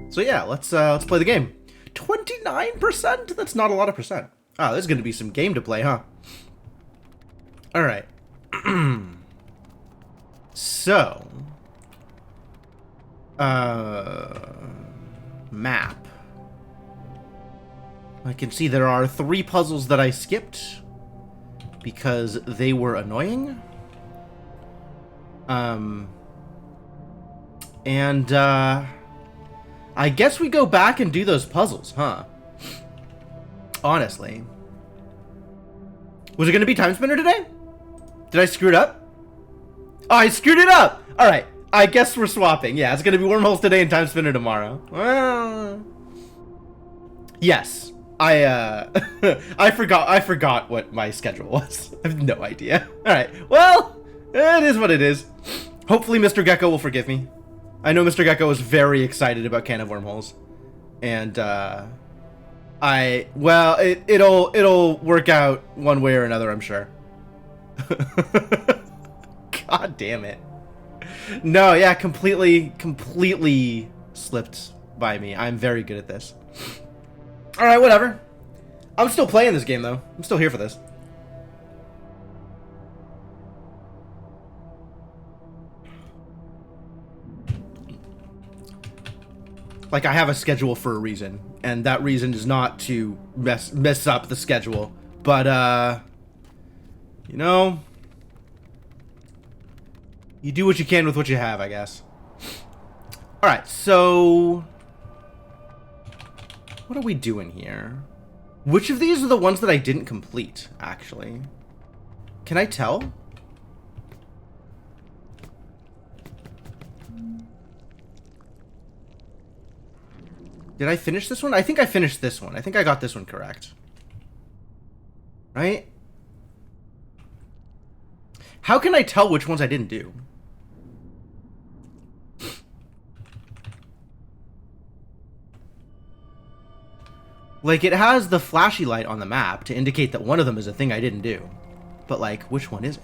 So yeah, let's play the game. 29%? That's not a lot of percent. Ah, there's gonna be some game to play, huh? Alright. So... Map. I can see there are 3 puzzles that I skipped because they were annoying. I guess we go back and do those puzzles, huh? Honestly. Was it gonna be Time Spinner today? Did I screw it up? Oh, I screwed it up! Alright, I guess we're swapping. Yeah, it's gonna be Wormholes today and Time Spinner tomorrow. Well... Yes. I forgot what my schedule was. I have no idea. Alright, well, it is what it is. Hopefully Mr. Gecko will forgive me. I know Mr. Gecko is very excited about Can of Wormholes. And, it'll work out one way or another, I'm sure. God damn it. No, yeah, completely slipped by me. I'm very good at this. Alright, whatever. I'm still playing this game, though. I'm still here for this. Like, I have a schedule for a reason, and that reason is not to mess up the schedule. But, you know, you do what you can with what you have, I guess. Alright, so... what are we doing here? Which of these are the ones that I didn't complete, actually? Can I tell? Did I finish this one? I think I finished this one. I think I got this one correct. Right? How can I tell which ones I didn't do? Like, it has the flashy light on the map to indicate that one of them is a thing I didn't do. But, like, which one is it?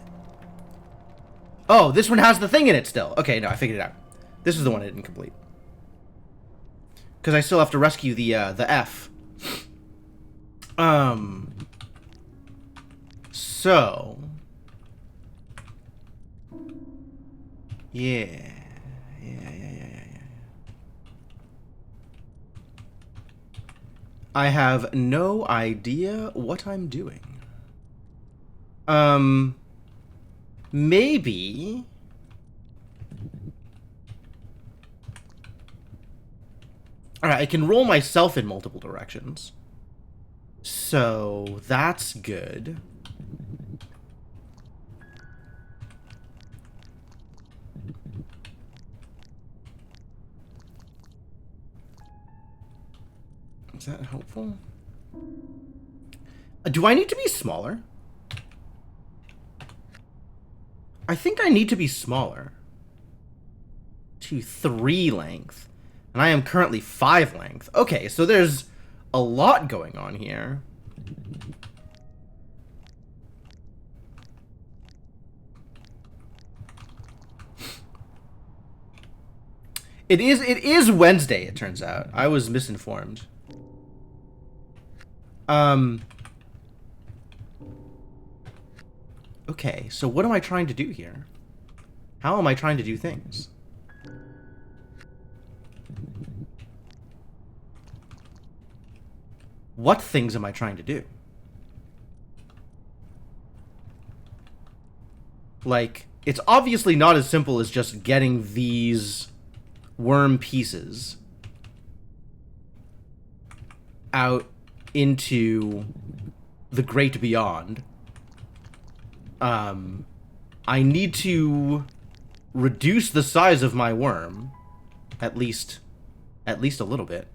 Oh, this one has the thing in it still. Okay, no, I figured it out. This is the one I didn't complete. Because I still have to rescue the F. So... yeah. I have no idea what I'm doing. Maybe... Alright, I can roll myself in multiple directions. So, that's good. Is that helpful? Do I need to be smaller? I think I need to be smaller. To 3 length. And I am currently 5 length. Okay, so there's a lot going on here. It is Wednesday, it turns out. I was misinformed. Okay, so what am I trying to do here? How am I trying to do things? What things am I trying to do? Like, it's obviously not as simple as just getting these worm pieces out into the great beyond. I need to reduce the size of my worm, at least a little bit.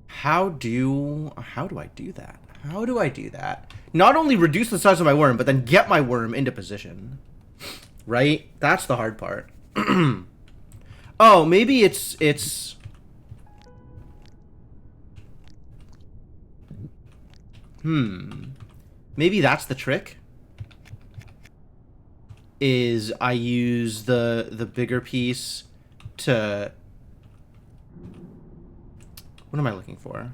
How do I do that? How do I do that? Not only reduce the size of my worm, but then get my worm into position. Right? That's the hard part. Oh, maybe it's... Maybe that's the trick? is I use the bigger piece to... What am I looking for?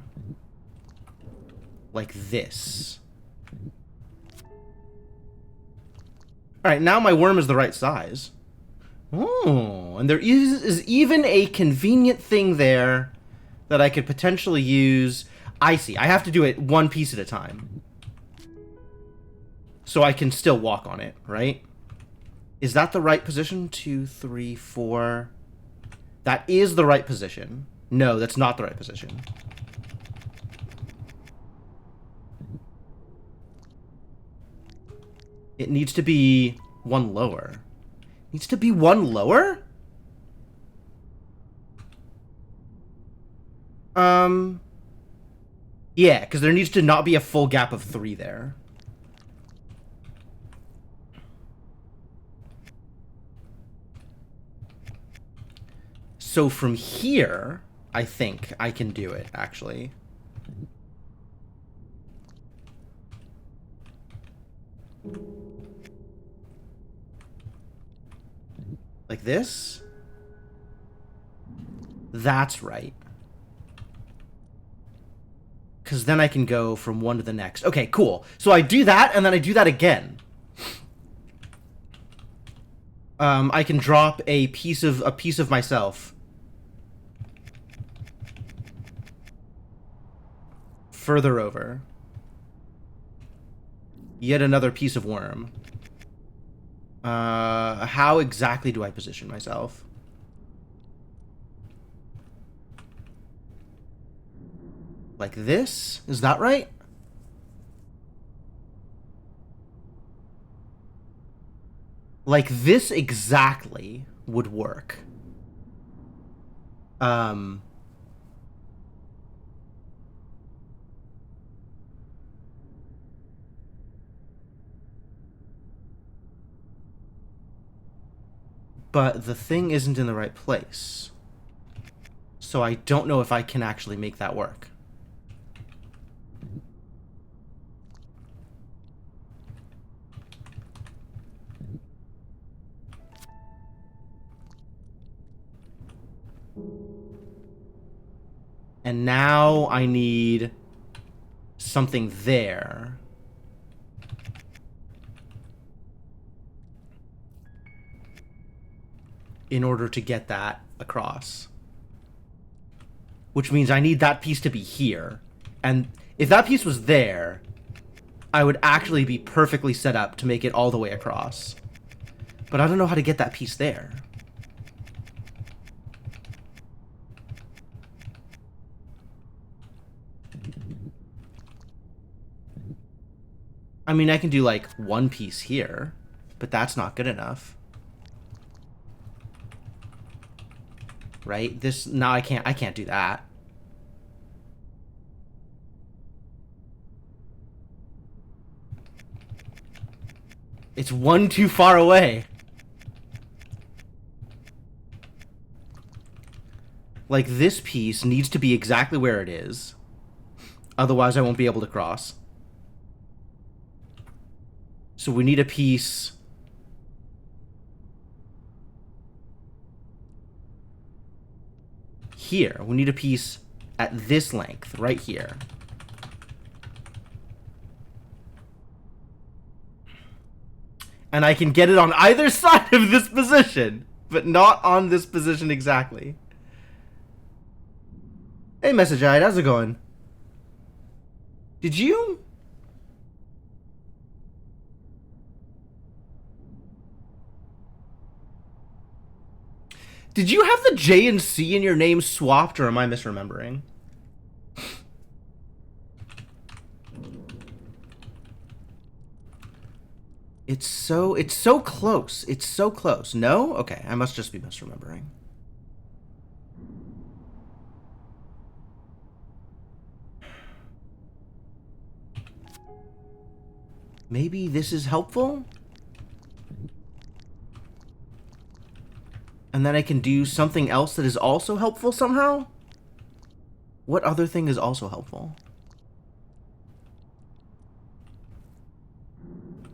Like this. Alright, now my worm is the right size. Oh, and there is even a convenient thing there that I could potentially use. I see. I have to do it one piece at a time. So I can still walk on it, right? Is that the right position? 2, 3, 4. That is the right position. No, that's not the right position. It needs to be one lower. Needs to be one lower? Yeah, because there needs to not be a full gap of 3 there. So from here, I think I can do it, actually. Like this? That's right. Because then I can go from one to the next. Okay, cool. So I do that, and then I do that again. I can drop a piece of myself further over. Yet another piece of worm. How exactly do I position myself? Like this? Is that right? Like this exactly would work. But the thing isn't in the right place. So I don't know if I can actually make that work. And now I need something there. In order to get that across. Which means I need that piece to be here. And if that piece was there, I would actually be perfectly set up to make it all the way across. But I don't know how to get that piece there. I mean, I can do like one piece here, but that's not good enough. Right? This, now I can't do that. It's one too far away. Like, this piece needs to be exactly where it is. Otherwise, I won't be able to cross. So we need a piece here. We need a piece at this length, right here. And I can get it on either side of this position, but not on this position exactly. Hey, Message Eyed, how's it going? Did you... Did you have the J and C in your name swapped, or am I misremembering? It's so close. It's so close. No? Okay, I must just be misremembering. Maybe this is helpful? And then I can do something else that is also helpful somehow? What other thing is also helpful?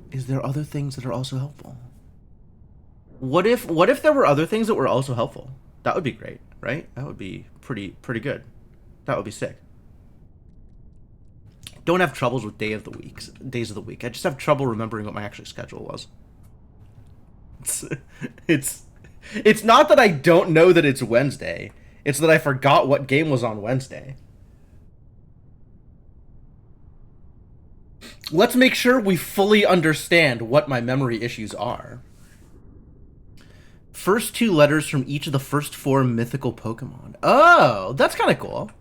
Is there other things that are also helpful? What if there were other things that were also helpful? That would be great, right? That would be pretty good. That would be sick. Don't have troubles with days of the week. I just have trouble remembering what my actual schedule was. It's not that I don't know that it's Wednesday. It's that I forgot what game was on Wednesday. Let's make sure we fully understand what my memory issues are. First 2 letters from each of the first 4 mythical Pokemon. Oh, that's kind of cool.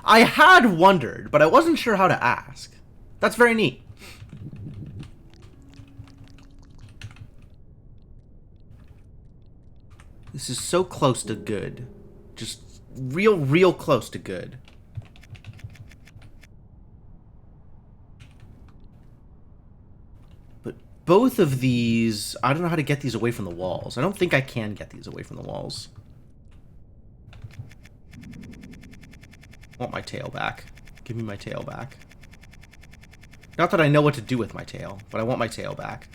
I had wondered, but I wasn't sure how to ask. That's very neat. This is so close to good. Just real close to good. But both of these, I don't know how to get these away from the walls. I don't think I can get these away from the walls. I want my tail back. Give me my tail back. Not that I know what to do with my tail, but I want my tail back.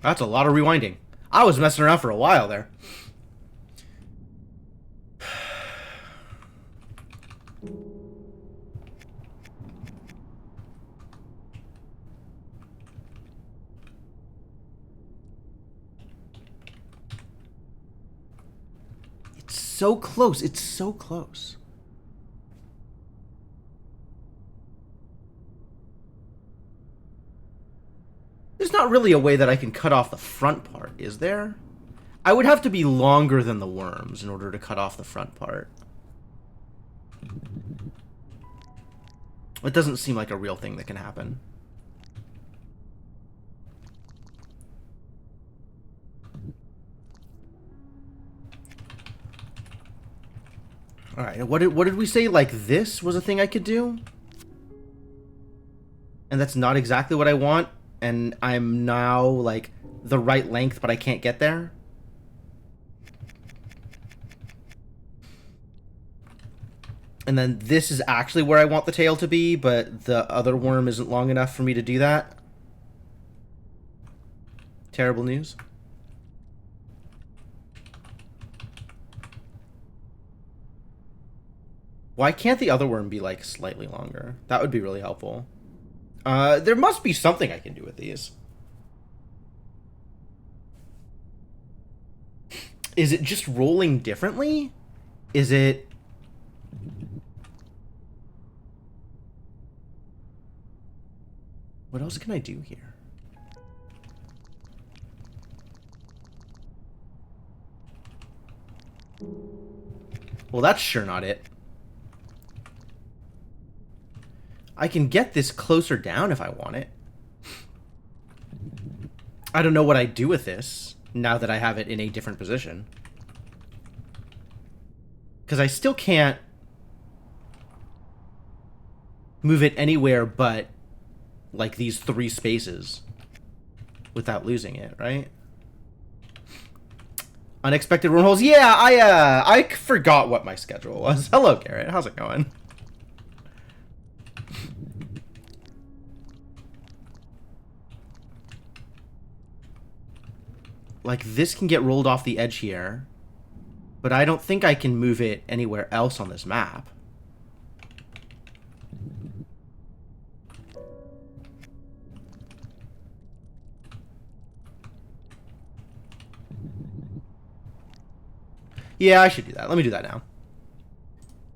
That's a lot of rewinding. I was messing around for a while there. It's so close. It's so close. There's not really a way that I can cut off the front part, is there? I would have to be longer than the worms in order to cut off the front part. It doesn't seem like a real thing that can happen. Alright, what did we say? Like this was a thing I could do? And that's not exactly what I want? And I'm now, like, the right length, but I can't get there? And then this is actually where I want the tail to be, but the other worm isn't long enough for me to do that? Terrible news. Why can't the other worm be, like, slightly longer? That would be really helpful. There must be something I can do with these. Is it just rolling differently? Is it... What else can I do here? Well, that's sure not it. I can get this closer down if I want it. I don't know what I'd do with this now that I have it in a different position. Because I still can't move it anywhere but, like, these 3 spaces without losing it, right? Unexpected wormholes. Yeah, I forgot what my schedule was. Hello, Garrett. How's it going? Like, this can get rolled off the edge here, but I don't think I can move it anywhere else on this map. Yeah, I should do that. Let me do that now.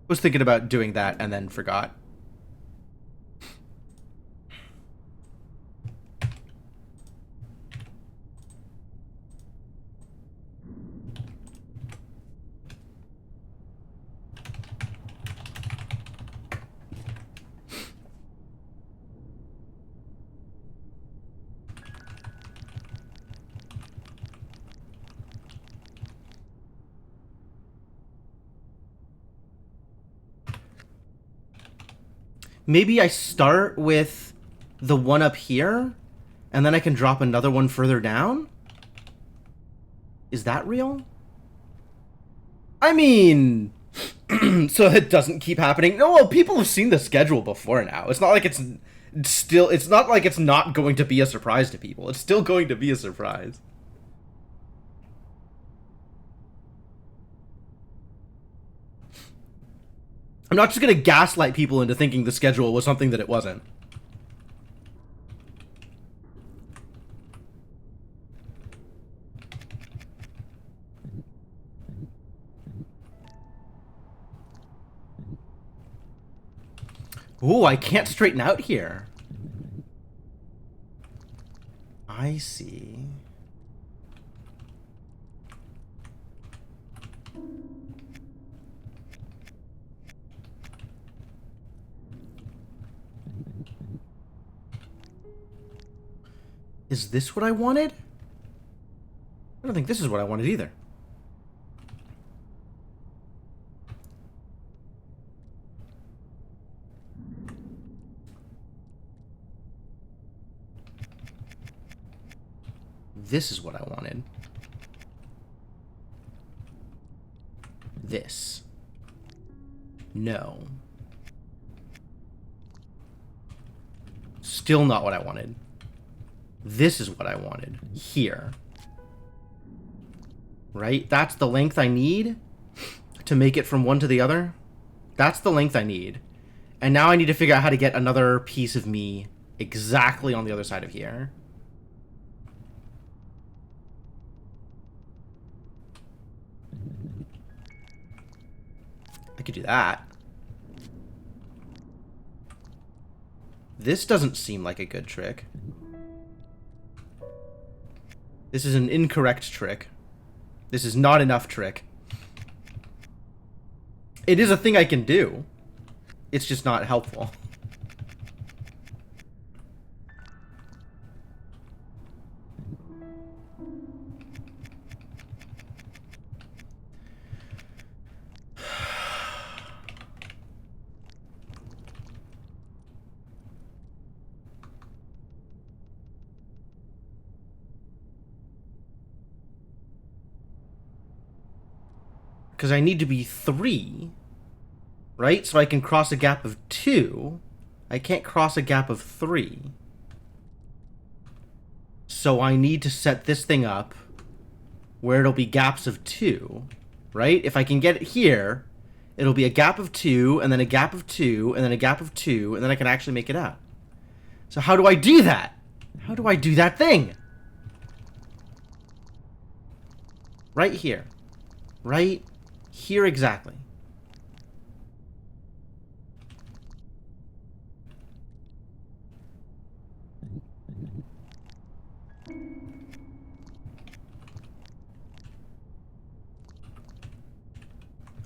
Was thinking about doing that and then forgot. Maybe I start with the one up here, and then I can drop another one further down? Is that real? I mean, So it doesn't keep happening. No, well, people have seen the schedule before now. It's not like it's not like it's not going to be a surprise to people. It's still going to be a surprise. I'm not just gonna gaslight people into thinking the schedule was something that it wasn't. Ooh, I can't straighten out here. I see. Is this what I wanted? I don't think this is what I wanted either. This is what I wanted. This. No. Still not what I wanted. This is what I wanted. Here. Right? That's the length I need to make it from one to the other. That's the length I need. And now I need to figure out how to get another piece of me exactly on the other side of here. I could do that. This doesn't seem like a good trick. This is an incorrect trick. This is not enough trick. It is a thing I can do. It's just not helpful. Because I need to be 3, right? So I can cross a gap of 2. I can't cross a gap of 3. So I need to set this thing up where it'll be gaps of 2, right? If I can get it here, it'll be a gap of 2, and then a gap of 2, and then a gap of 2, and then I can actually make it up. So how do I do that? How do I do that thing? Right here. Right here exactly.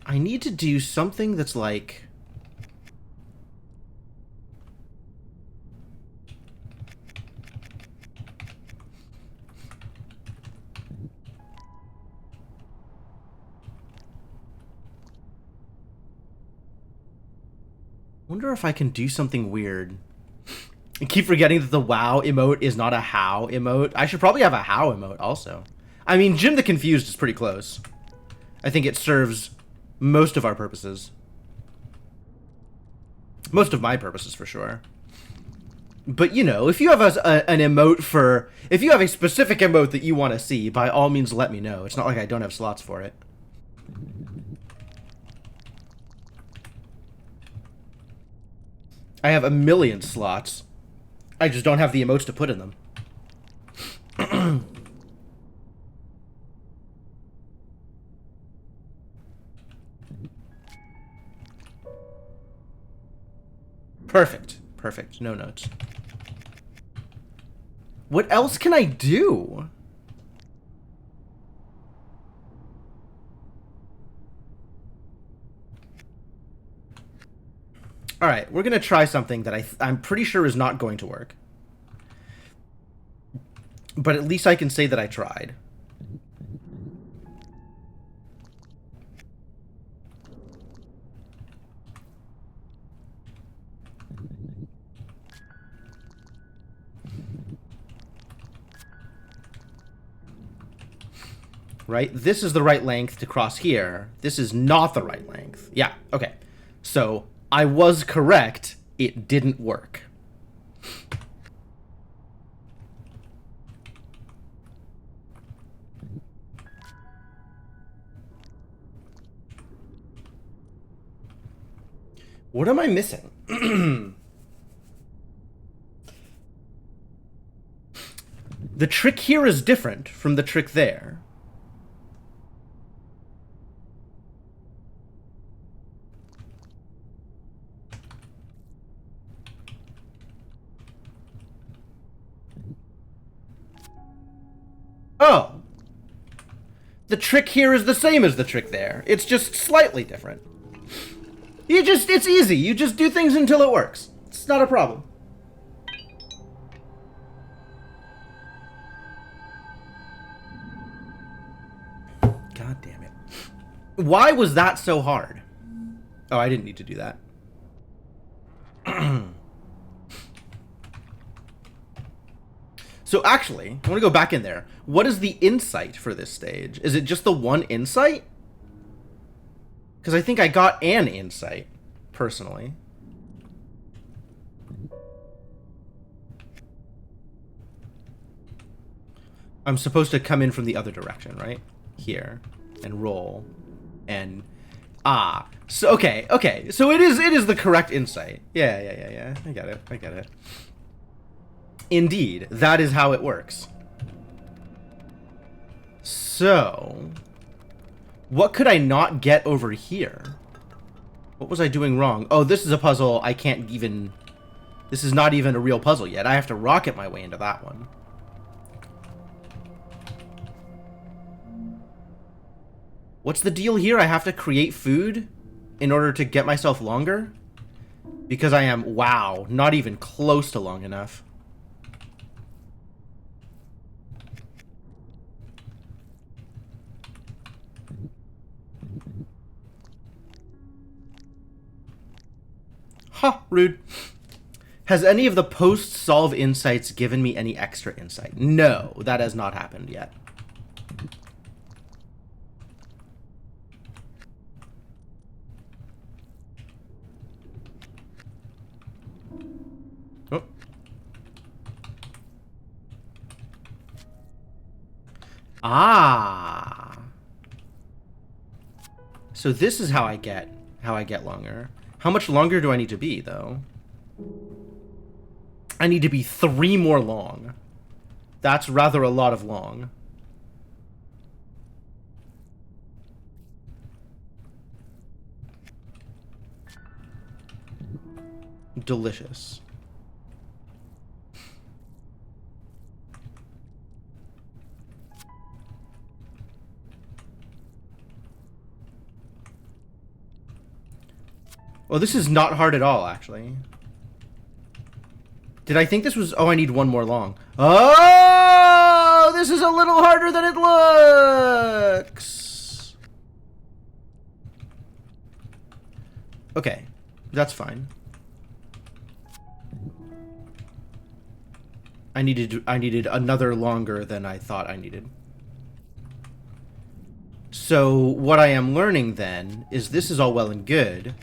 I need to do something that's like... wonder if I can do something weird. I keep forgetting that the WoW emote is not a how emote. I should probably have a how emote also. I mean, Jim the Confused is pretty close. I think it serves most of our purposes. Most of my purposes, for sure. But, you know, if you have an emote for... if you have a specific emote that you want to see, by all means let me know. It's not like I don't have slots for it. I have a million slots. I just don't have the emotes to put in them. Perfect. Perfect. No notes. What else can I do? Alright, we're gonna try something that I'm pretty sure is not going to work. But at least I can say that I tried. Right? This is the right length to cross here. This is not the right length. Yeah, okay. So, I was correct. It didn't work. What am I missing? The trick here is different from the trick there. Oh. The trick here is the same as the trick there. It's just slightly different. It's easy. You just do things until it works. It's not a problem. God damn it. Why was that so hard? Oh, I didn't need to do that. So actually, I want to go back in there. What is the insight for this stage? Is it just the one insight? Because I think I got an insight, personally. I'm supposed to come in from the other direction, right? Here. And roll. And... Ah. So, okay. So it is the correct insight. Yeah. I get it. Indeed, that is how it works. So... What could I not get over here? What was I doing wrong? Oh, this is a puzzle I can't even... This is not even a real puzzle yet. I have to rocket my way into that one. What's the deal here? I have to create food in order to get myself longer? Because I am, wow, not even close to long enough. Ha, rude. Has any of the post-solve insights given me any extra insight? No, that has not happened yet. Oh. Ah. So this is how I get longer. How much longer do I need to be, though? I need to be 3 more long. That's rather a lot of long. Delicious. Well, this is not hard at all, actually. Did I think this was... Oh, I need 1 more long. Oh! This is a little harder than it looks! Okay. That's fine. I needed another longer than I thought I needed. So, what I am learning, then, is this is all well and good...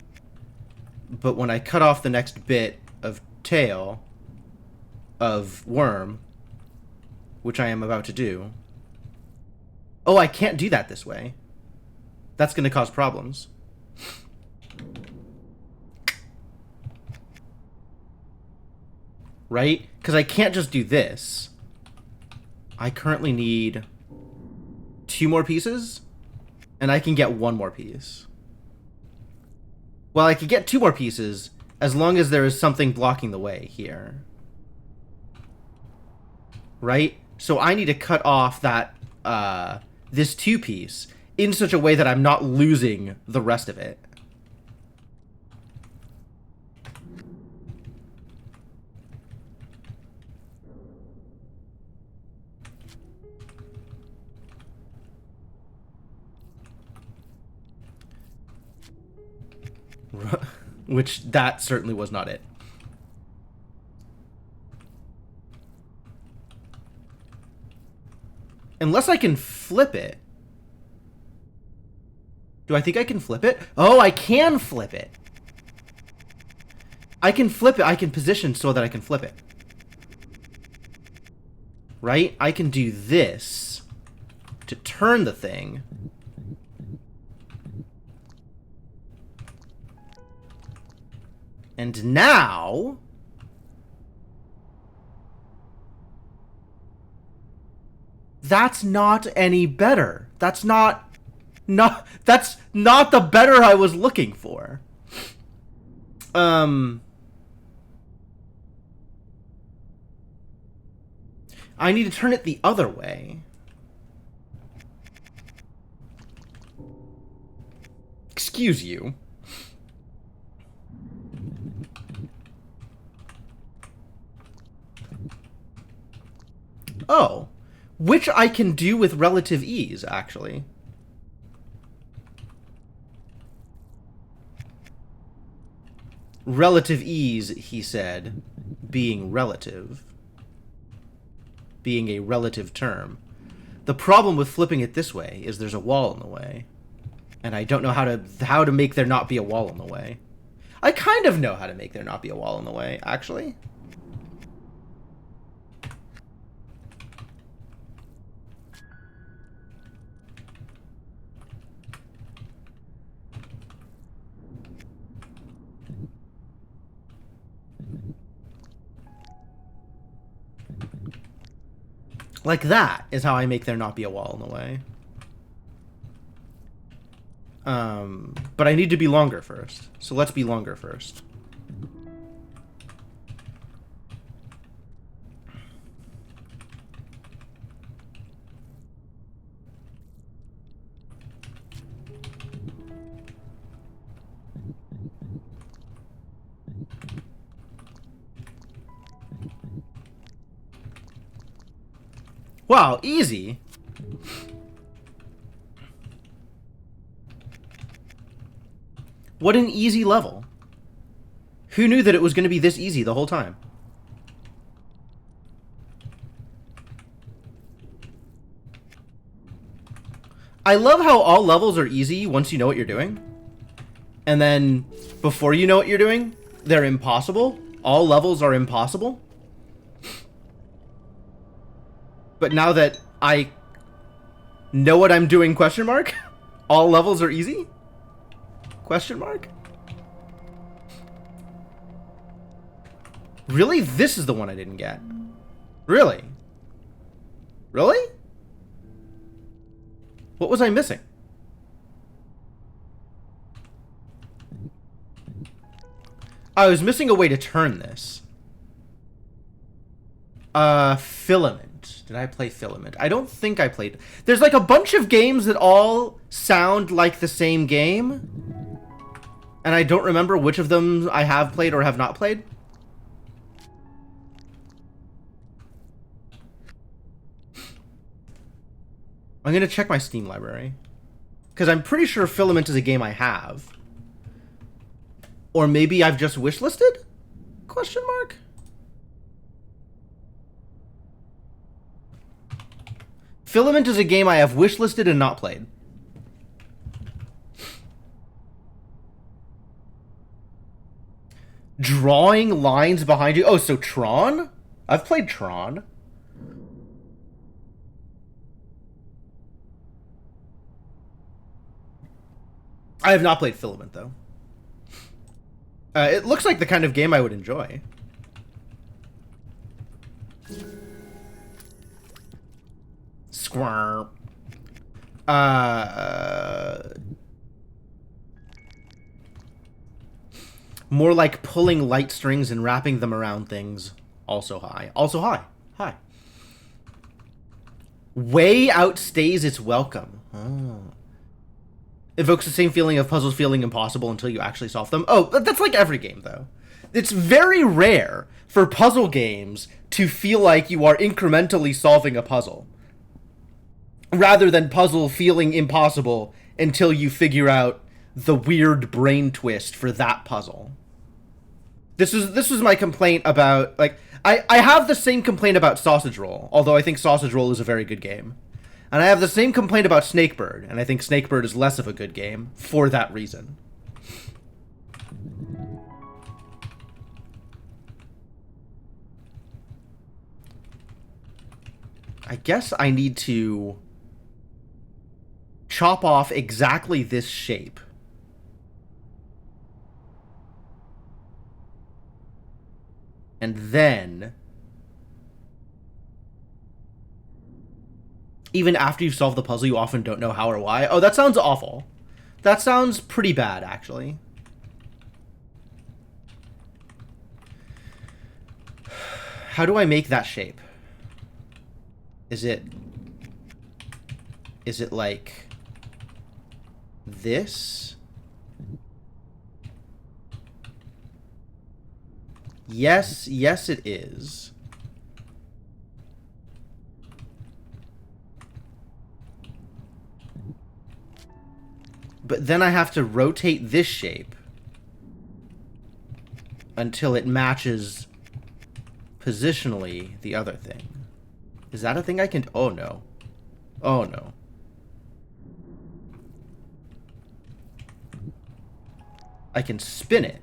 But when I cut off the next bit of tail of worm, which I am about to do... Oh, I can't do that this way. That's going to cause problems. Right? Because I can't just do this. I currently need 2 more pieces, and I can get 1 more piece. Well, I could get 2 more pieces as long as there is something blocking the way here. Right? So I need to cut off that, this 2 piece in such a way that I'm not losing the rest of it. Which, that certainly was not it. Unless I can flip it. Do I think I can flip it? Oh, I can flip it. I can flip it. I can position so that I can flip it. Right? I can do this to turn the thing. And now... that's not any better. That's not the better I was looking for. I need to turn it the other way. Excuse you. Oh. Which I can do with relative ease, actually. Relative ease, he said, being relative. Being a relative term. The problem with flipping it this way is there's a wall in the way. And I don't know how to make there not be a wall in the way. I kind of know how to make there not be a wall in the way, actually. Like that is how I make there not be a wall in the way. But I need to be longer first. So let's be longer first. Wow, easy. What an easy level. Who knew that it was going to be this easy the whole time? I love how all levels are easy once you know what you're doing. And then, before you know what you're doing, they're impossible. All levels are impossible. But now that I know what I'm doing, question mark, all levels are easy? Question mark? Really? This is the one I didn't get. Really? Really? What was I missing? I was missing a way to turn this. Filament. Did I play Filament? I don't think I played... There's like a bunch of games that all sound like the same game. And I don't remember which of them I have played or have not played. I'm going to check my Steam library. Because I'm pretty sure Filament is a game I have. Or maybe I've just wishlisted? Question mark? Filament is a game I have wishlisted and not played. Drawing lines behind you. Oh, so Tron? I've played Tron. I have not played Filament, though. It looks like the kind of game I would enjoy. Squirm. More like pulling light strings and wrapping them around things. Also high. Also high. Hi. Way outstays its welcome. Oh. Evokes the same feeling of puzzles feeling impossible until you actually solve them. Oh, that's like every game, though. It's very rare for puzzle games to feel like you are incrementally solving a puzzle, rather than puzzle feeling impossible until you figure out the weird brain twist for that puzzle. This was my complaint about, like, I have the same complaint about Sausage Roll, although I think Sausage Roll is a very good game. And I have the same complaint about Snakebird, and I think Snakebird is less of a good game for that reason. I guess I need to chop off exactly this shape. And then, even after you've solved the puzzle, you often don't know how or why. Oh, that sounds awful. That sounds pretty bad, actually. How do I make that shape? Is it like this? Yes, yes it is. But then I have to rotate this shape until it matches positionally the other thing. Is that a thing I can... Oh, no. Oh, no. I can spin it.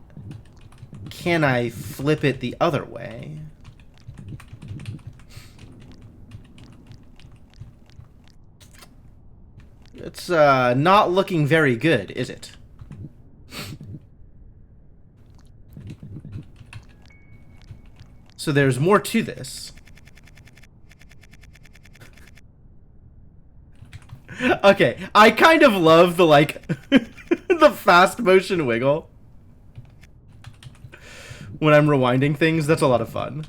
Can I flip it the other way? It's not looking very good, is it? So there's more to this. Okay, I kind of love the, like, the fast motion wiggle. When I'm rewinding things, that's a lot of fun.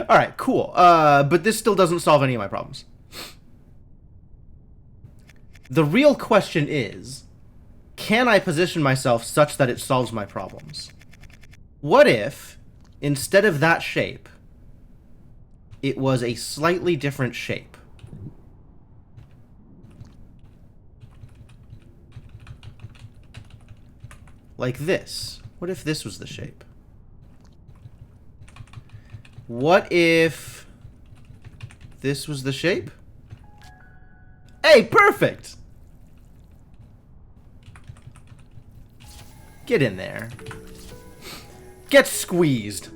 Alright, cool. But this still doesn't solve any of my problems. The real question is, can I position myself such that it solves my problems? What if, instead of that shape, it was a slightly different shape? Like this. What if this was the shape? What if this was the shape? Hey, perfect! Get in there. Get squeezed.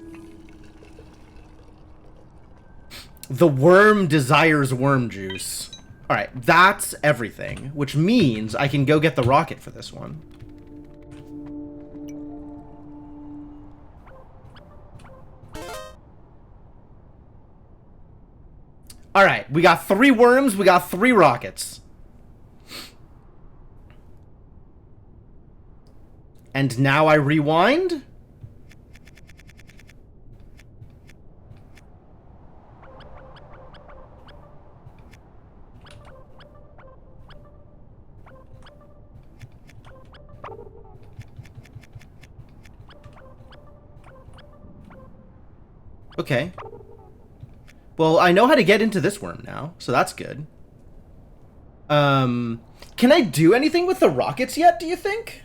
The worm desires worm juice. Alright, that's everything, which means I can go get the rocket for this one. Alright, we got 3 worms, we got 3 rockets. And now I rewind? Okay. Well, I know how to get into this worm now, so that's good. Can I do anything with the rockets yet, do you think?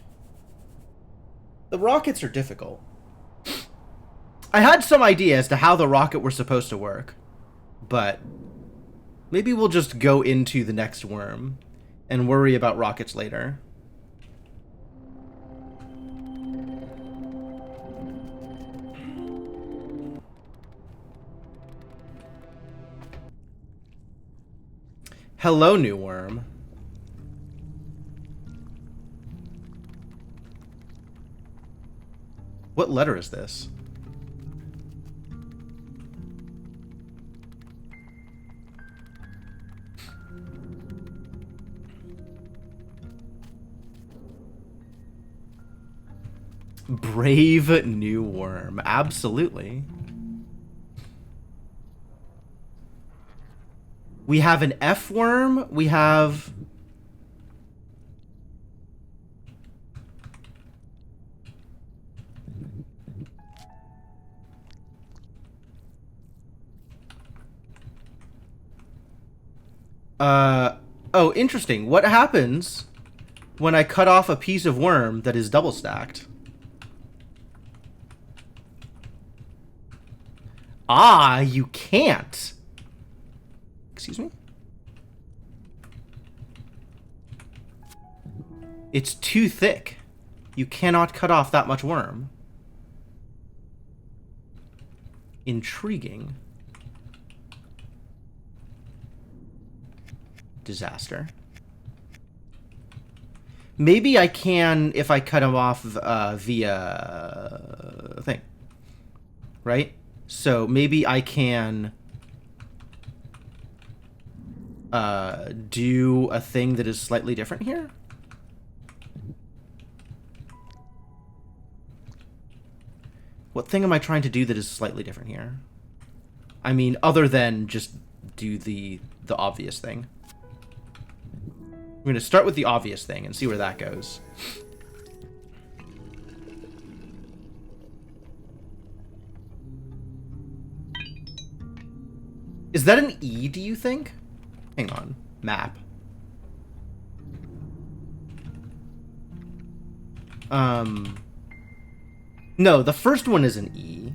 The rockets are difficult. I had some idea as to how the rocket were supposed to work, but maybe we'll just go into the next worm and worry about rockets later. Hello, new worm. What letter is this? Brave new worm. Absolutely. We have an F worm. We have... Oh, interesting. What happens when I cut off a piece of worm that is double stacked? Ah, you can't. Excuse me? It's too thick. You cannot cut off that much worm. Intriguing. Disaster. Maybe I can if I cut them off via thing. Right? So maybe I can do a thing that is slightly different here. What thing am I trying to do that is slightly different here? I mean, other than just do the obvious thing. I'm going to start with the obvious thing and see where that goes. Is that an E, do you think? Hang on. Map. No, the first one is an E.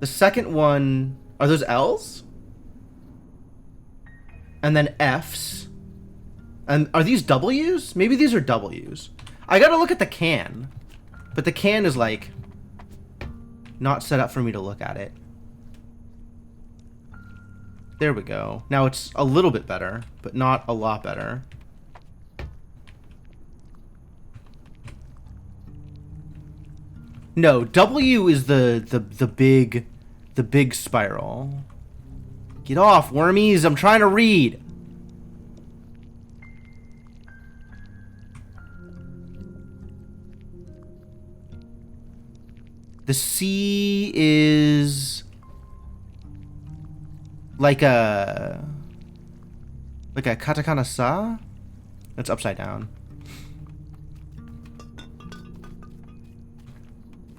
The second one... Are those L's? And then F's. And are these W's? Maybe these are W's. I gotta look at the can. But the can is, like, not set up for me to look at it. There we go. Now it's a little bit better, but not a lot better. No, W is the big spiral. Get off, wormies! I'm trying to read. The C is like a katakana sa? That's upside down.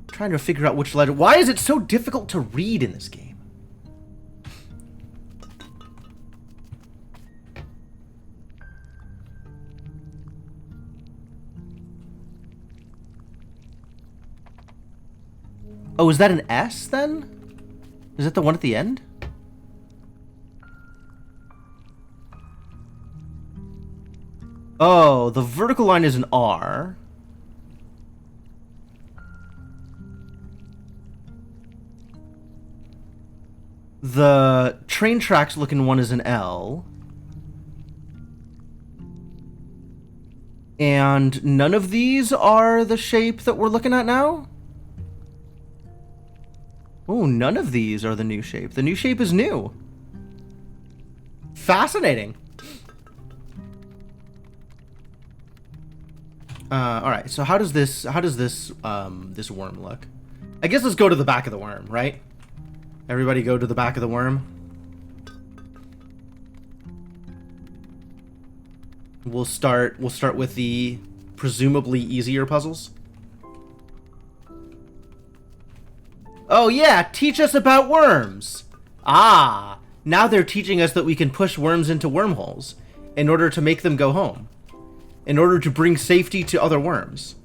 Trying to figure out which letter. Why is it so difficult to read in this game? Oh, is that an S then? Is that the one at the end? Oh, the vertical line is an R. The train tracks looking one is an L. And none of these are the shape that we're looking at now? Oh, none of these are the new shape. The new shape is new. Fascinating. All right. So how does this this worm look? I guess let's go to the back of the worm, right? Everybody go to the back of the worm. We'll start with the presumably easier puzzles. Oh yeah, teach us about worms. Ah, now they're teaching us that we can push worms into wormholes in order to make them go home. In order to bring safety to other worms.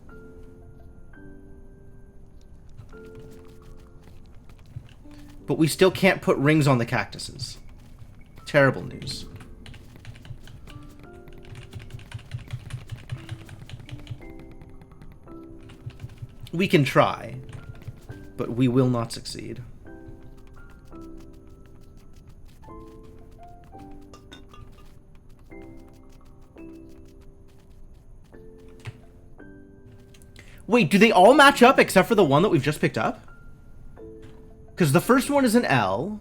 But we still can't put rings on the cactuses. Terrible news. We can try, but we will not succeed. Wait, do they all match up except for the one that we've just picked up? Because the first one is an L.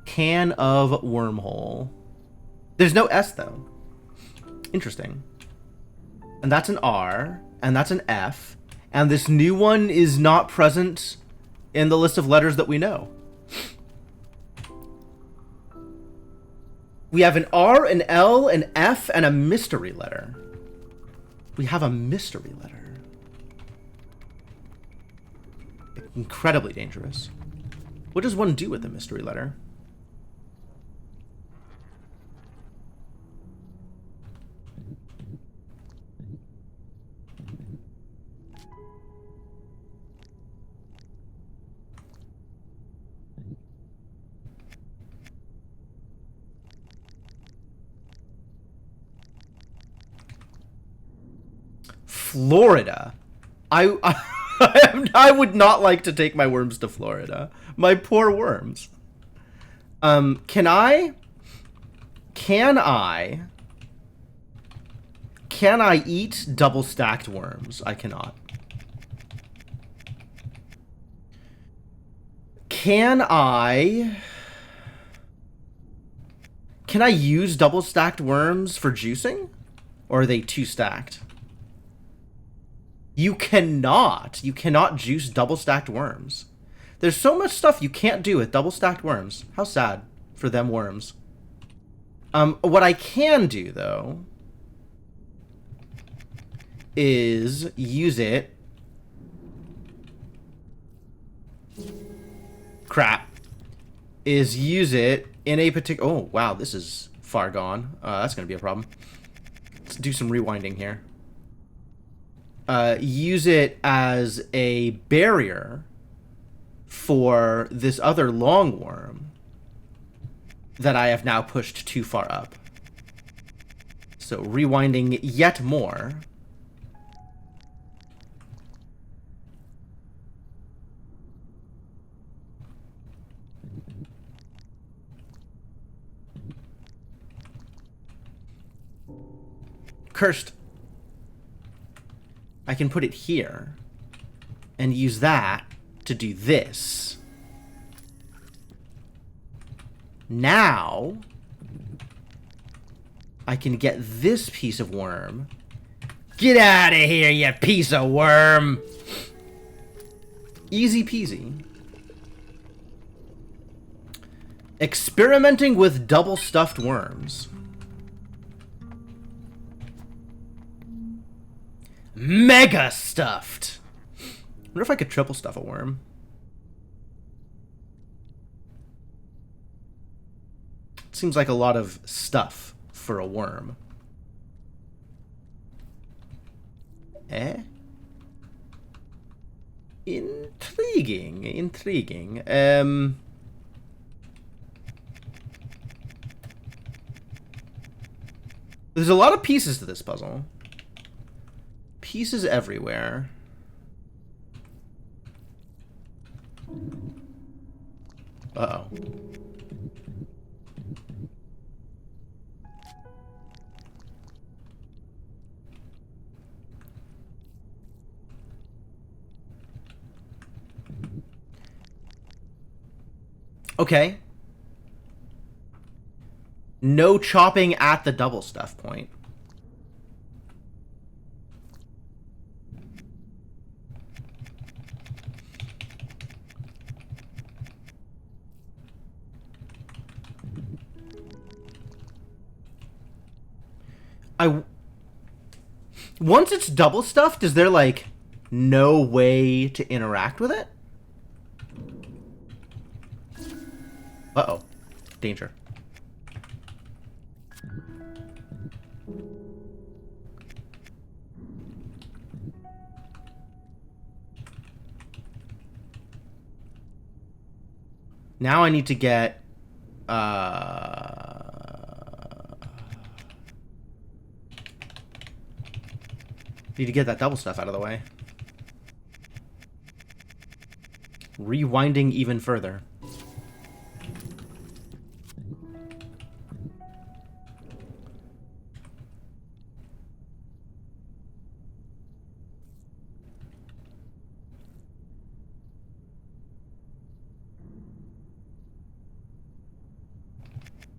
Can of wormhole. There's no S, though. Interesting. And that's an R. And that's an F. And this new one is not present in the list of letters that we know. We have an R, an L, an F, and a mystery letter. We have a mystery letter. Incredibly dangerous. What does one do with a mystery letter? Florida. I I would not like to take my worms to Florida. My poor worms. Can I eat double stacked worms? I cannot. Can I use double stacked worms for juicing? Or are they too stacked? You cannot. You cannot juice double stacked worms. There's so much stuff you can't do with double stacked worms. How sad for them worms. What I can do, though, is use it. Crap. Is use it in a particular... Oh, wow, this is far gone. That's going to be a problem. Let's do some rewinding here. Use it as a barrier for this other long worm that I have now pushed too far up. So rewinding yet more. Cursed. I can put it here and use that to do this. Now I can get this piece of worm. Get out of here, you piece of worm! Easy peasy. Experimenting with double stuffed worms. Mega stuffed. I wonder if I could triple stuff a worm. Seems like a lot of stuff for a worm. Eh? Intriguing. Intriguing. There's a lot of pieces to this puzzle. Pieces everywhere. Uh-oh. Okay. No chopping at the double stuff point. Once it's double stuffed, is there, like, no way to interact with it? Uh-oh. Danger. Now I need to get... Need to get that double stuff out of the way. Rewinding even further.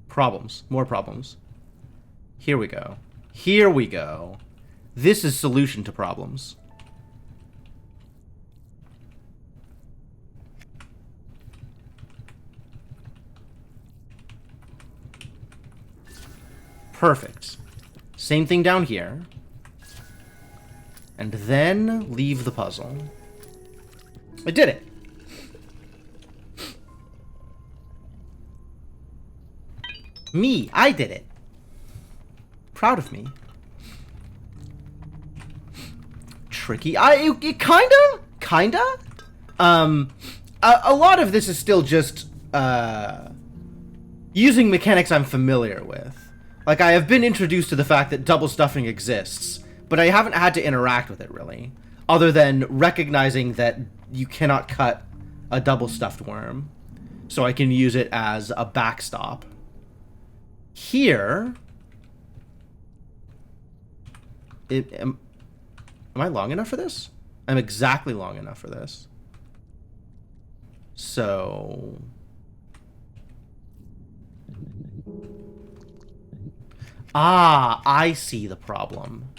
Problems. More problems. Here we go. Here we go. This is solution to problems. Perfect. Same thing down here. And then leave the puzzle. I did it. Me, I did it. Proud of me. Tricky. It kinda. A lot of this is still just using mechanics I'm familiar with. Like, I have been introduced to the fact that double stuffing exists, but I haven't had to interact with it, really. Other than recognizing that you cannot cut a double stuffed worm. So I can use it as a backstop. Here... Am I long enough for this? I'm exactly long enough for this. So... Ah, I see the problem.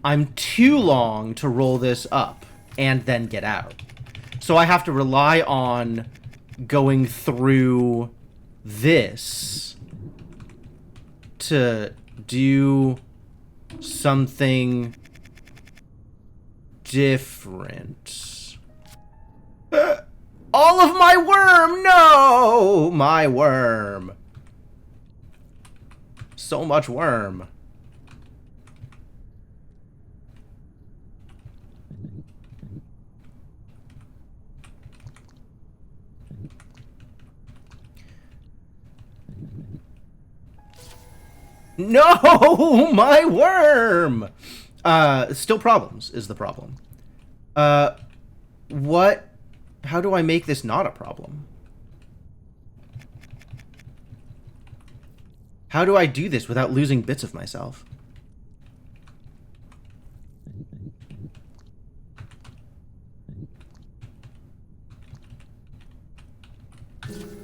I'm too long to roll this up and then get out. So I have to rely on going through this to do something different. All of my worm! No! My worm. So much worm. No! My worm! Still problems is the problem. What? How do I make this not a problem? How do I do this without losing bits of myself?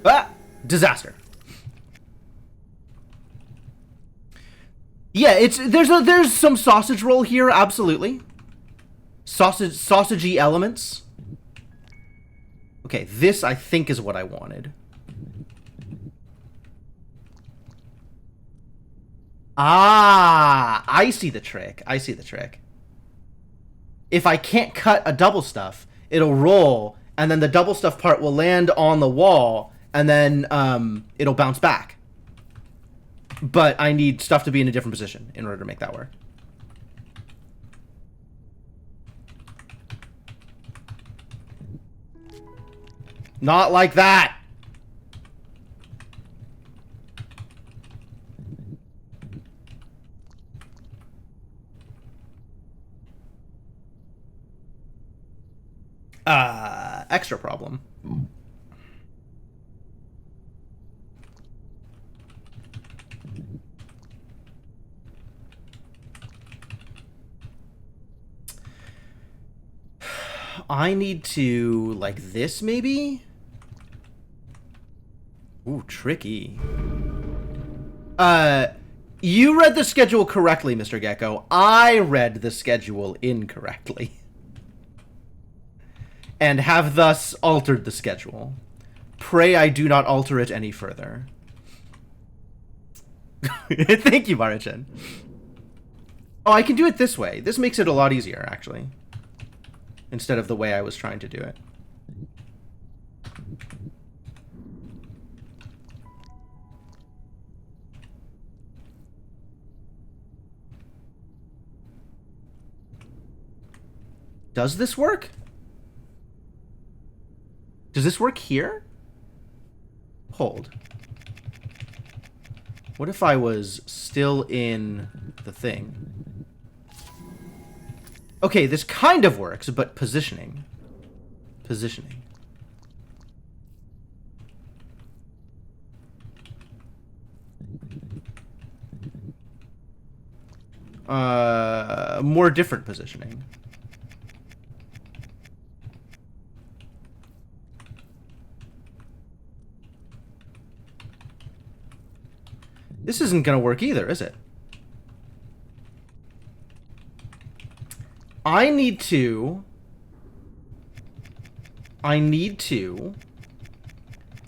Ah! Disaster. Yeah, there's some sausage roll here, absolutely. Sausagey elements. Okay, this I think is what I wanted. Ah, I see the trick. I see the trick. If I can't cut a double stuff, it'll roll, and then the double stuff part will land on the wall, and then it'll bounce back. But I need stuff to be in a different position in order to make that work. Not like that! Extra problem. I need to, like this, maybe? Ooh, tricky. You read the schedule correctly, Mr. Gecko. I read the schedule incorrectly. And have thus altered the schedule. Pray I do not alter it any further. Thank you, Marichin. Oh, I can do it this way. This makes it a lot easier, actually. Instead of the way I was trying to do it. Does this work? Does this work here? Hold. What if I was still in the thing? Okay, this kind of works, but positioning. Positioning. More different positioning. This isn't gonna work either, is it? I need to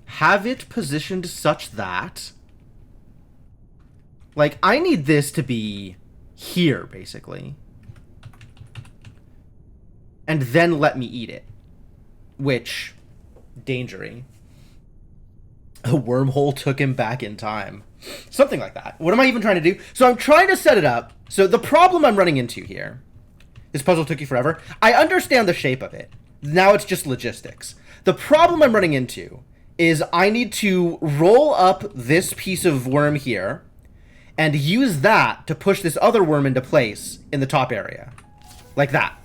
have it positioned such that, like, I need this to be here, basically. And then let me eat it. Which, dangery. A wormhole took him back in time. Something like that. What am I even trying to do? So I'm trying to set it up. So the problem I'm running into here, this puzzle took you forever. I understand the shape of it. Now it's just logistics. The problem I'm running into is I need to roll up this piece of worm here and use that to push this other worm into place in the top area. Like that.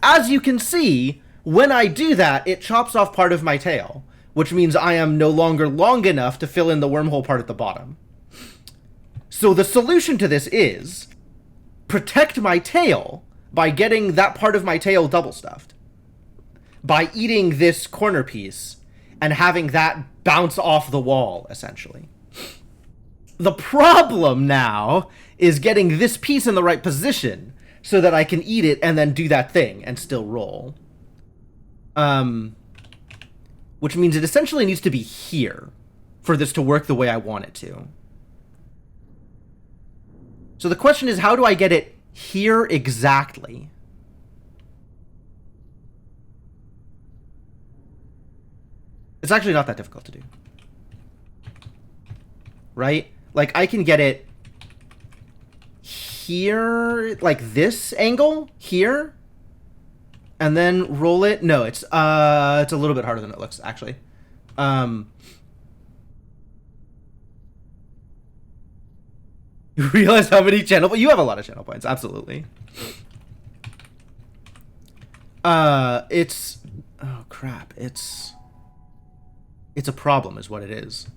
As you can see, when I do that, it chops off part of my tail, which means I am no longer long enough to fill in the wormhole part at the bottom. So the solution to this is protect my tail by getting that part of my tail double stuffed. By eating this corner piece and having that bounce off the wall, essentially. The problem now is getting this piece in the right position so that I can eat it and then do that thing and still roll. Which means it essentially needs to be here for this to work the way I want it to. So the question is, how do I get it here exactly? It's actually not that difficult to do. Right? Like, I can get it here, like this angle, here, and then roll it. No, it's a little bit harder than it looks, actually. You realize how many channel points? You have a lot of channel points, absolutely. It's... Oh, crap. It's a problem, is what it is.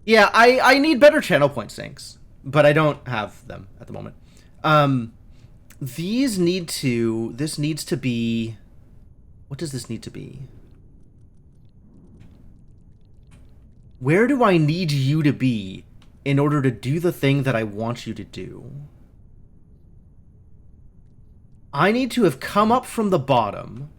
Yeah, I need better channel point sinks, but I don't have them at the moment. This needs to be... What does this need to be? Where do I need you to be in order to do the thing that I want you to do? I need to have come up from the bottom.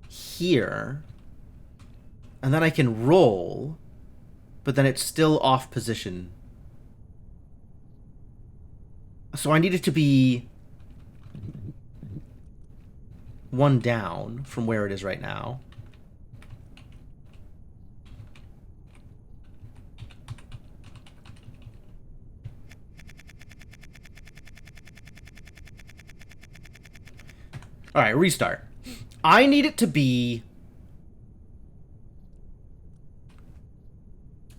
Here. And then I can roll, but then it's still off position. So I need it to be one down from where it is right now. All right, restart. I need it to be...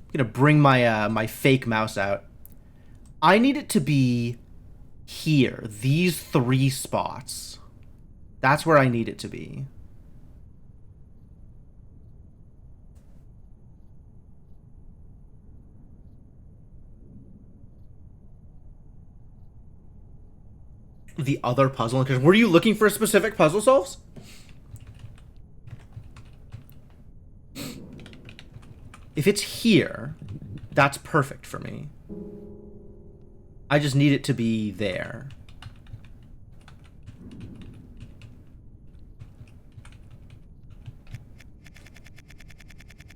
I'm gonna bring my my fake mouse out. I need it to be here, these 3 spots. That's where I need it to be. The other puzzle. Were you looking for specific puzzle solves? If it's here, that's perfect for me. I just need it to be there.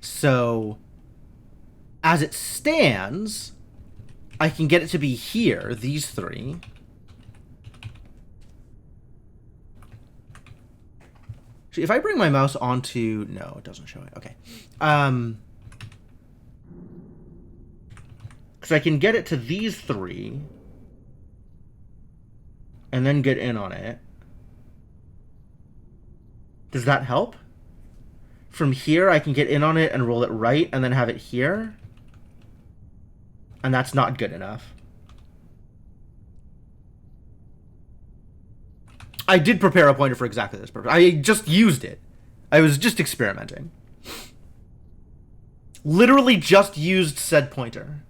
So, as it stands, I can get it to be here, these 3. If I bring my mouse onto... No, it doesn't show it. Okay. Because I can get it to these 3. And then get in on it. Does that help? From here, I can get in on it and roll it right, and then have it here. And that's not good enough. I did prepare a pointer for exactly this purpose. I just used it. I was just experimenting. Literally just used said pointer.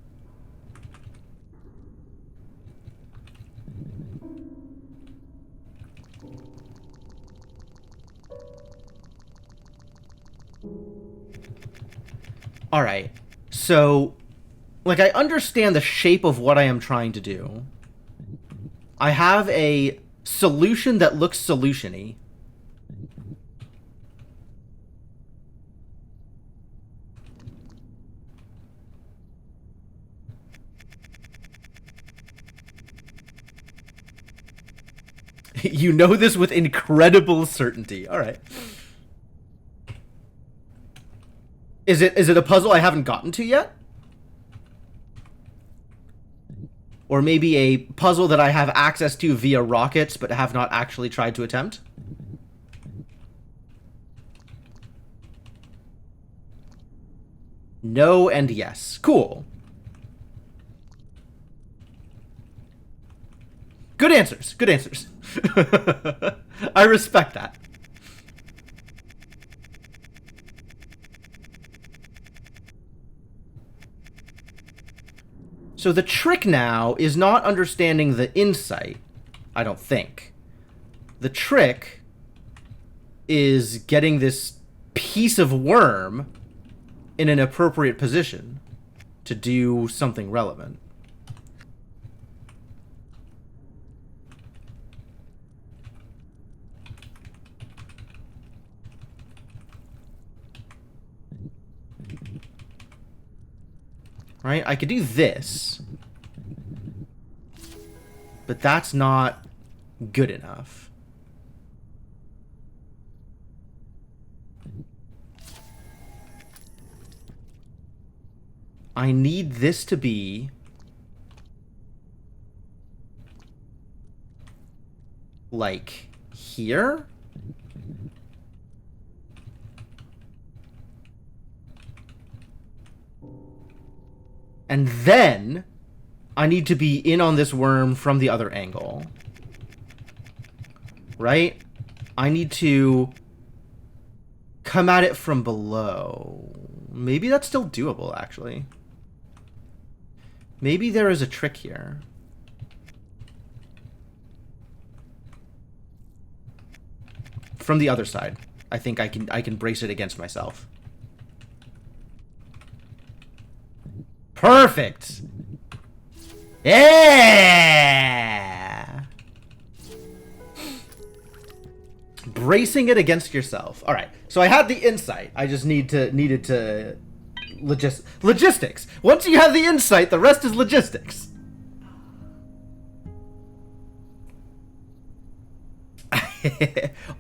Alright, so, like, I understand the shape of what I am trying to do. I have a solution that looks solution-y. You know this with incredible certainty. Alright. Is it a puzzle I haven't gotten to yet? Or maybe a puzzle that I have access to via rockets but have not actually tried to attempt. No and yes. Cool. Good answers. Good answers. I respect that. So the trick now is not understanding the insight, I don't think. The trick is getting this piece of worm in an appropriate position to do something relevant. Right? I could do this, but that's not good enough. I need this to be like here. And then I need to be in on this worm from the other angle. Right? I need to come at it from below. Maybe that's still doable, actually. Maybe there is a trick here. From the other side. I think I can brace it against myself. Perfect! Yeah! Bracing it against yourself. Alright, so I had the insight. I just needed to... Logistics! Once you have the insight, the rest is logistics.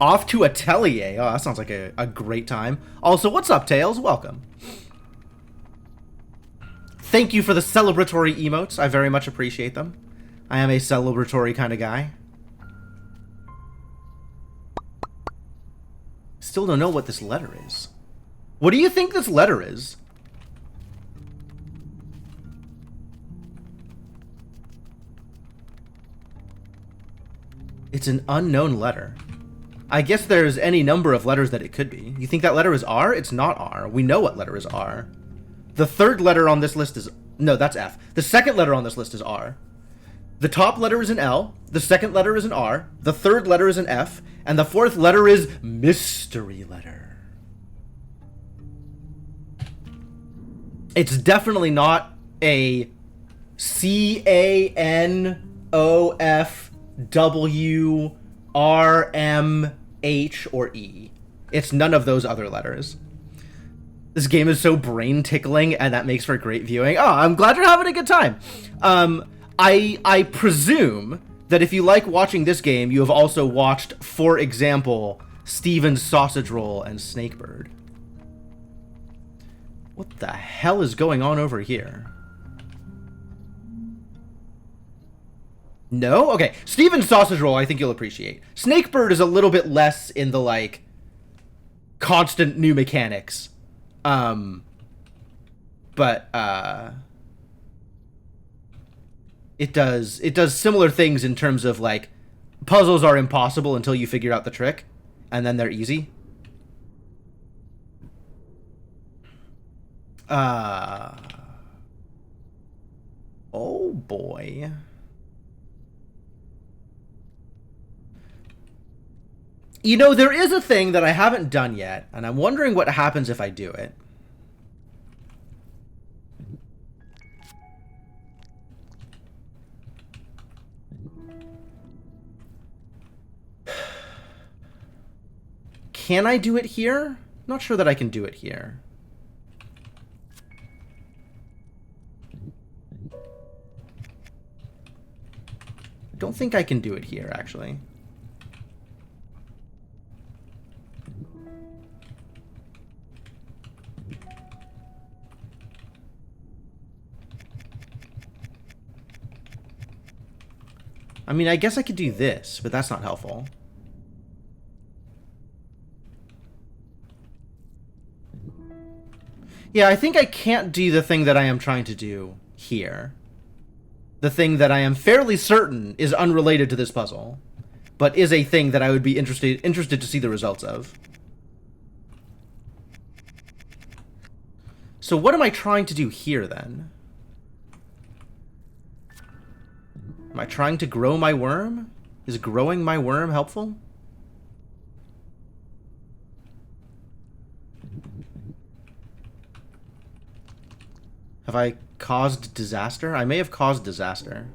Off to Atelier. Oh, that sounds like a great time. Also, what's up, Tails? Welcome. Thank you for the celebratory emotes. I very much appreciate them. I am a celebratory kind of guy. Still don't know what this letter is. What do you think this letter is? It's an unknown letter. I guess there's any number of letters that it could be. You think that letter is R? It's not R. We know what letter is R. The third letter on this list is... No, that's F. The second letter on this list is R. The top letter is an L. The second letter is an R. The third letter is an F. And the fourth letter is mystery letter. It's definitely not a CANOFWRMH or E. It's none of those other letters. This game is so brain tickling, and that makes for great viewing. Oh, I'm glad you're having a good time. I presume that if you like watching this game, you have also watched, for example, Steven's Sausage Roll and Snakebird. What the hell is going on over here? No? Okay, Steven's Sausage Roll I think you'll appreciate. Snakebird is a little bit less in the, like, constant new mechanics. It does similar things in terms of, like, puzzles are impossible until you figure out the trick, and then they're easy. Oh boy. You know, there is a thing that I haven't done yet, and I'm wondering what happens if I do it. Can I do it here? Not sure that I can do it here. Don't think I can do it here, actually. I mean, I guess I could do this, but that's not helpful. Yeah, I think I can't do the thing that I am trying to do here. The thing that I am fairly certain is unrelated to this puzzle, but is a thing that I would be interested to see the results of. So what am I trying to do here, then? Am I trying to grow my worm? Is growing my worm helpful? Have I caused disaster? I may have caused disaster.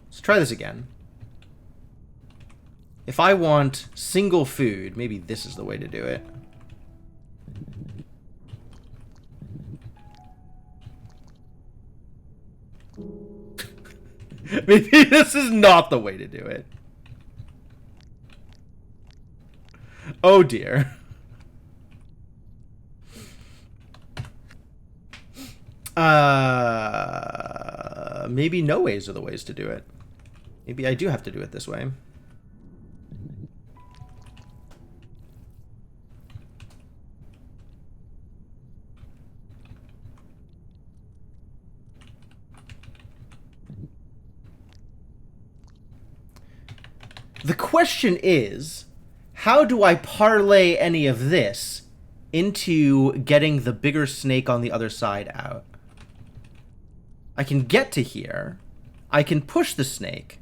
Let's try this again. If I want single food, maybe this is the way to do it. Maybe this is not the way to do it. Oh dear. Maybe no ways are the ways to do it. Maybe I do have to do it this way. The question is, how do I parlay any of this into getting the bigger snake on the other side out? I can get to here. I can push the snake.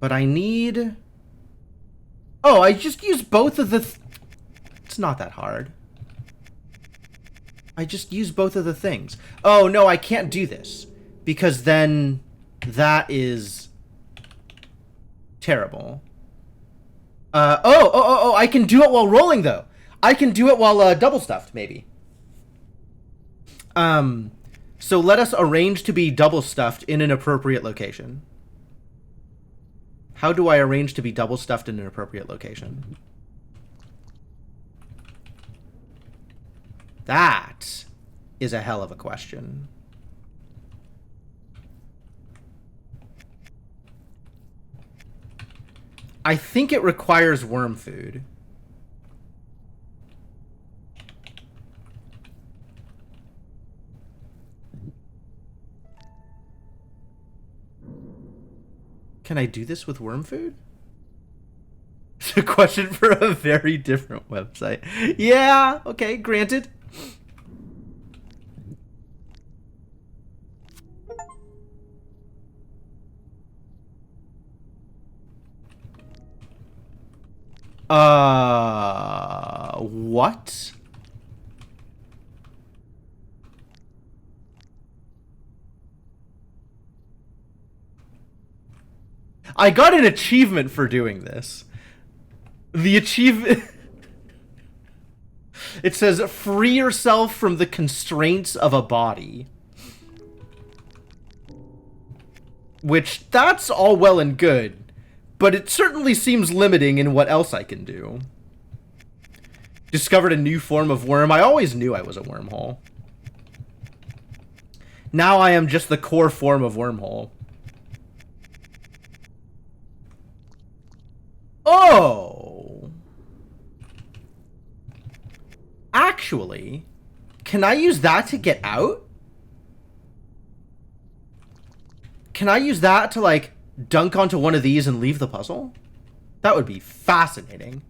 But I need... Oh, I just use both of the... It's not that hard. I just use both of the things. Oh, no, I can't do this. Because then that is... terrible. Oh, I can do it while rolling, though. I can do it while double stuffed, maybe. So let us arrange to be double stuffed in an appropriate location. How do I arrange to be double stuffed in an appropriate location? That is a hell of a question. I think it requires worm food. Can I do this with worm food? It's a question for a very different website. Yeah, okay, granted. What? I got an achievement for doing this. The achievement... It says, free yourself from the constraints of a body. Which, that's all well and good. But it certainly seems limiting in what else I can do. Discovered a new form of worm. I always knew I was a wormhole. Now I am just the core form of wormhole. Oh! Actually, can I use that to get out? Can I use that to, like, dunk onto one of these and leave the puzzle? That would be fascinating.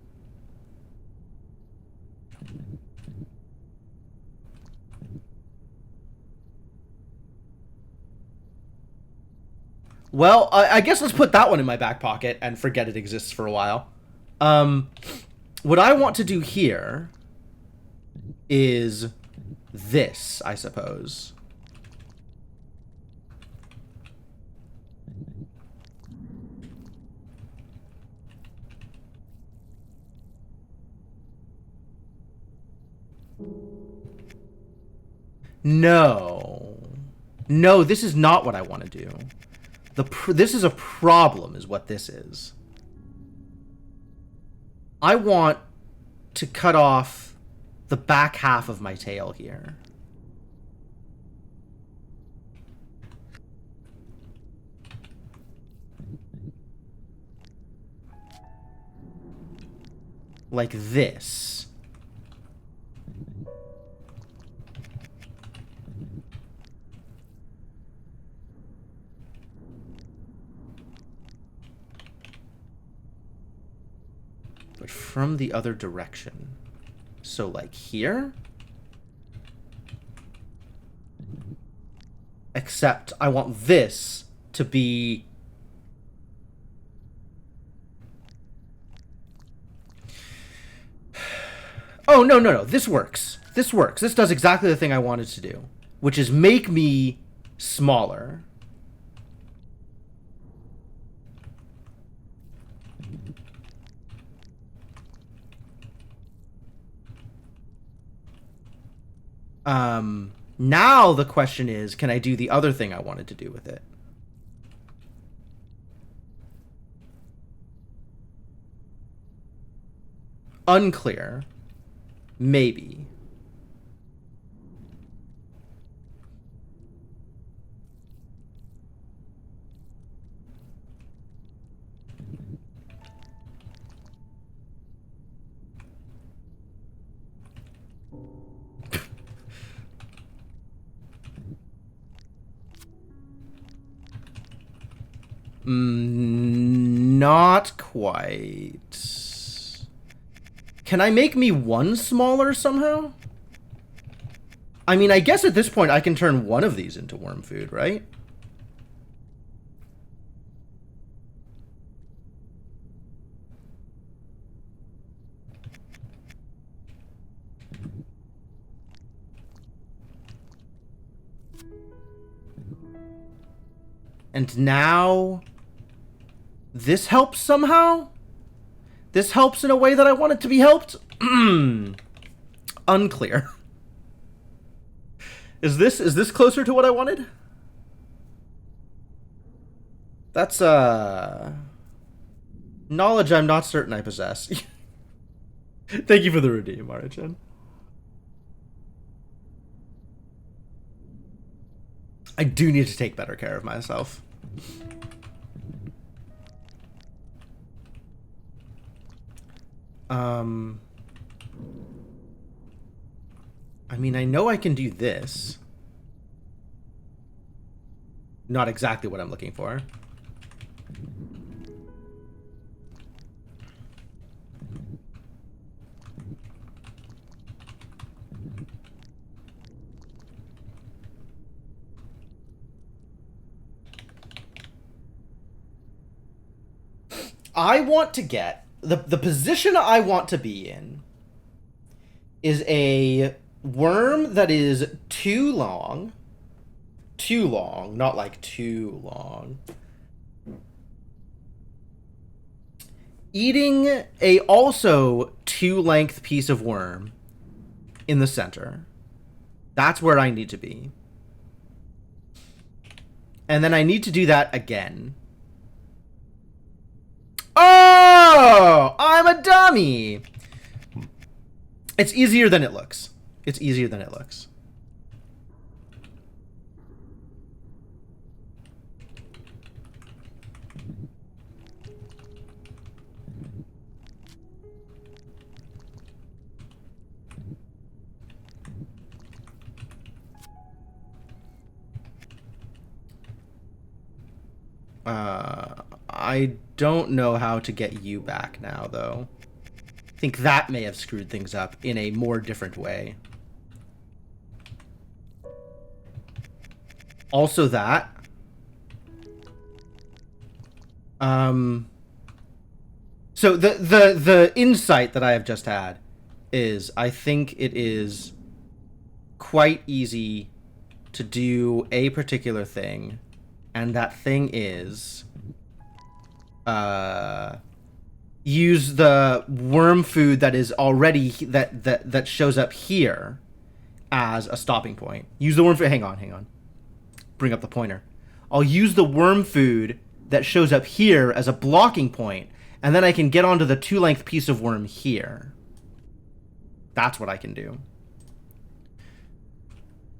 Well, I guess let's put that one in my back pocket and forget it exists for a while. What I want to do here is this, I suppose. No. No, this is not what I want to do. This is a problem, is what this is. I want to cut off the back half of my tail here. Like this. But from the other direction. So like here? Except I want this to be... Oh, no, no, no. This works. This works. This does exactly the thing I wanted to do, which is make me smaller. Now the question is, can I do the other thing I wanted to do with it? Unclear. Maybe. Not quite. Can I make me one smaller somehow? I mean, I guess at this point I can turn one of these into worm food, right? And now... this helps somehow? This helps in a way that I want it to be helped? Unclear. Is this closer to what I wanted? That's knowledge I'm not certain I possess. Thank you for the redeem, Marichin. I do need to take better care of myself. I mean, I know I can do this. Not exactly what I'm looking for. I want to get... The position I want to be in is a worm that is too long, not like too long, eating a also too length piece of worm in the center. That's where I need to be. And then I need to do that again. Oh, I'm a dummy. It's easier than it looks. It's easier than it looks. I don't know how to get you back now, though. I think that may have screwed things up in a more different way. Also that. So the insight that I have just had is I think it is quite easy to do a particular thing, and that thing is use the worm food that is already that shows up here as a stopping point. Use the worm food. Hang on. Bring up the pointer. I'll use the worm food that shows up here as a blocking point, and then I can get onto the 2-length piece of worm here. That's what I can do.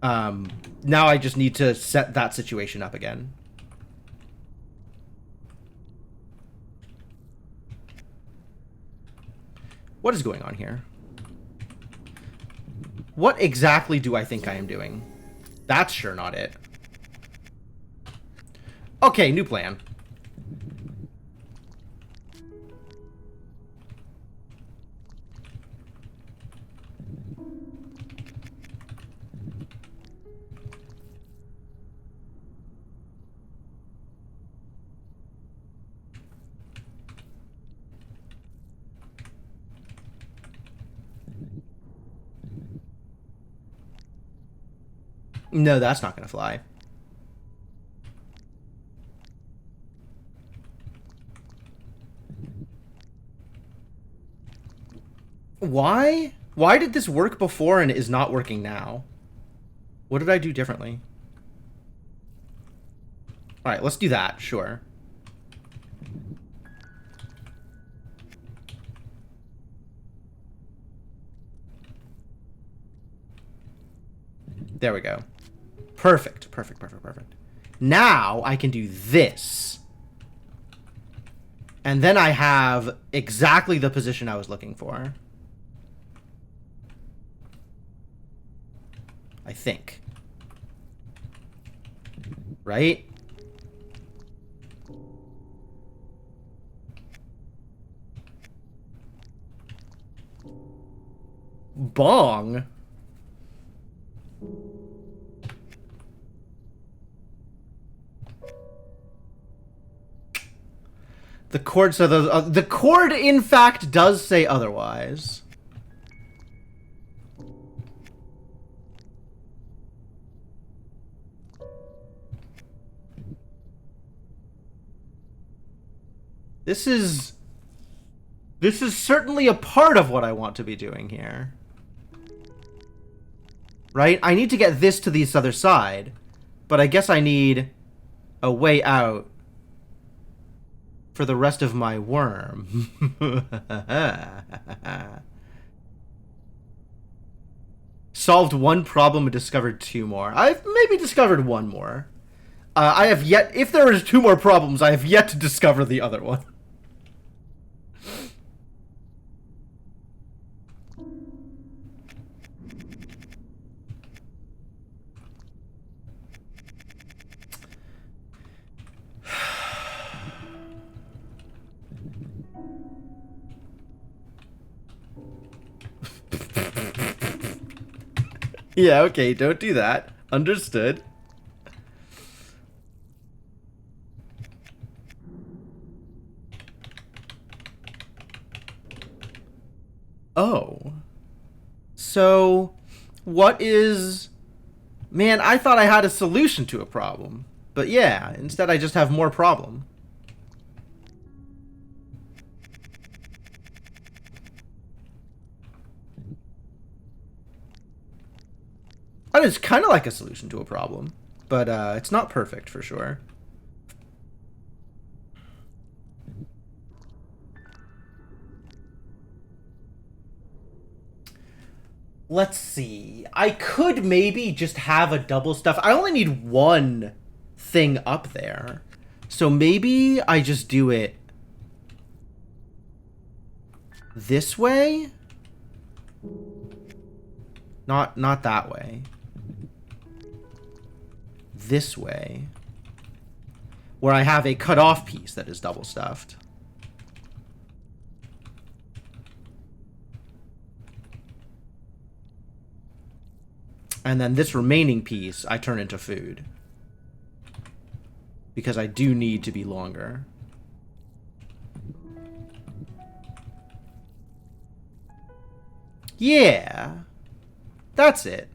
Now I just need to set that situation up again. What is going on here? What exactly do I think I am doing? That's sure not it. Okay, new plan. No, that's not gonna fly. Why? Why did this work before and is not working now? What did I do differently? Alright, let's do that, sure. There we go. Perfect, perfect, perfect, perfect. Now I can do this. And then I have exactly the position I was looking for. I think. Right? Bong? The chord, so the chord in fact does say otherwise. This is certainly a part of what I want to be doing here. Right? I need to get this to this other side, but I guess I need a way out for the rest of my worm. Solved one problem and discovered two more. I've maybe discovered one more. I have yet, if there is two more problems, I have yet to discover the other one. Yeah, okay, don't do that. Understood. Oh. So, what is... Man, I thought I had a solution to a problem. But yeah, instead I just have more problem. That is kind of like a solution to a problem, but it's not perfect for sure. Let's see. I could maybe just have a double stuff. I only need one thing up there. So maybe I just do it this way? Not that way. This way, where I have a cut-off piece that is double stuffed. And then this remaining piece I turn into food. Because I do need to be longer. Yeah. That's it.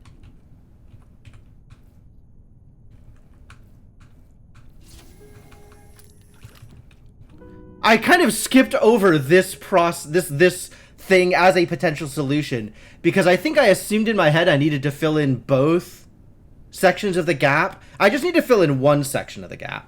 I kind of skipped over this thing as a potential solution because I think I assumed in my head I needed to fill in both sections of the gap. I just need to fill in one section of the gap.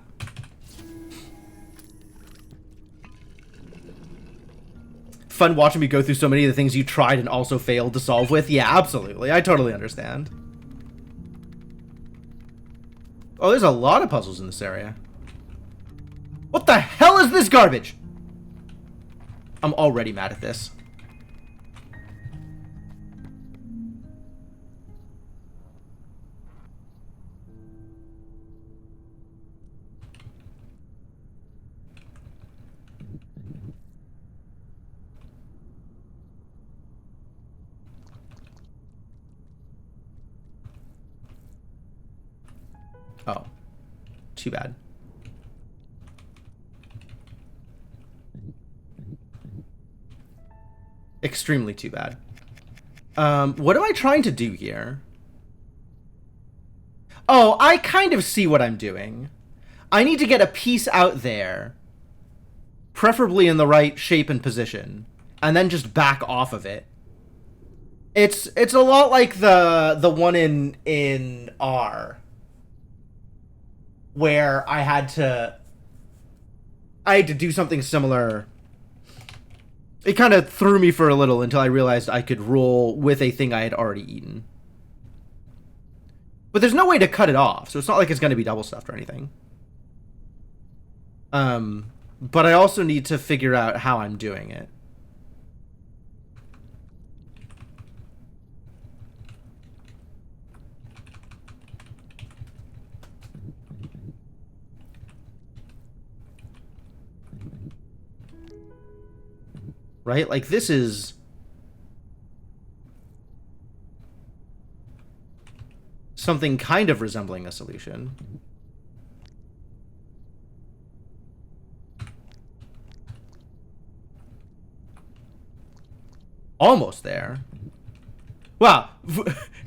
fun watching me go through so many of the things you tried and also failed to solve with. Yeah, absolutely. I totally understand. Oh, there's a lot of puzzles in this area. What the hell is this garbage? I'm already mad at this. Oh. Too bad. Extremely too bad. What am I trying to do here? Oh, I kind of see what I'm doing. I need to get a piece out there, preferably in the right shape and position, and then just back off of it. It's a lot like the one in R, where I had to do something similar. It kind of threw me for a little until I realized I could roll with a thing I had already eaten. But there's no way to cut it off, so it's not like it's going to be double stuffed or anything. But I also need to figure out how I'm doing it. Right? Like, this is... something kind of resembling a solution. Almost there. Wow.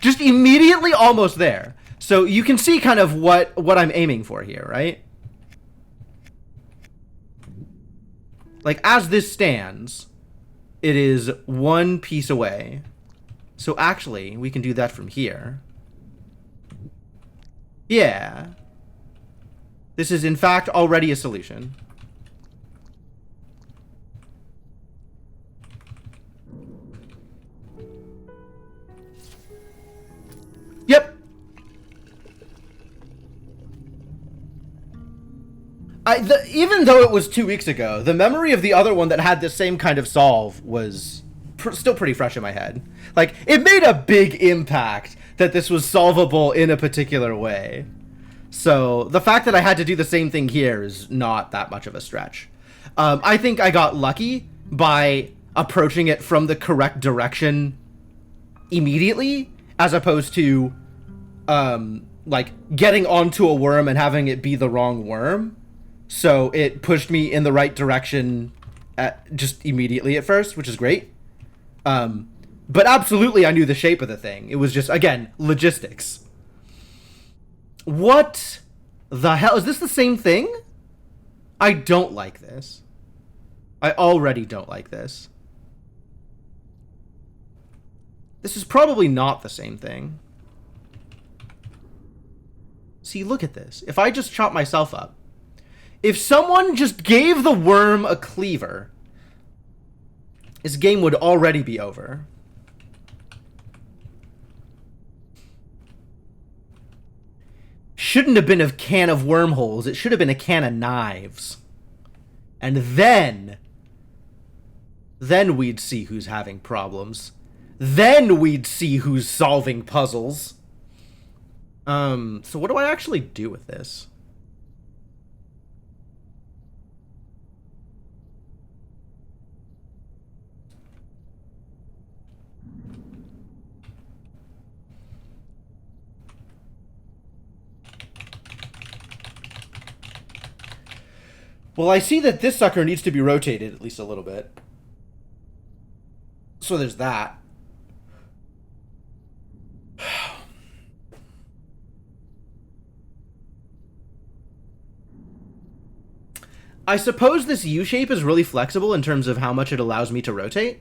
Just immediately almost there. So you can see kind of what I'm aiming for here, right? Like, as this stands, it is one piece away. So actually, we can do that from here. Yeah. This is, in fact, already a solution. Yep. Even though it was 2 weeks ago, the memory of the other one that had this same kind of solve was still pretty fresh in my head. Like, it made a big impact that this was solvable in a particular way. So the fact that I had to do the same thing here is not that much of a stretch. I think I got lucky by approaching it from the correct direction immediately, as opposed to like getting onto a worm and having it be the wrong worm. So it pushed me in the right direction just immediately at first, which is great. But absolutely I knew the shape of the thing. It was just, again, logistics. What the hell? Is this the same thing? I don't like this. I already don't like this. This is probably not the same thing. See, look at this. If I just chop myself up. If someone just gave the worm a cleaver, this game would already be over. Shouldn't have been a can of wormholes. It should have been a can of knives. And then we'd see who's having problems. Then we'd see who's solving puzzles. So what do I actually do with this? Well, I see that this sucker needs to be rotated at least a little bit. So there's that. I suppose this U-shape is really flexible in terms of how much it allows me to rotate.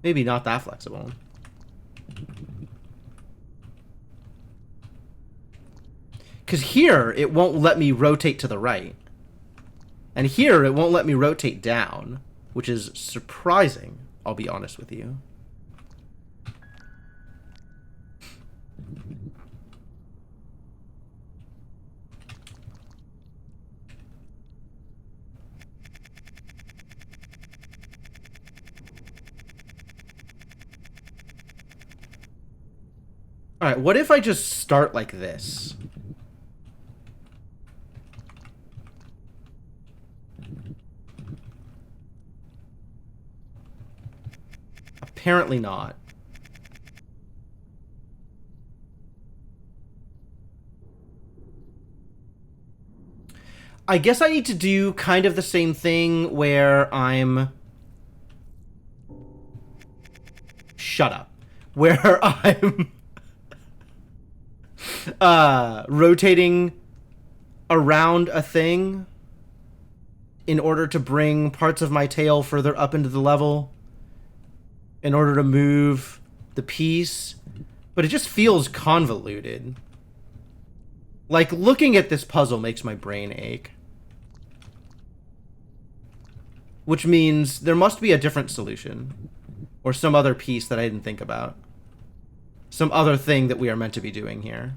Maybe not that flexible. Because here, it won't let me rotate to the right. And here, it won't let me rotate down, which is surprising, I'll be honest with you. Alright, what if I just start like this? Apparently not. I guess I need to do kind of the same thing where I'm... Shut up. Where I'm... rotating around a thing in order to bring parts of my tail further up into the level, in order to move the piece, but it just feels convoluted. Like, looking at this puzzle makes my brain ache. Which means there must be a different solution, or some other piece that I didn't think about. Some other thing that we are meant to be doing here.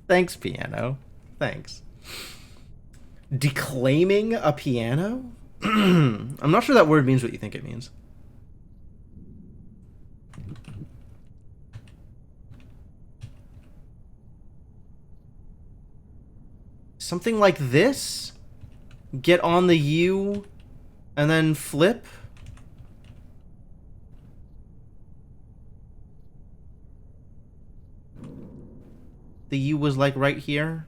Thanks, piano. Thanks. Declaiming a piano? I'm not sure that word means what you think it means. Something like this? Get on the U and then flip? The U was like right here.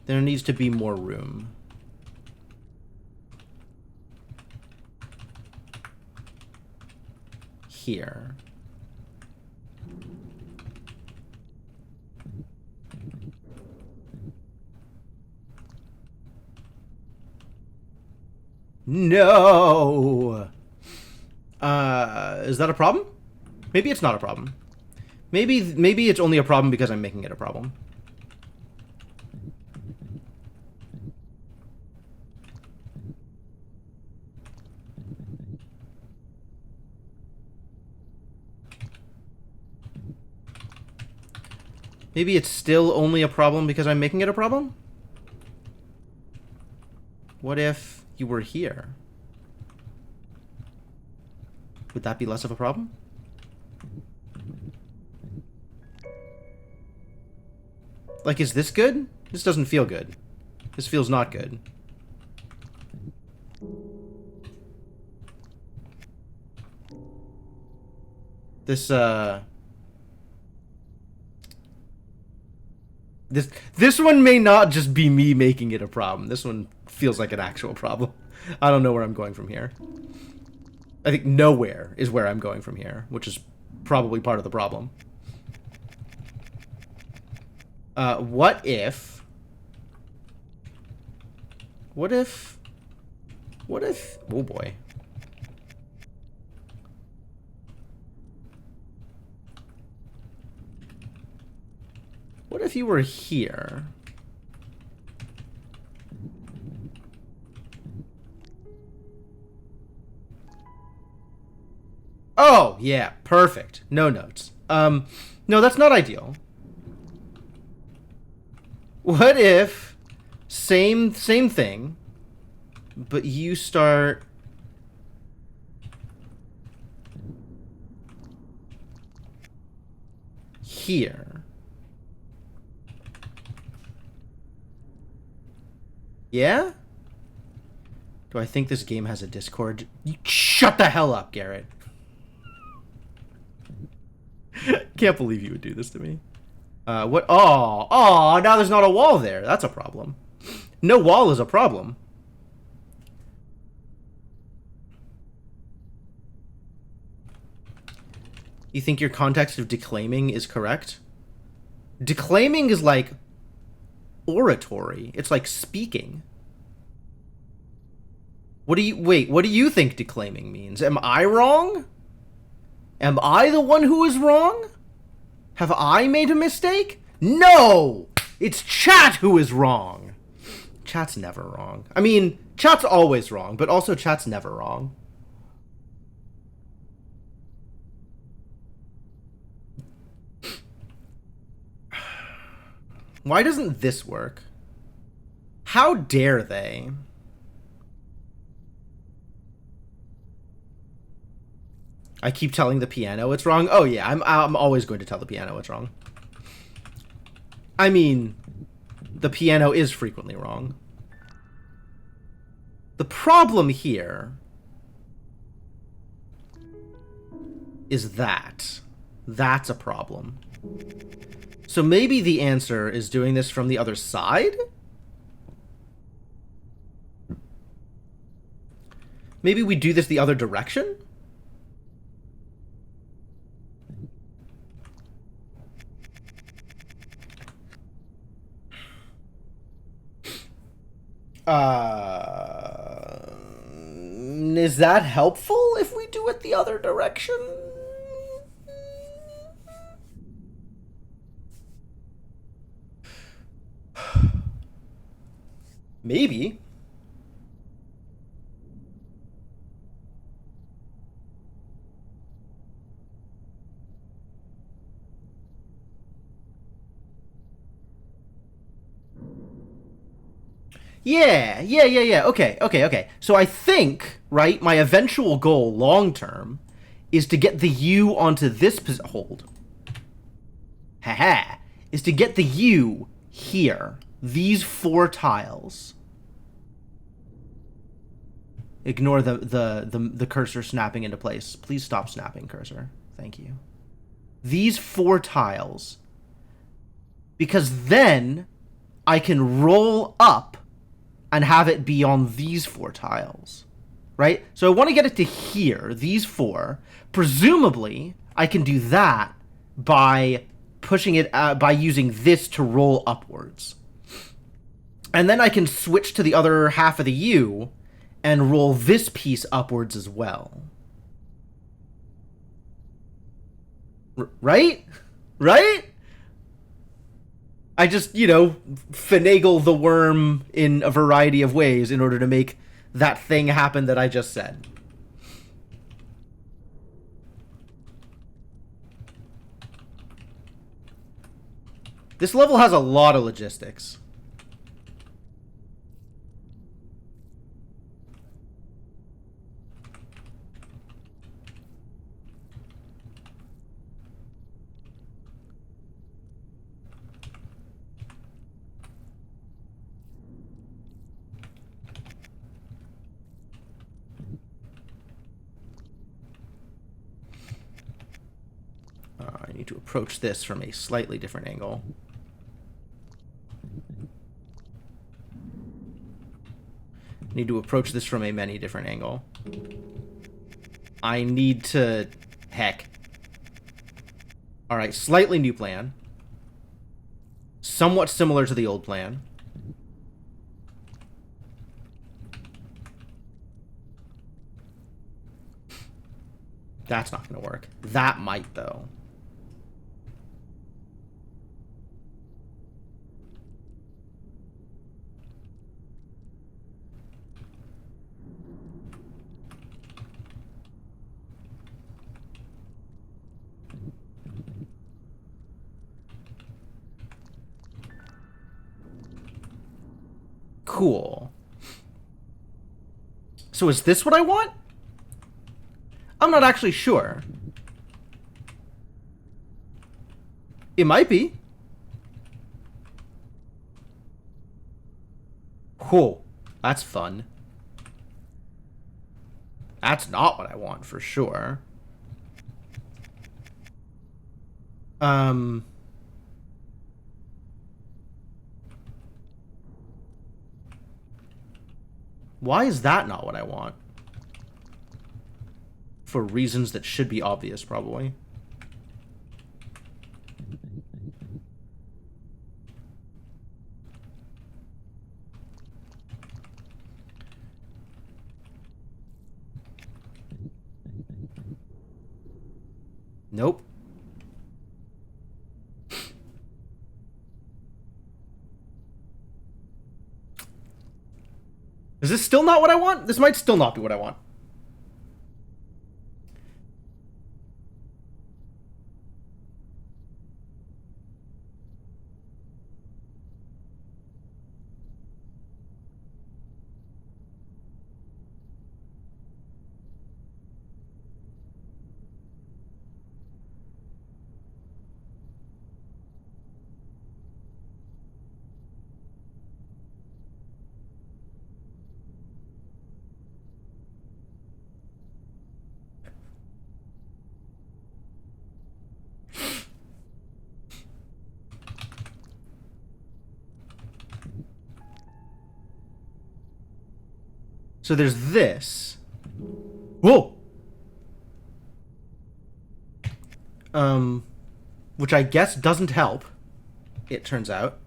There needs to be more room. Here. No! Is that a problem? Maybe it's not a problem. Maybe it's only a problem because I'm making it a problem. Maybe it's still only a problem because I'm making it a problem? What if you were here? Would that be less of a problem? Like, is this good? This doesn't feel good. This feels not good. This one may not just be me making it a problem. This one feels like an actual problem. I don't know where I'm going from here. I think nowhere is where I'm going from here, which is probably part of the problem. What if... Oh boy. What if you were here? Oh, yeah, perfect. No notes. No, that's not ideal. What if same thing, but you start here? Yeah? Do I think this game has a Discord? Shut the hell up, Garrett. Can't believe you would do this to me. What? Oh, now there's not a wall there. That's a problem. No wall is a problem. You think your context of declaiming is correct? Declaiming is like oratory. It's like speaking. What do you think declaiming means? Am I wrong? Am I the one who is wrong? Have I made a mistake? No! It's chat who is wrong. Chat's never wrong. I mean, chat's always wrong, but also chat's never wrong. Why doesn't this work? How dare they? I keep telling the piano it's wrong. Oh yeah, I'm always going to tell the piano it's wrong. I mean, the piano is frequently wrong. The problem here is that. That's a problem. So maybe the answer is doing this from the other side? Maybe we do this the other direction? Is that helpful if we do it the other direction? Maybe. Yeah. Okay. So I think, right, my eventual goal long term is to get the U onto this hold. Haha. Is to get the U here. These 4 tiles. Ignore the cursor snapping into place. Please stop snapping, cursor. Thank you. These 4 tiles. Because then I can roll up and have it be on these 4 tiles. Right? So I want to get it to here, these 4. Presumably, I can do that by pushing it, by using this to roll upwards. And then I can switch to the other half of the U and roll this piece upwards as well. Right? Right? I just, you know, finagle the worm in a variety of ways in order to make that thing happen that I just said. This level has a lot of logistics. I need to approach this from a slightly different angle. Need to approach this from a many different angle. I need to... Heck. Alright, slightly new plan. Somewhat similar to the old plan. That's not going to work. That might, though. Cool. So is this what I want? I'm not actually sure. It might be. Whoa, that's fun. That's not what I want, for sure. Why is that not what I want? For reasons that should be obvious, probably. Nope. Is this still not what I want? This might still not be what I want. So there's this. Whoa! Which I guess doesn't help, it turns out.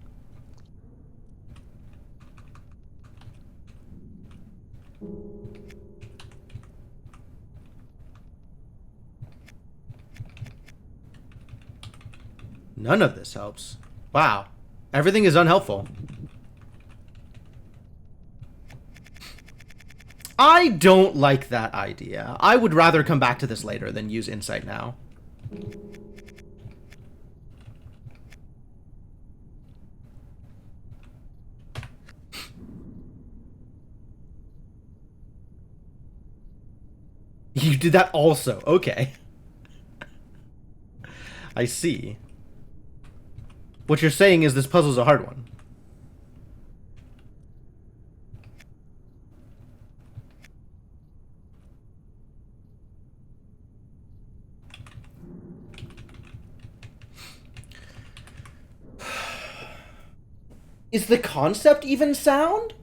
None of this helps. Wow. Everything is unhelpful. I don't like that idea. I would rather come back to this later than use insight now. You did that also. Okay. I see. What you're saying is this puzzle's a hard one. Is the concept even sound?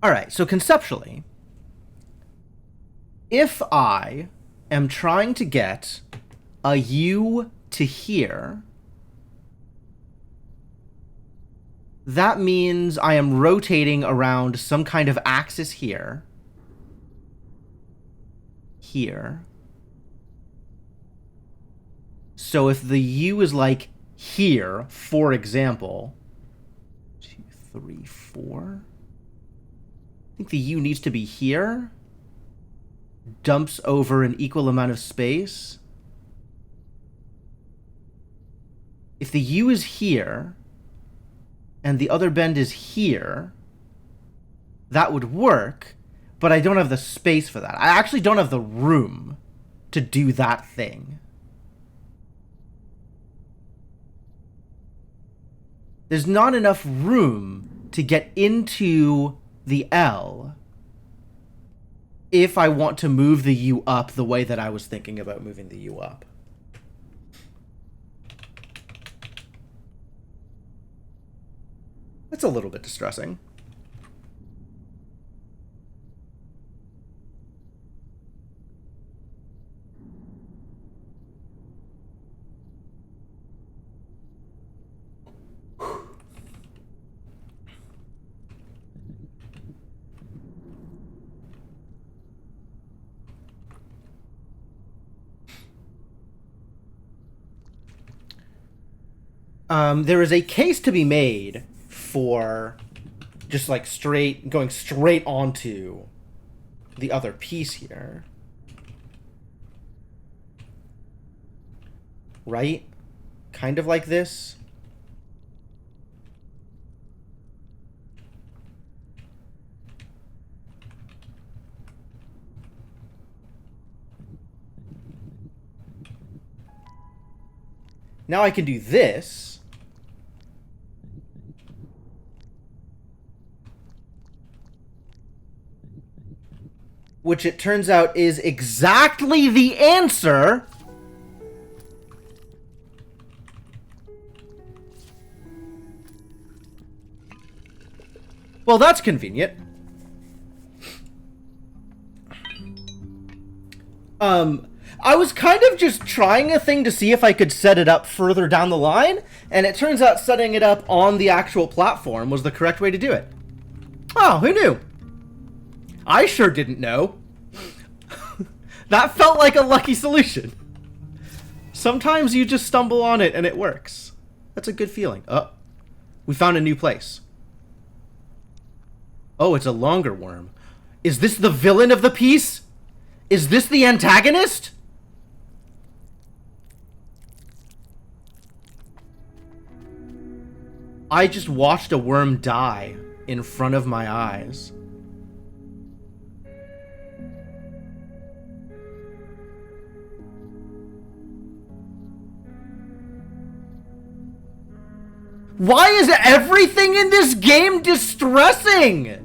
Alright, so conceptually, if I am trying to get a U to here, that means I am rotating around some kind of axis here. Here. So if the U is like here, for example, 2, 3, 4. I think the U needs to be here. Dumps over an equal amount of space. If the U is here, and the other bend is here, that would work, but I don't have the space for that. I actually don't have the room to do that thing. There's not enough room to get into the L if I want to move the U up the way that I was thinking about moving the U up. That's a little bit distressing. There is a case to be made for just like going straight onto the other piece here. Right? Kind of like this. Now I can do this. which it turns out is exactly the answer. Well, that's convenient. I was kind of just trying a thing to see if I could set it up further down the line, and it turns out setting it up on the actual platform was the correct way to do it. Oh, who knew? I sure didn't know. That felt like a lucky solution. Sometimes you just stumble on it and it works. That's a good feeling. Oh, we found a new place. Oh, it's a longer worm. Is this the villain of the piece? Is this the antagonist? I just watched a worm die in front of my eyes. Why is everything in this game distressing?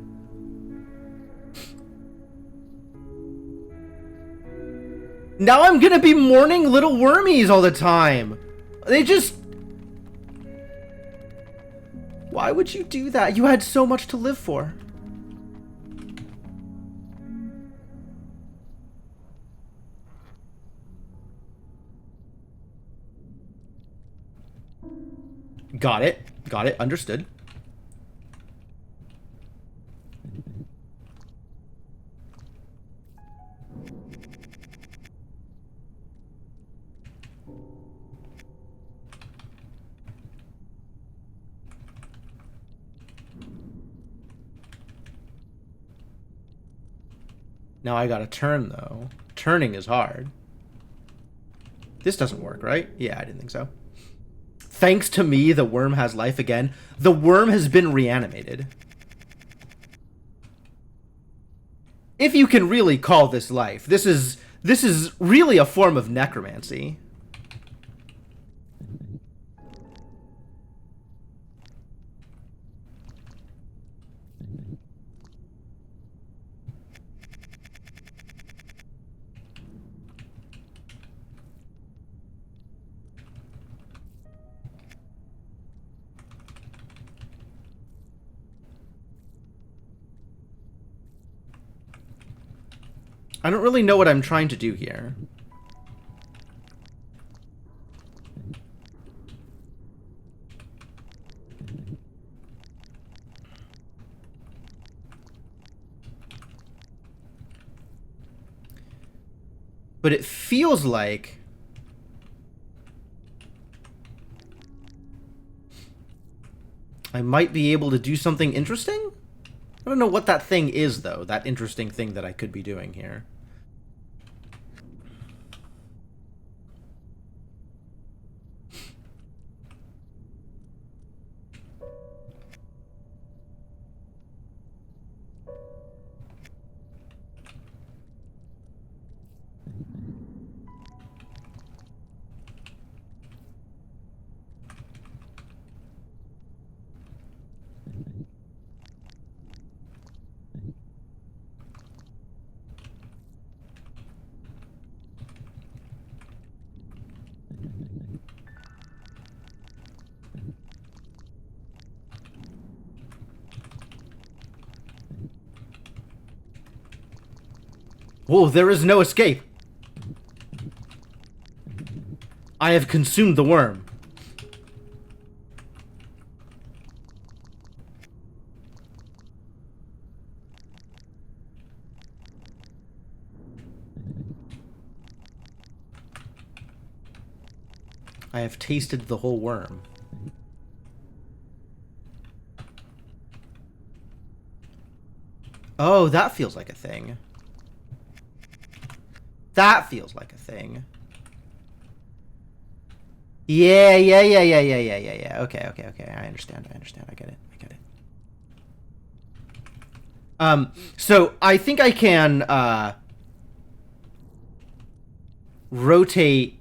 Now I'm gonna be mourning little wormies all the time. They just... Why would you do that? You had so much to live for. Got it. Got it. Understood. Now I gotta turn, though. Turning is hard. This doesn't work, right? Yeah, I didn't think so. Thanks to me, the worm has life again. The worm has been reanimated. If you can really call this life, this is really a form of necromancy. I don't really know what I'm trying to do here. But it feels like... I might be able to do something interesting? I don't know what that thing is, though. That interesting thing that I could be doing here. Whoa, there is no escape. I have consumed the worm. I have tasted the whole worm. Oh, that feels like a thing. That feels like a thing. Yeah. Okay. I understand. I get it. So I think I can, rotate...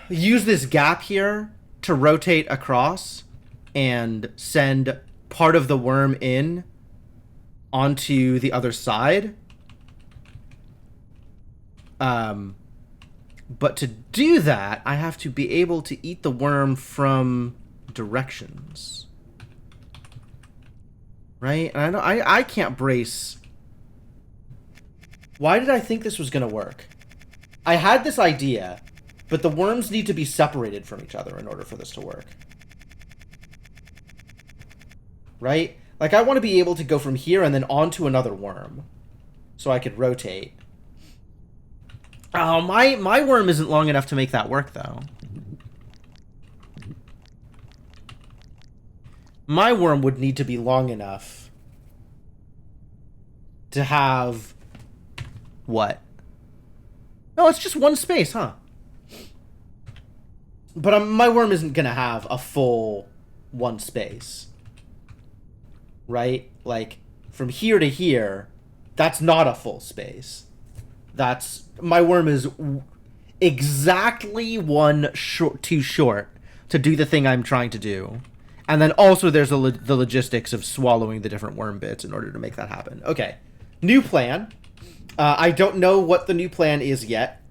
Use this gap here to rotate across and send part of the worm in onto the other side. But to do that, I have to be able to eat the worm from directions. Right? And I can't brace. Why did I think this was going to work? I had this idea, but the worms need to be separated from each other in order for this to work. Right? Like, I want to be able to go from here and then onto another worm. So I could rotate. Oh, my worm isn't long enough to make that work, though. My worm would need to be long enough to have... What? No, it's just one space, huh? But my worm isn't going to have a full one space. Right? Like, from here to here, that's not a full space. That's... My worm is exactly too short to do the thing I'm trying to do. And then also there's the logistics of swallowing the different worm bits in order to make that happen. Okay. New plan. I don't know what the new plan is yet,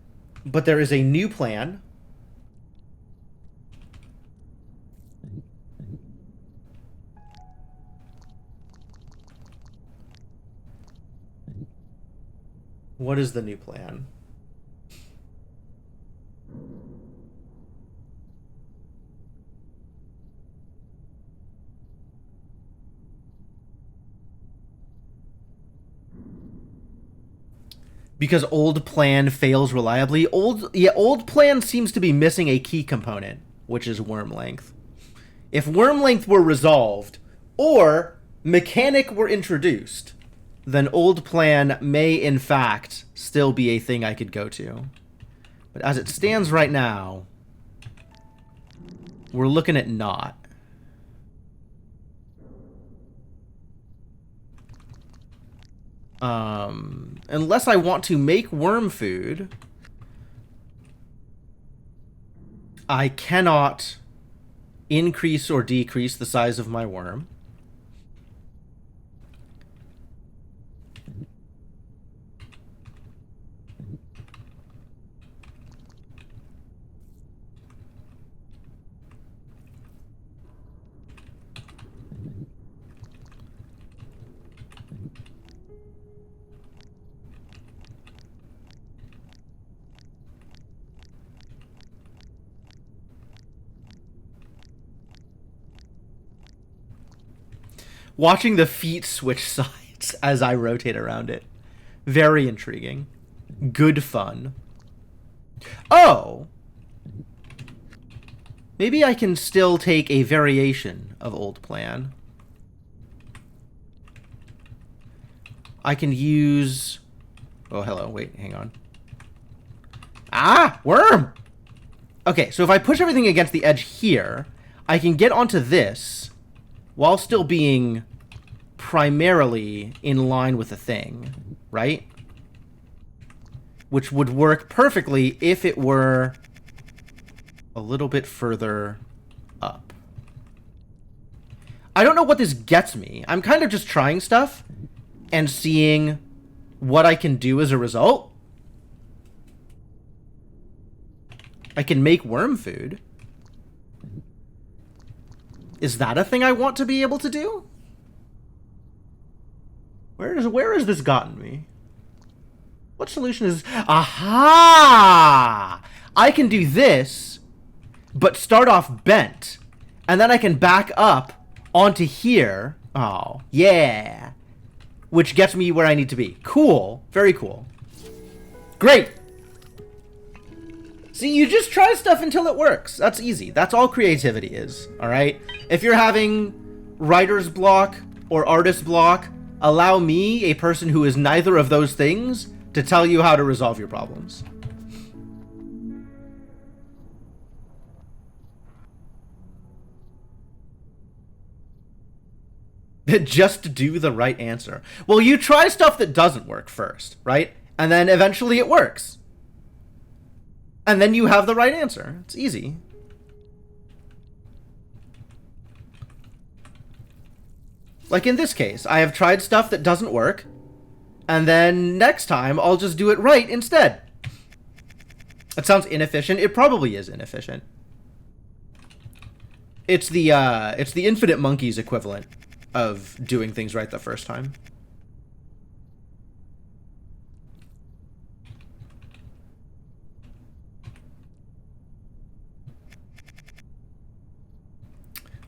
but there is a new plan. What is the new plan? Because old plan fails reliably. Old plan seems to be missing a key component, which is worm length. If worm length were resolved, or mechanic were introduced, then old plan may, in fact, still be a thing I could go to. But as it stands right now, we're looking at not. Unless I want to make worm food, I cannot increase or decrease the size of my worm. Watching the feet switch sides as I rotate around it. Very intriguing. Good fun. Oh! Maybe I can still take a variation of old plan. I can use... Oh, hello. Wait, hang on. Ah! Worm! Okay, so if I push everything against the edge here, I can get onto this while still being primarily in line with the thing, right? Which would work perfectly if it were a little bit further up. I don't know what this gets me. I'm kind of just trying stuff and seeing what I can do as a result. I can make worm food. Is that a thing I want to be able to do? Where has this gotten me? What solution is... Aha! I can do this, but start off bent. And then I can back up onto here. Oh, yeah. Which gets me where I need to be. Cool. Very cool. Great. See, you just try stuff until it works. That's easy. That's all creativity is, all right? If you're having writer's block or artist block, allow me, a person who is neither of those things, to tell you how to resolve your problems. Just do the right answer. Well, you try stuff that doesn't work first, right? And then eventually it works. And then you have the right answer. It's easy. Like in this case, I have tried stuff that doesn't work, and then next time I'll just do it right instead. It sounds inefficient. It probably is inefficient. It's the Infinite Monkeys equivalent of doing things right the first time.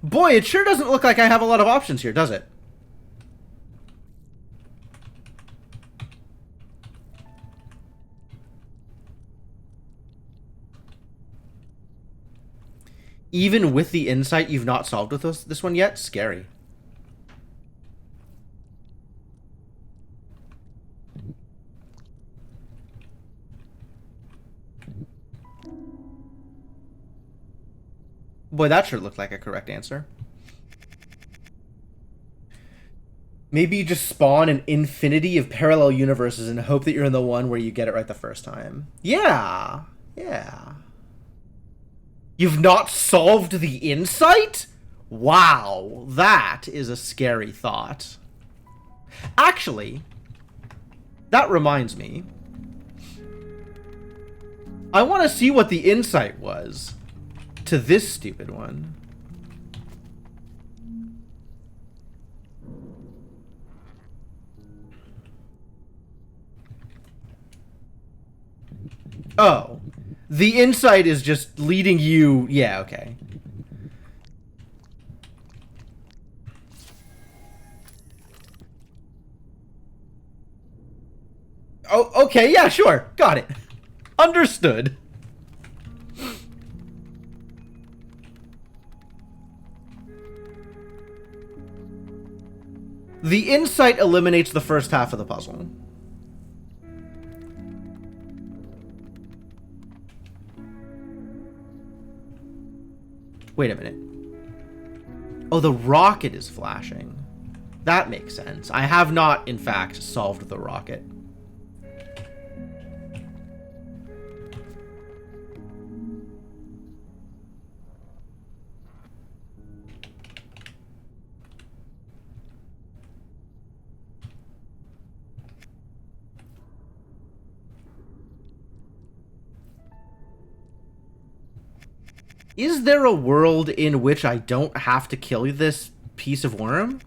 Boy, it sure doesn't look like I have a lot of options here, does it? Even with the insight you've not solved with this one yet? Scary. Boy, that sure looked like a correct answer. Maybe you just spawn an infinity of parallel universes and hope that you're in the one where you get it right the first time. Yeah. Yeah. You've not solved the insight? Wow, that is a scary thought. Actually, that reminds me. I want to see what the insight was to this stupid one. Oh. The insight is just leading you... Yeah, okay. Oh, okay, yeah, sure. Got it. Understood. The insight eliminates the first half of the puzzle. Wait a minute. Oh, the rocket is flashing. That makes sense. I have not, in fact, solved the rocket. Is there a world in which I don't have to kill this piece of worm?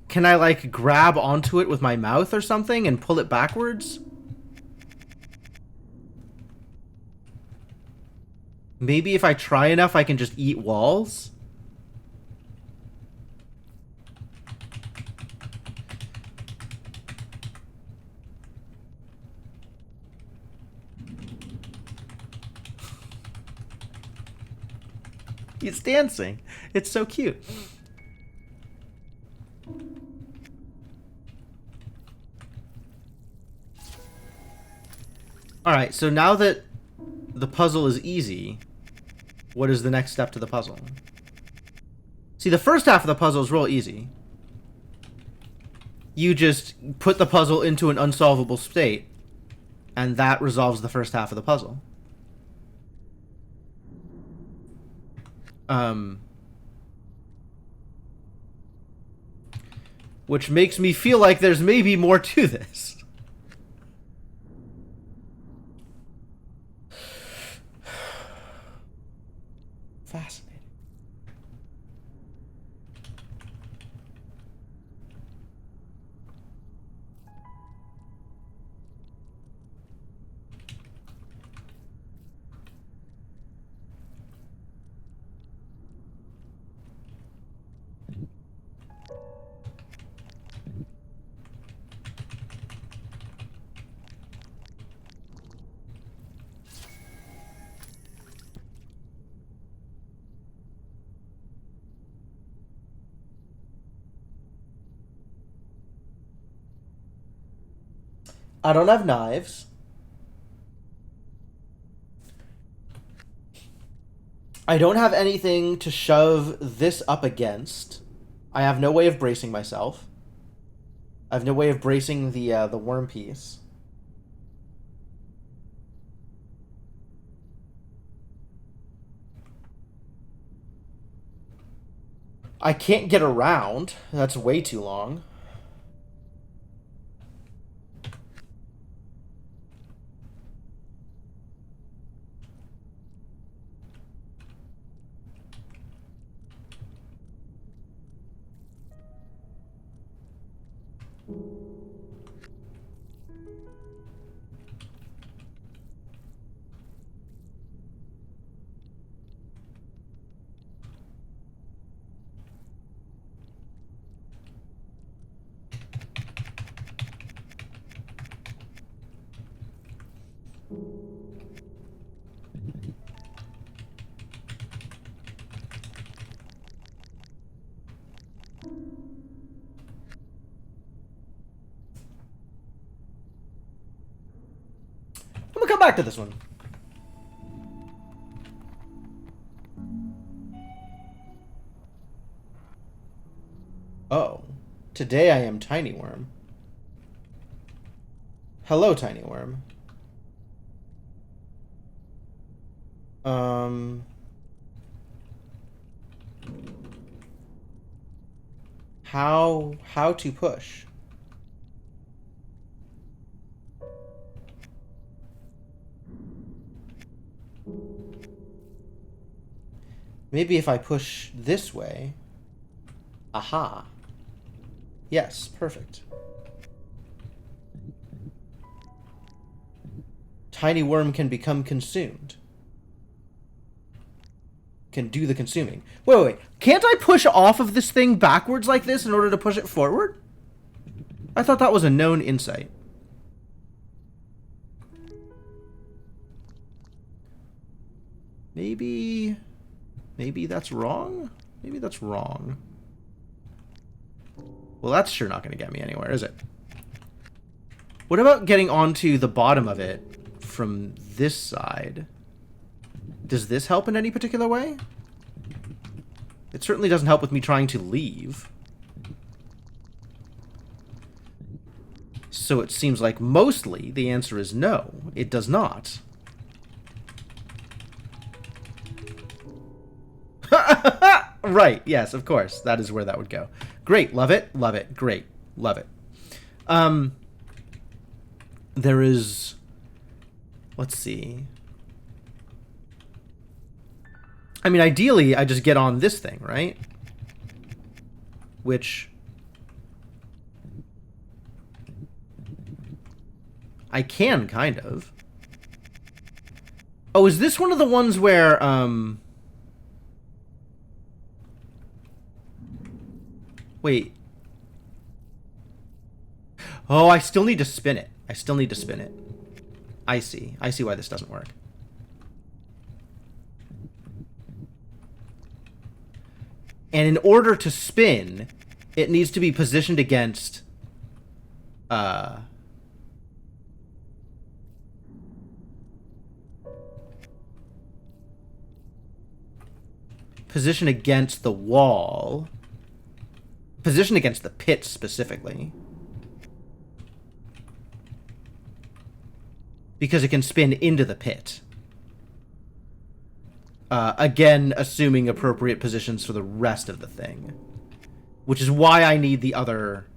Can I, like, grab onto it with my mouth or something and pull it backwards? Maybe if I try enough, I can just eat walls? He's dancing. It's so cute. Alright, so now that the puzzle is easy, what is the next step to the puzzle? See, the first half of the puzzle is real easy. You just put the puzzle into an unsolvable state, and that resolves the first half of the puzzle. Which makes me feel like there's maybe more to this. Fascinating. I don't have knives. I don't have anything to shove this up against. I have no way of bracing myself. I have no way of bracing the worm piece. I can't get around. That's way too long. I'm gonna come back to this one. Oh. Today I am Tiny Worm. Hello, Tiny Worm. How to push? Maybe if I push this way. Aha. Yes, perfect. Tiny Worm can become consumed. Can do the consuming. Wait. Can't I push off of this thing backwards like this in order to push it forward? I thought that was a known insight. Maybe that's wrong? Maybe that's wrong. Well, that's sure not going to get me anywhere, is it? What about getting onto the bottom of it from this side? Does this help in any particular way? It certainly doesn't help with me trying to leave. So it seems like mostly the answer is no, it does not. Right, yes, of course. That is where that would go. Great, love it, great, love it. There is... Let's see. I mean, ideally, I just get on this thing, right? Which... I can, kind of. Oh, is this one of the ones where, Wait. Oh, I still need to spin it. I still need to spin it. I see. I see why this doesn't work. And in order to spin, it needs to be positioned against... position against the wall. Position against the pit, specifically. Because it can spin into the pit. Again, assuming appropriate positions for the rest of the thing. Which is why I need the other...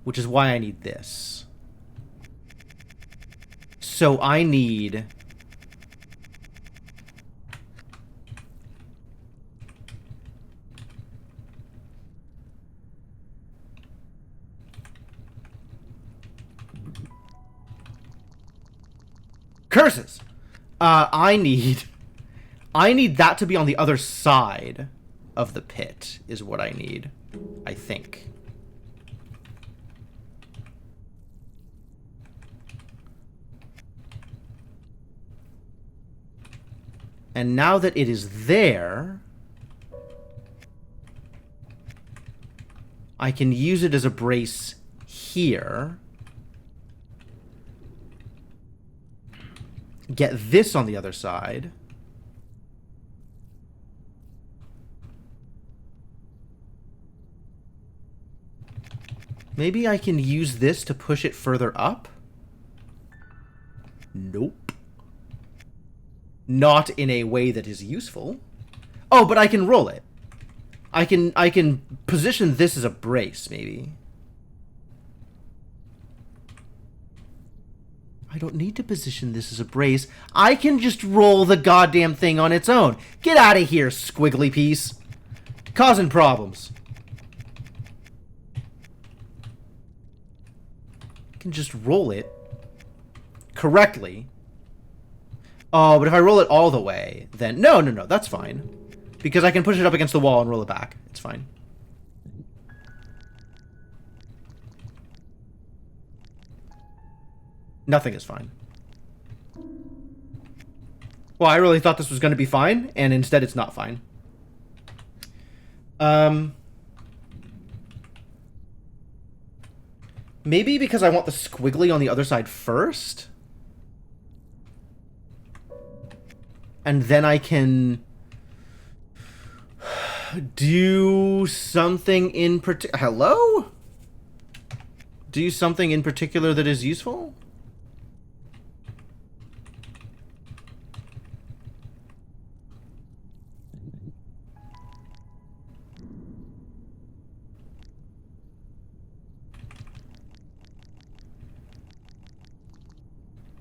Which is why I need this. So I need... Curses! I need that to be on the other side of the pit, is what I need. I think. And now that it is there, I can use it as a brace here. Get this on the other side. Maybe I can use this to push it further up? Nope. Not in a way that is useful. Oh, but I can roll it. I can position this as a brace, maybe. I don't need to position this as a brace. I can just roll the goddamn thing on its own. Get out of here, squiggly piece. Causing problems. I can just roll it correctly. Oh, but if I roll it all the way, then... No, that's fine. Because I can push it up against the wall and roll it back. It's fine. Nothing is fine. Well, I really thought this was going to be fine, and instead it's not fine. Maybe because I want the squiggly on the other side first? And then I can do something in particular. Hello? Do something in particular that is useful?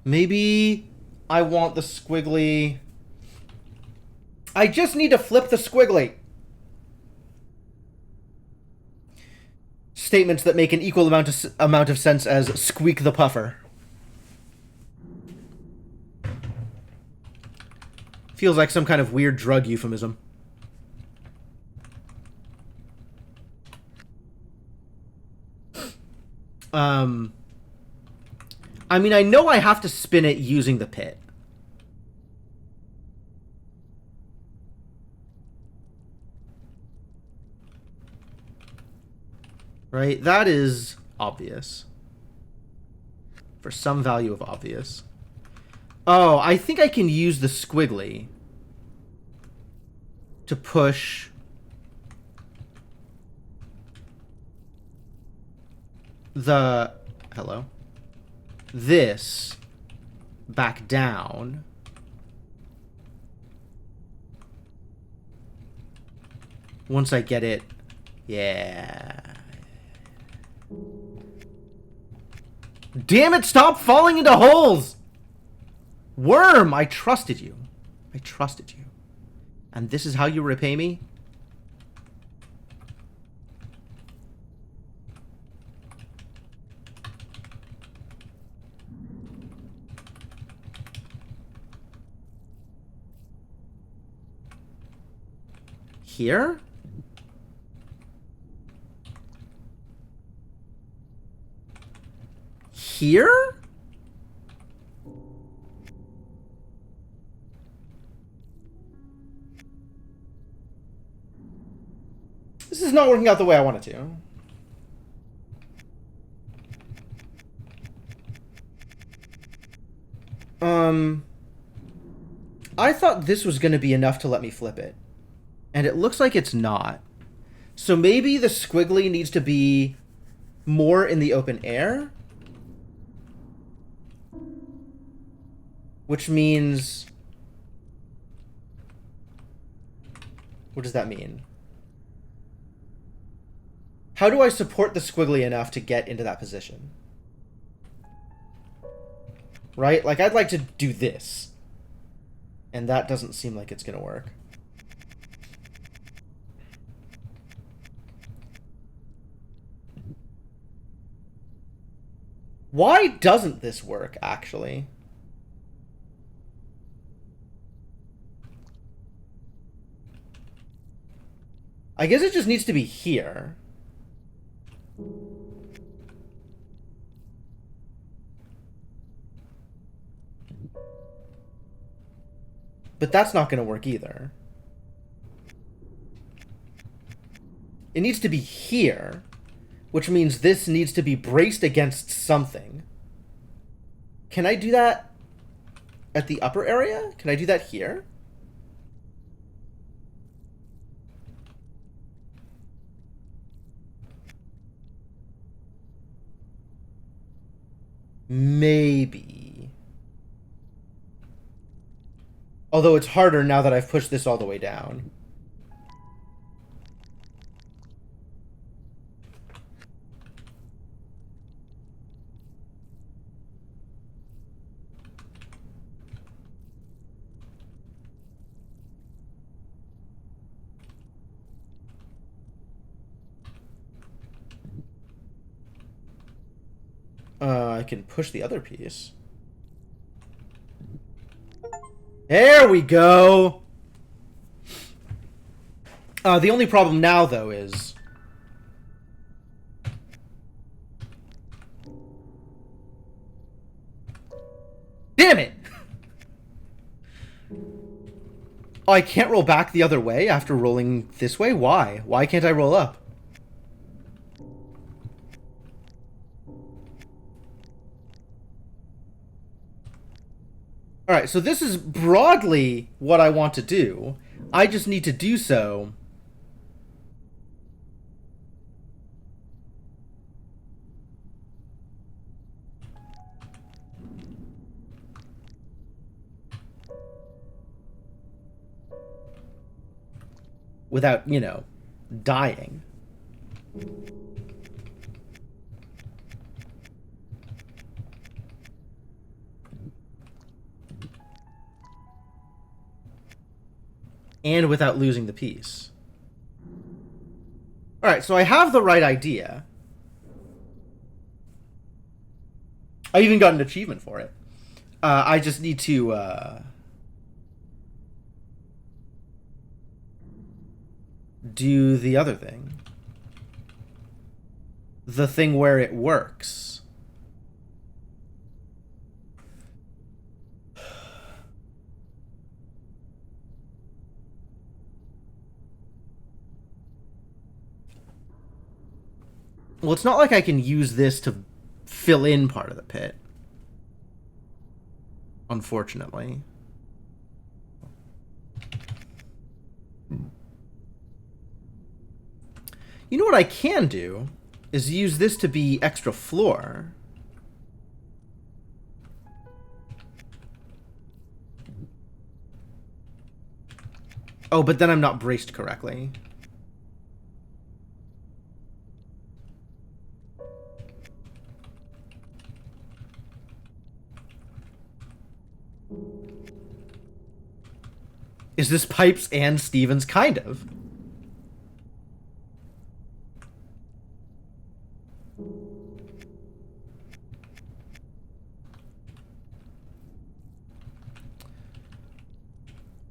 Maybe I want the squiggly... I just need to flip the squiggly. Statements that make an equal amount of sense as squeak the puffer. Feels like some kind of weird drug euphemism. I mean, I know I have to spin it using the pit. Right? That is obvious. For some value of obvious. Oh, I think I can use the squiggly to push... the... Hello? This back down. Once I get it... Yeah... Damn it, stop falling into holes! Worm, I trusted you. I trusted you. And this is how you repay me? Here? Here? This is not working out the way I want it to. I thought this was going to be enough to let me flip it. And it looks like it's not. So maybe the squiggly needs to be more in the open air? Which means... What does that mean? How do I support the squiggly enough to get into that position? Right? Like, I'd like to do this. And that doesn't seem like it's going to work. Why doesn't this work, actually? I guess it just needs to be here. But that's not going to work either. It needs to be here, which means this needs to be braced against something. Can I do that at the upper area? Can I do that here? Maybe. Although it's harder now that I've pushed this all the way down. I can push the other piece. There we go! The only problem now, though, is... Damn it! Oh, I can't roll back the other way after rolling this way? Why? Why can't I roll up? Alright, so this is broadly what I want to do. I just need to do so without, you know, dying. And without losing the piece. Alright, so I have the right idea. I even got an achievement for it. I just need to, do the other thing. The thing where it works. Well, it's not like I can use this to fill in part of the pit. Unfortunately. You know what I can do? Is use this to be extra floor. Oh, but then I'm not braced correctly. Is this Pipes and Stevens? Kind of.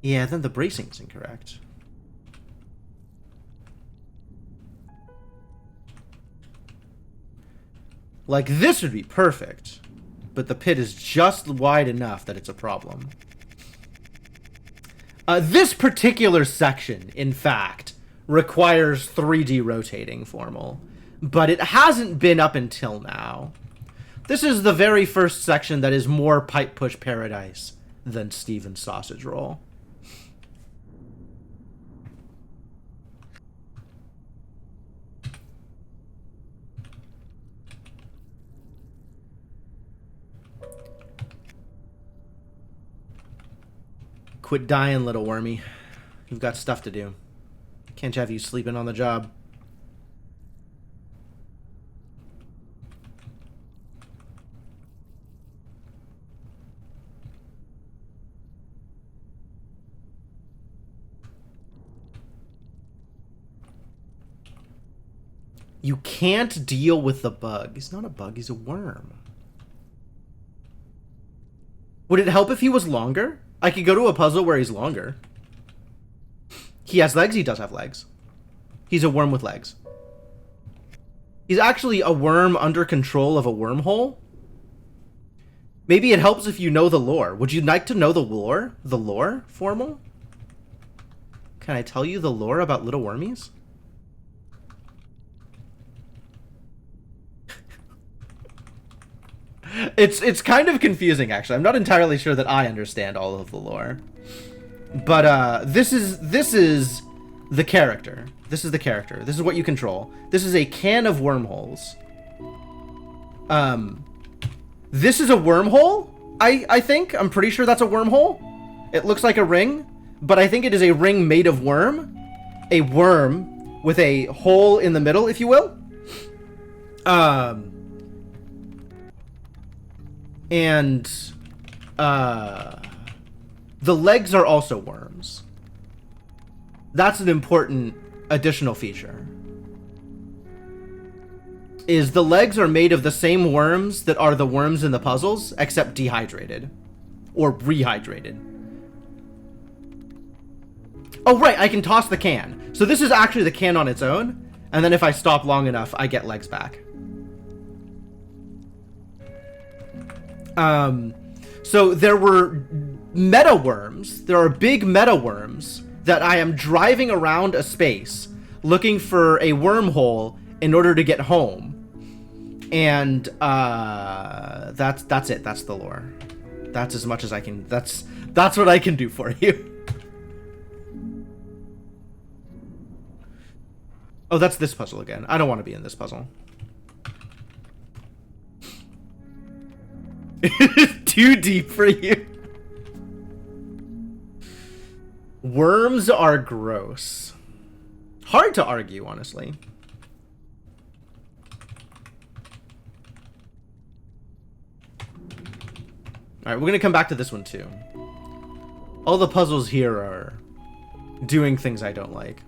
Yeah, then the bracing is incorrect. Like, this would be perfect, but the pit is just wide enough that it's a problem. This particular section, in fact, requires 3D rotating formal, but it hasn't been up until now. This is the very first section that is more Pipe Push Paradise than Steven's Sausage Roll. Quit dying, little wormy. You've got stuff to do. Can't have you sleeping on the job. You can't deal with the bug. He's not a bug, he's a worm. Would it help if he was longer? I could go to a puzzle where he's longer. He has legs? He does have legs. He's a worm with legs. He's actually a worm under control of a wormhole. Maybe it helps if you know the lore. Would you like to know the lore? The lore, Formal? Can I tell you the lore about little wormies? It's kind of confusing, actually. I'm not entirely sure that I understand all of the lore. But this is the character. This is the character. This is what you control. This is a can of wormholes. This is a wormhole, I think. I'm pretty sure that's a wormhole. It looks like a ring, but I think it is a ring made of worm. A worm with a hole in the middle, if you will. And the legs are also worms. That's an important additional feature. is the legs are made of the same worms that are the worms in the puzzles, except dehydrated. Or rehydrated. Oh, right, I can toss the can. So this is actually the can on its own, and then if I stop long enough, I get legs back. So there were meta worms. There are big meta worms that I am driving around a space looking for a wormhole in order to get home. And that's it. That's the lore. That's as much as I can. That's what I can do for you. Oh, that's this puzzle again. I don't want to be in this puzzle. Too deep for you. Worms are gross. Hard to argue, honestly. Alright, we're gonna come back to this one too. All the puzzles here are doing things I don't like.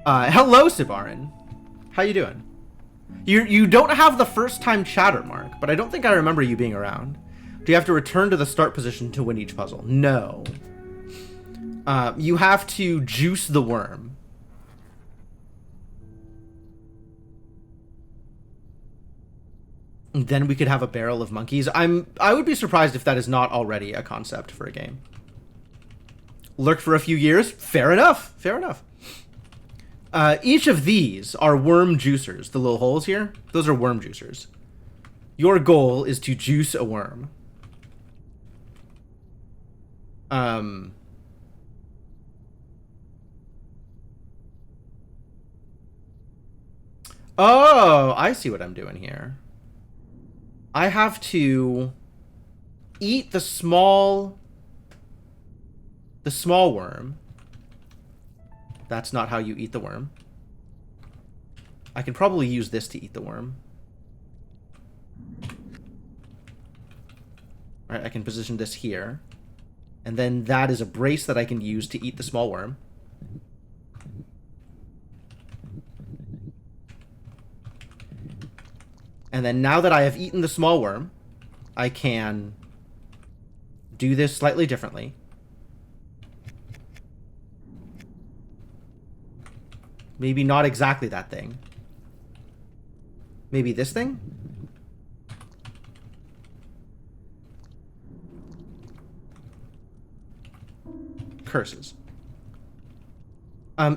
Hello, Sibarin. How you doing? You don't have the first time chatter mark, but I don't think I remember you being around. Do you have to return to the start position to win each puzzle? No. You have to juice the worm. And then we could have a barrel of monkeys. I would be surprised if that is not already a concept for a game. Lurked for a few years? Fair enough. Fair enough. Each of these are worm juicers. The little holes here, those are worm juicers. Your goal is to juice a worm. Oh, I see what I'm doing here. I have to eat the small worm. That's not how you eat the worm. I can probably use this to eat the worm. Alright, I can position this here. And then that is a brace that I can use to eat the small worm. And then now that I have eaten the small worm, I can do this slightly differently. Maybe not exactly that thing. Maybe this thing? Curses.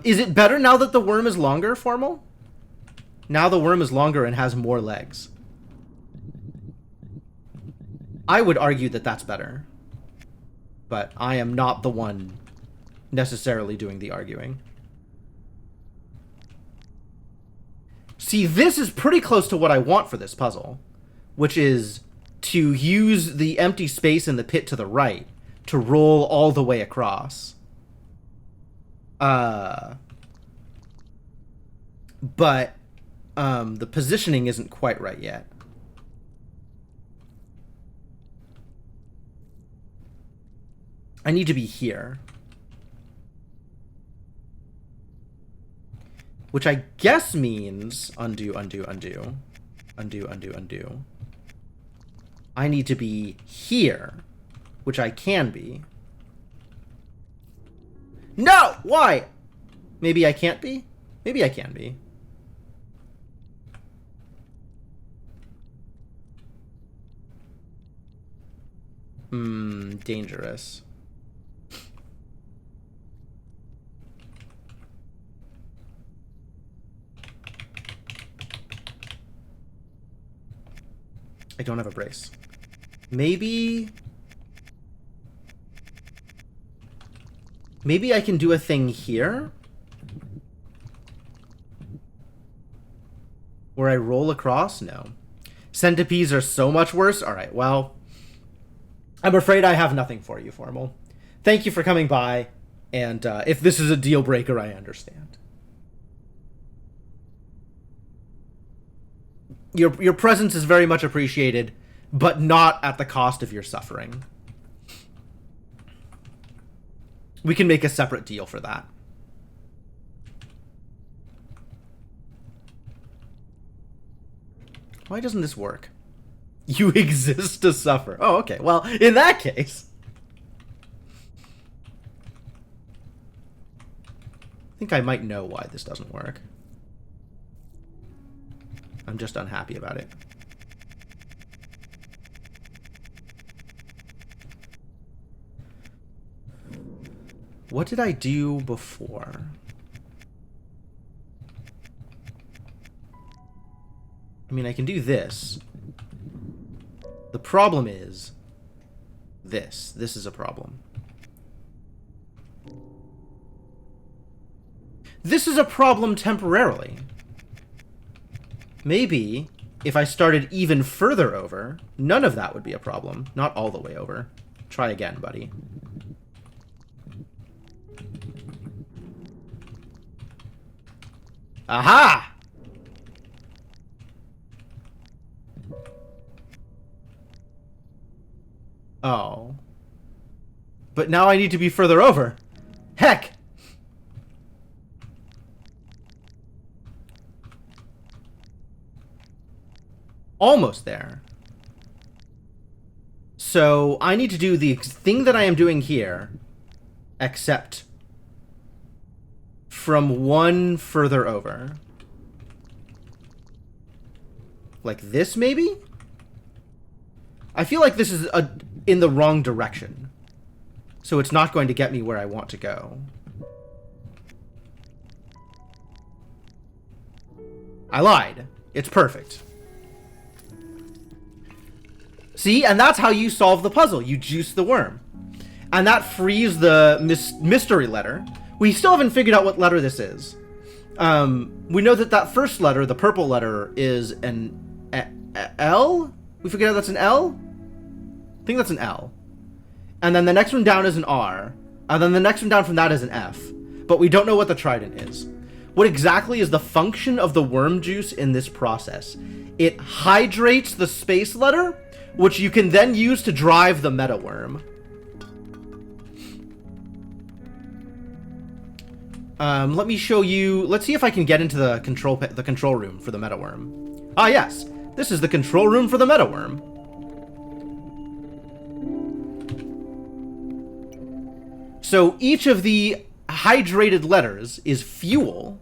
Is it better now that the worm is longer, Formal? Now the worm is longer and has more legs. I would argue that that's better. But I am not the one necessarily doing the arguing. See, this is pretty close to what I want for this puzzle, which is to use the empty space in the pit to the right to roll all the way across. But the positioning isn't quite right yet. I need to be here. Which I guess means undo, undo, undo. Undo, undo, undo. I need to be here, which I can be. No! Why? Maybe I can't be? Maybe I can be. Dangerous. I don't have a brace. Maybe I can do a thing here where I roll across? No. Centipedes are so much worse? Alright, well, I'm afraid I have nothing for you, Formal. Thank you for coming by, and if this is a deal breaker, I understand. Your presence is very much appreciated, but not at the cost of your suffering. We can make a separate deal for that. Why doesn't this work? You exist to suffer. Oh, okay. Well, in that case... I think I might know why this doesn't work. I'm just unhappy about it. What did I do before? I mean, I can do this. The problem is this. This is a problem. This is a problem temporarily. Maybe if I started even further over, none of that would be a problem. Not all the way over. Try again, buddy. Aha! Oh. But now I need to be further over. Heck! Almost there. So I need to do the thing that I am doing here, except from one further over. Like this, maybe? I feel like this is in the wrong direction. So it's not going to get me where I want to go. I lied. It's perfect. See? And that's how you solve the puzzle. You juice the worm. And that frees the mystery letter. We still haven't figured out what letter this is. We know that that first letter, the purple letter, is an L? We figured out that's an L? I think that's an L. And then the next one down is an R. And then the next one down from that is an F. But we don't know what the trident is. What exactly is the function of the worm juice in this process? It hydrates the space letter, which you can then use to drive the meta worm. Let me show you. Let's see if I can get into the control room for the meta worm. Ah, yes. This is the control room for the meta worm. So each of the hydrated letters is fuel.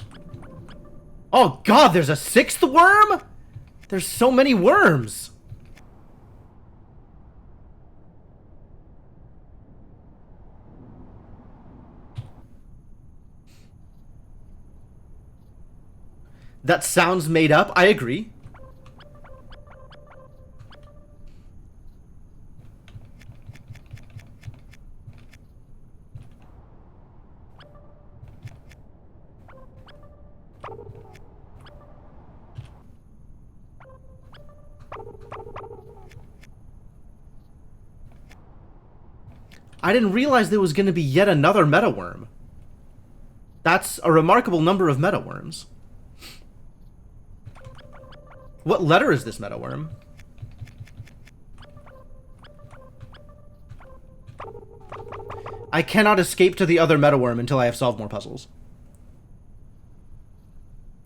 Oh god, there's a sixth worm? There's so many worms. That sounds made up. I agree. I didn't realize there was going to be yet another meta worm. That's a remarkable number of meta worms. What letter is this meta worm? I cannot escape to the other meta worm until I have solved more puzzles.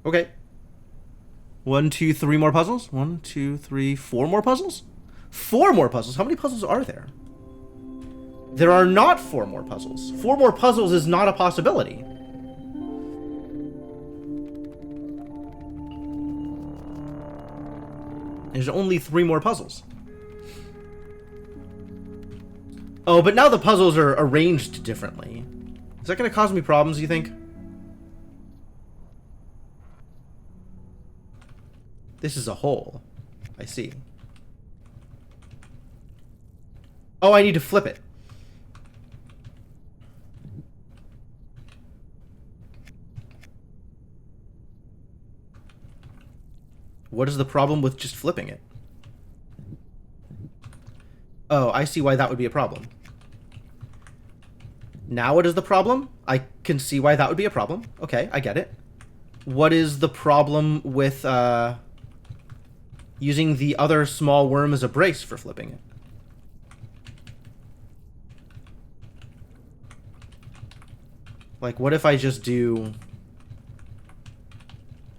Okay. 1, 2, 3 more puzzles? 1, 2, 3, 4 more puzzles? 4 more puzzles? How many puzzles are there? There are not 4 more puzzles. 4 more puzzles is not a possibility. There's only 3 more puzzles. Oh, but now the puzzles are arranged differently. Is that going to cause me problems, you think? This is a hole. I see. Oh, I need to flip it. What is the problem with just flipping it? Oh, I see why that would be a problem. Now what is the problem? I can see why that would be a problem. Okay, I get it. What is the problem with using the other small worm as a brace for flipping it? Like, what if I just do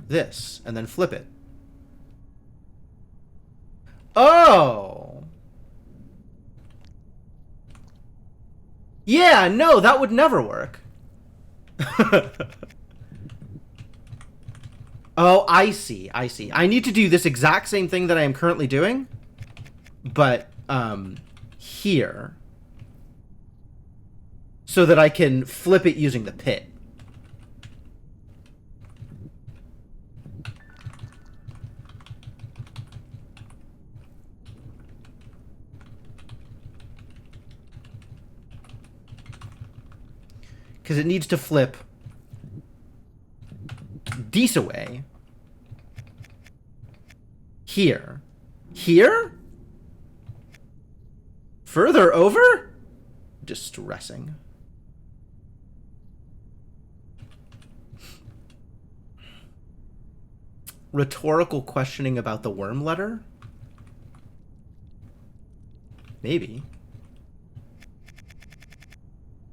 this and then flip it? Oh! Yeah, no, that would never work. Oh, I see. I see. I need to do this exact same thing that I am currently doing, but here, so that I can flip it using the pit. Because it needs to flip this away. Here. Here? Further over? Distressing. Rhetorical questioning about the worm letter? Maybe.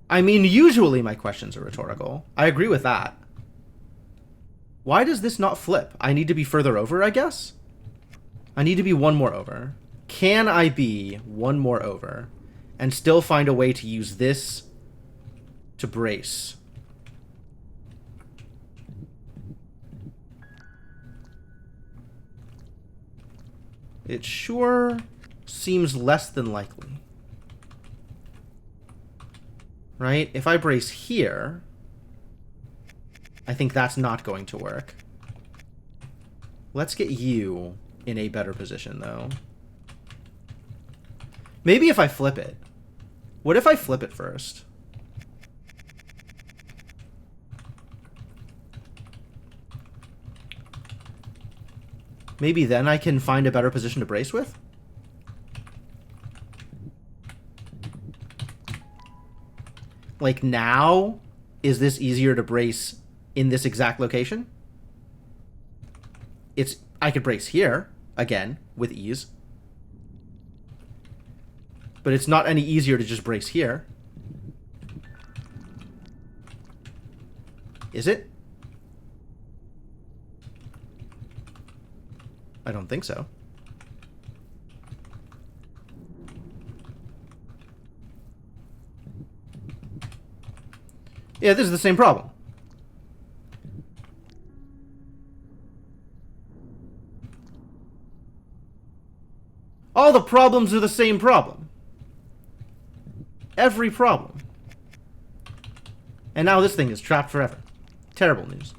I mean, usually my questions are rhetorical. I agree with that. Why does this not flip? I need to be further over, I guess? I need to be one more over. Can I be one more over and still find a way to use this to brace? It sure seems less than likely. Right? If I brace here, I think that's not going to work. Let's get you in a better position, though. Maybe if I flip it. What if I flip it first? Maybe then I can find a better position to brace with? Like now, is this easier to brace in this exact location? I could brace here, again, with ease. But it's not any easier to just brace here. Is it? I don't think so. Yeah, this is the same problem. All the problems are the same problem. Every problem. And now this thing is trapped forever. Terrible news.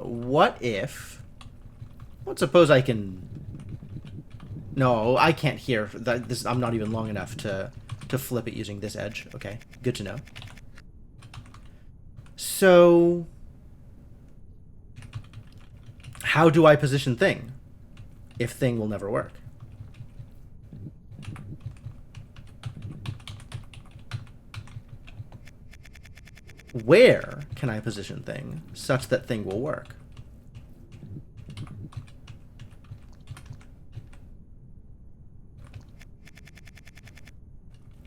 What if... Let's suppose I can... No, I can't hear. I'm not even long enough to flip it using this edge. Okay, good to know. So... How do I position thing? If thing will never work. Where can I position thing such that thing will work?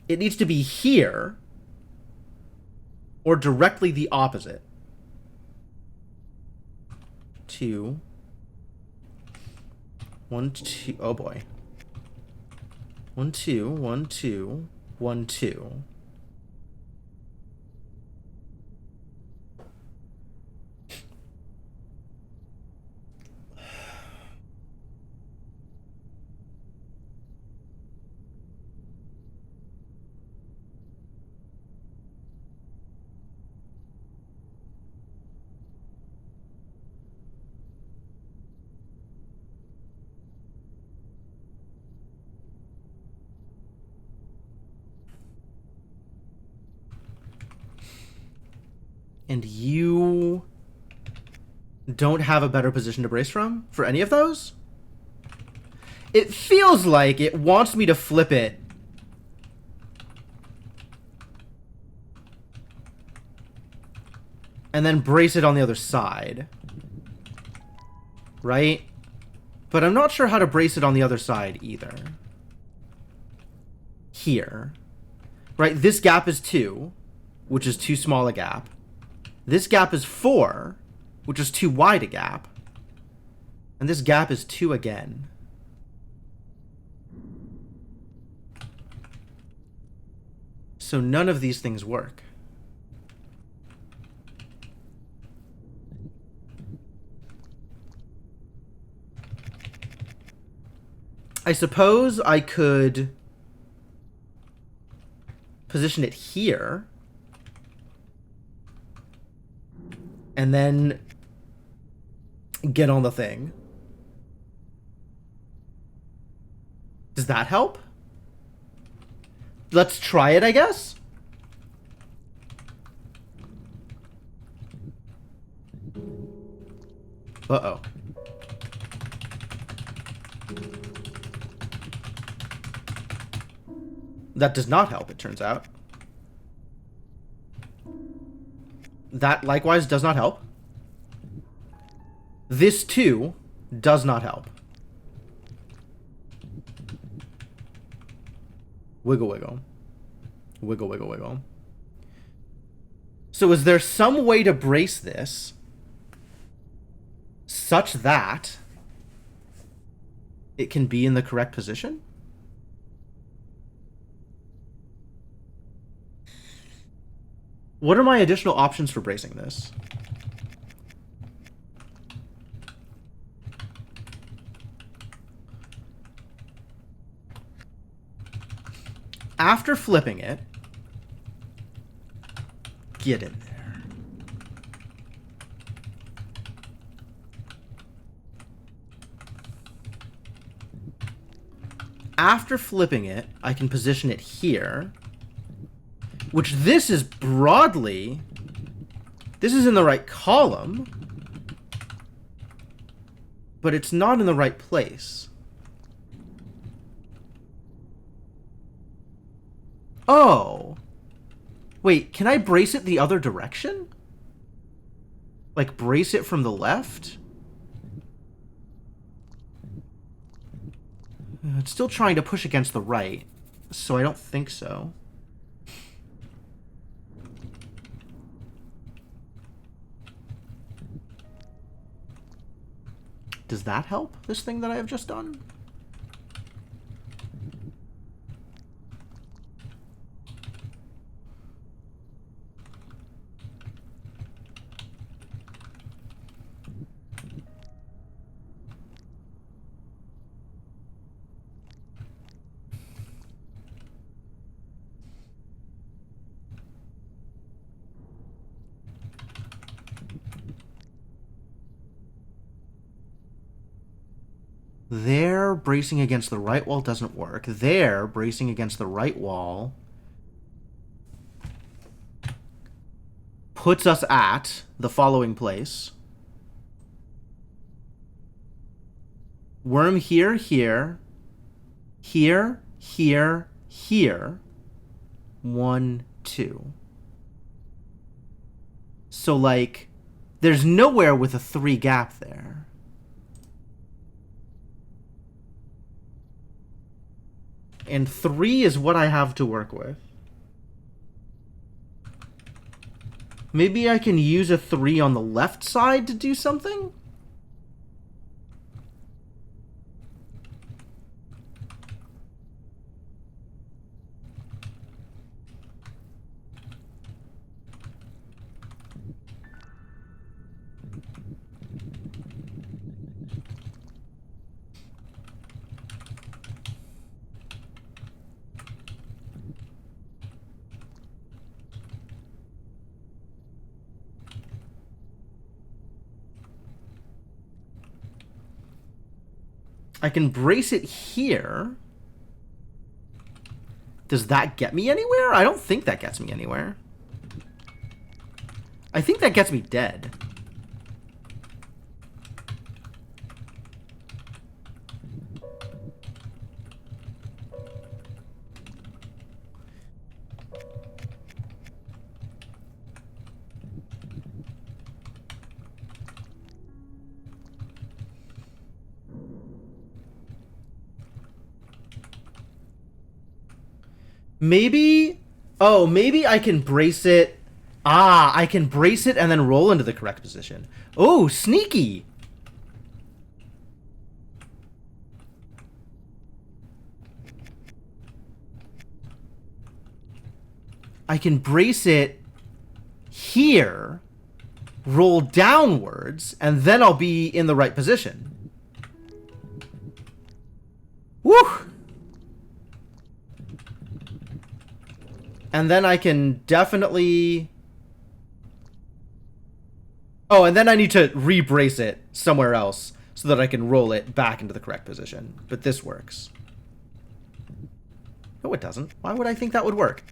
It needs to be here or directly the opposite. 2, 1, 2. Oh boy. 1, 2, 1, 2, 1, 2. And you don't have a better position to brace from for any of those? It feels like it wants me to flip it and then brace it on the other side. Right? But I'm not sure how to brace it on the other side either. here. Right? This gap is 2, which is too small a gap. This gap is 4, which is too wide a gap. And this gap is 2 again. So none of these things work. I suppose I could position it here and then get on the thing. Does that help? Let's try it, I guess. Uh-oh. That does not help, it turns out. That likewise does not help. This too does not help. Wiggle, wiggle. Wiggle, wiggle, wiggle. So is there some way to brace this such that it can be in the correct position? What are my additional options for bracing this? After flipping it, get in there. After flipping it, I can position it here, which this is broadly, this is in the right column, but it's not in the right place. Oh. Wait, can I brace it the other direction? Like, brace it from the left? It's still trying to push against the right, so I don't think so. Does that help, this thing that I have just done? There, bracing against the right wall doesn't work. There, bracing against the right wall puts us at the following place. Worm here, here, here, here, here. 1, 2. So, like, there's nowhere with a 3 gap there. And 3 is what I have to work with. Maybe I can use a 3 on the left side to do something? I can brace it here. Does that get me anywhere? I don't think that gets me anywhere. I think that gets me dead. Maybe... Oh, maybe I can brace it... Ah, I can brace it and then roll into the correct position. Oh, sneaky! I can brace it here, roll downwards, and then I'll be in the right position. Woo! And then I can definitely... Oh, and then I need to re-brace it somewhere else so that I can roll it back into the correct position. But this works. No, it doesn't. Why would I think that would work?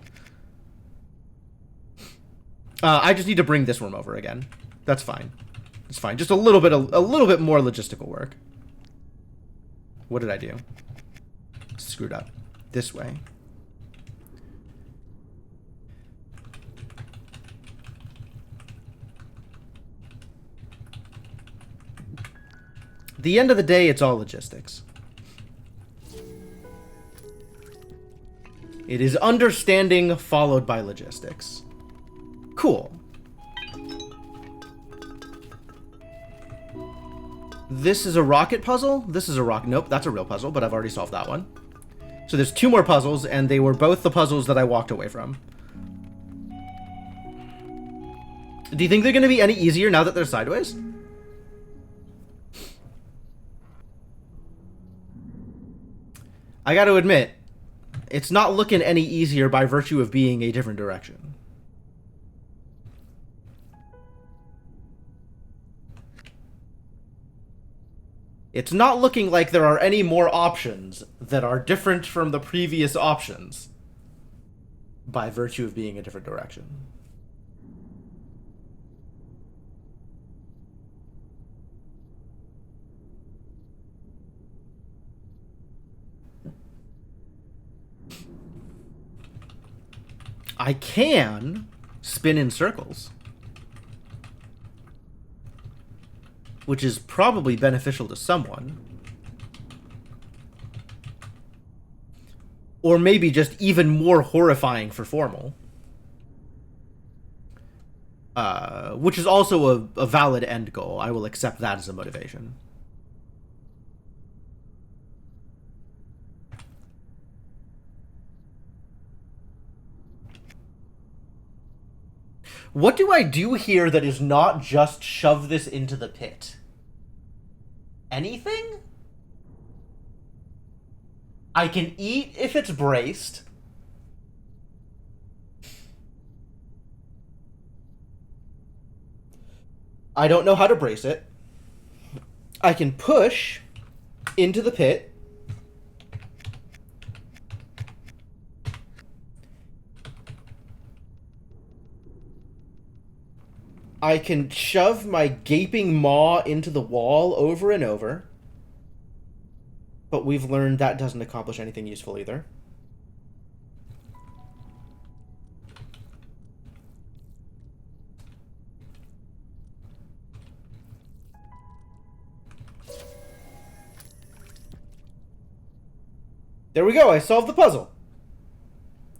I just need to bring this worm over again. That's fine. It's fine. Just a little bit more logistical work. What did I do? Screwed up. This way. At the end of the day, it's all logistics. It is understanding followed by logistics. Cool. This is a rocket puzzle? This is a rock. Nope, that's a real puzzle, but I've already solved that one. So there's 2 more puzzles, and they were both the puzzles that I walked away from. Do you think they're going to be any easier now that they're sideways? I got to admit, it's not looking any easier by virtue of being a different direction. It's not looking like there are any more options that are different from the previous options by virtue of being a different direction. I can spin in circles, which is probably beneficial to someone. Or maybe just even more horrifying for Formal. Which is also a valid end goal. I will accept that as a motivation. What do I do here that is not just shove this into the pit? Anything? I can eat if it's braced. I don't know how to brace it. I can push into the pit. I can shove my gaping maw into the wall over and over. But we've learned that doesn't accomplish anything useful either. There we go, I solved the puzzle.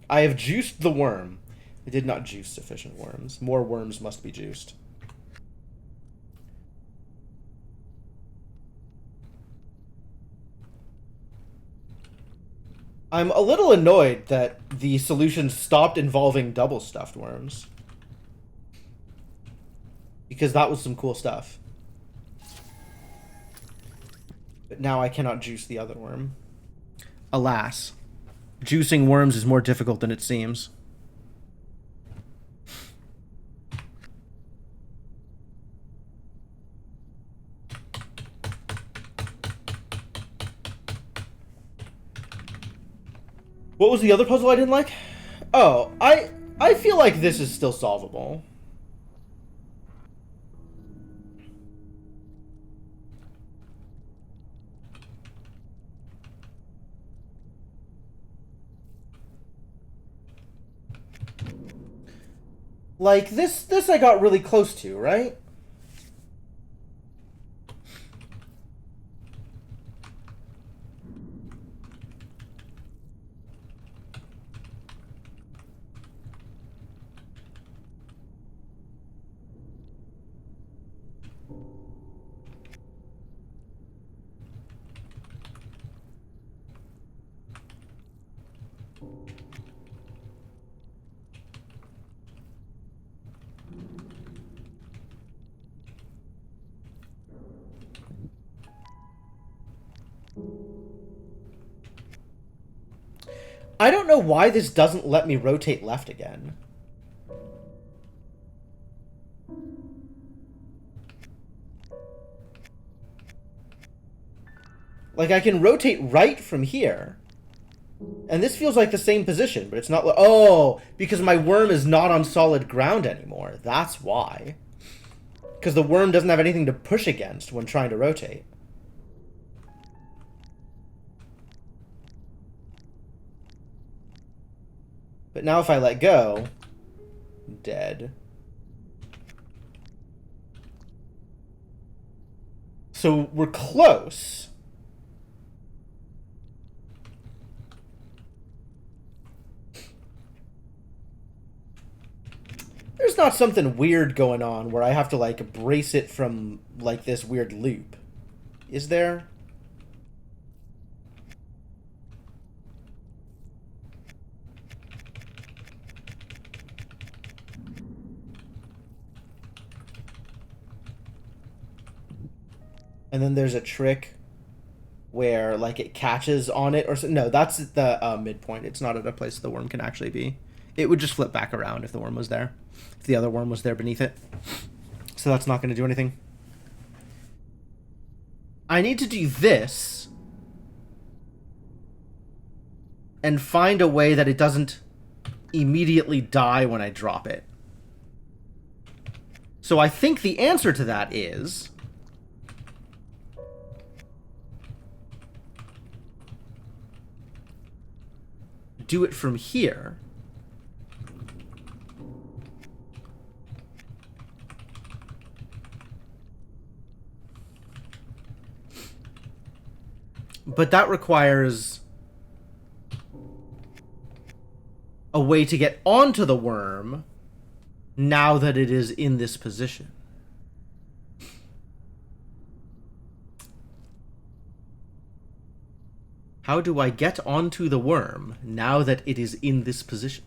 I have juiced the worm. I did not juice sufficient worms. More worms must be juiced. I'm a little annoyed that the solution stopped involving double stuffed worms. Because that was some cool stuff. But now I cannot juice the other worm. Alas. Juicing worms is more difficult than it seems. What was the other puzzle I didn't like? Oh, I feel like this is still solvable. Like, this I got really close to, right? I don't know why this doesn't let me rotate left again. Like, I can rotate right from here. And this feels like the same position, but it's not... Oh, because my worm is not on solid ground anymore. That's why. Because the worm doesn't have anything to push against when trying to rotate. But now if I let go... Dead. So we're close. There's not something weird going on where I have to, like, brace it from, like, this weird loop. Is there? And then there's a trick where, like, it catches on it or so. No, that's at the midpoint. It's not at a place the worm can actually be. It would just flip back around if the worm was there. If the other worm was there beneath it. So that's not going to do anything. I need to do this. And find a way that it doesn't immediately die when I drop it. So I think the answer to that is... do it from here. But that requires a way to get onto the worm now that it is in this position. How do I get onto the worm now that it is in this position?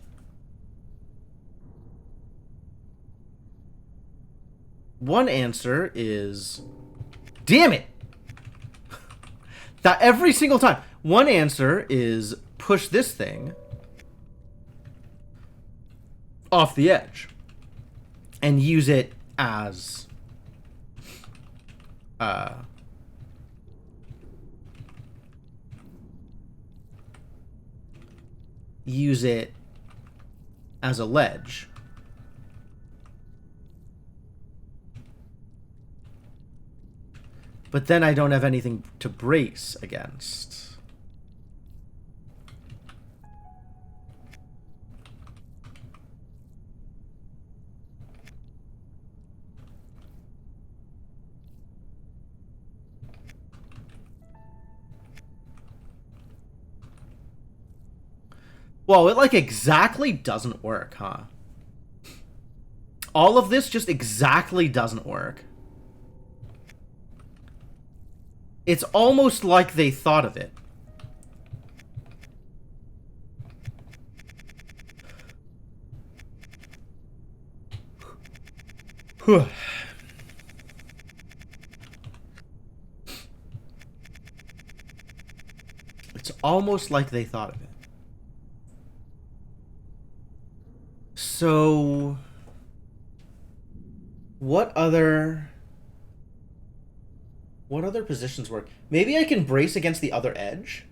One answer is... Damn it! That every single time. One answer is push this thing off the edge and use it as a ledge. But then I don't have anything to brace against. Whoa, it like exactly doesn't work, huh? All of this just exactly doesn't work. It's almost like they thought of it. It's almost like they thought of it. So, what other positions work? Maybe I can brace against the other edge?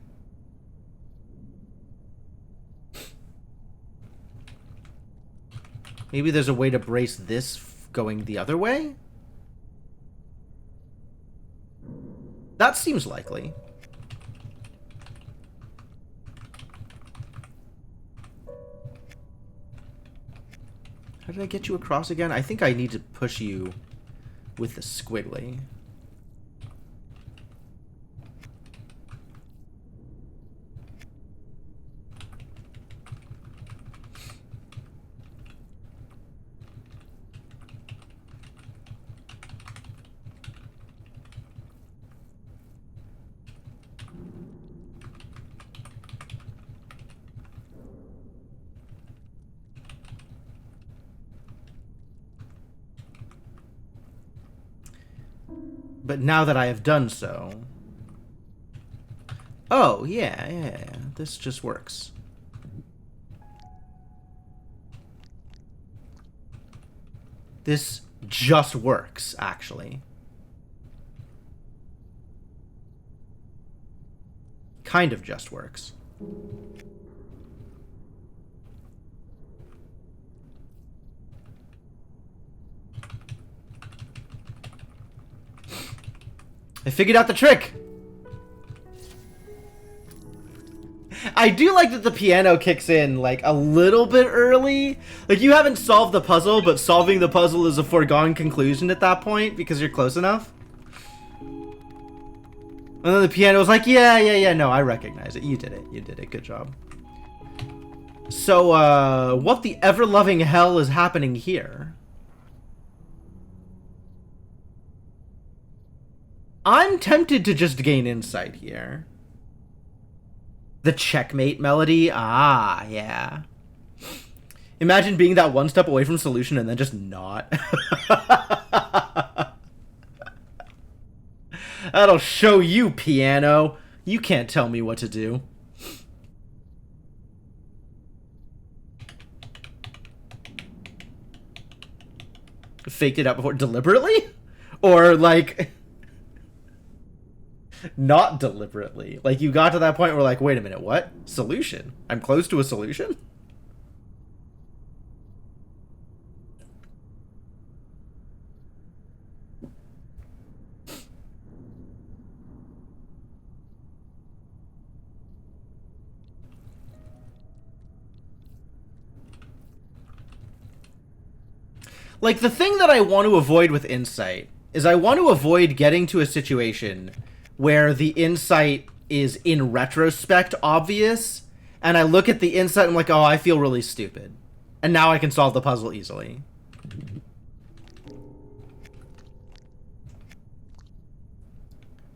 Maybe there's a way to brace this going the other way? That seems likely. How did I get you across again? I think I need to push you with the squiggly. But now that I have done so, Oh, yeah. This just works. This just works, actually. Kind of just works. I figured out the trick! I do like that the piano kicks in, like, a little bit early. Like, you haven't solved the puzzle, but solving the puzzle is a foregone conclusion at that point because you're close enough. And then the piano's like, yeah, no, I recognize it. You did it. Good job. So, what the ever-loving hell is happening here? I'm tempted to just gain insight here. The checkmate melody? Ah, yeah. Imagine being that one step away from solution and then just not. That'll show you, piano. You can't tell me what to do. Faked it out before deliberately? Or, like... not deliberately. Like, you got to that point where, like, wait a minute, what? Solution? I'm close to a solution? Like, the thing that I want to avoid with insight is I want to avoid getting to a situation where the insight is in retrospect obvious, and I look at the insight and I'm like, oh, I feel really stupid. And now I can solve the puzzle easily.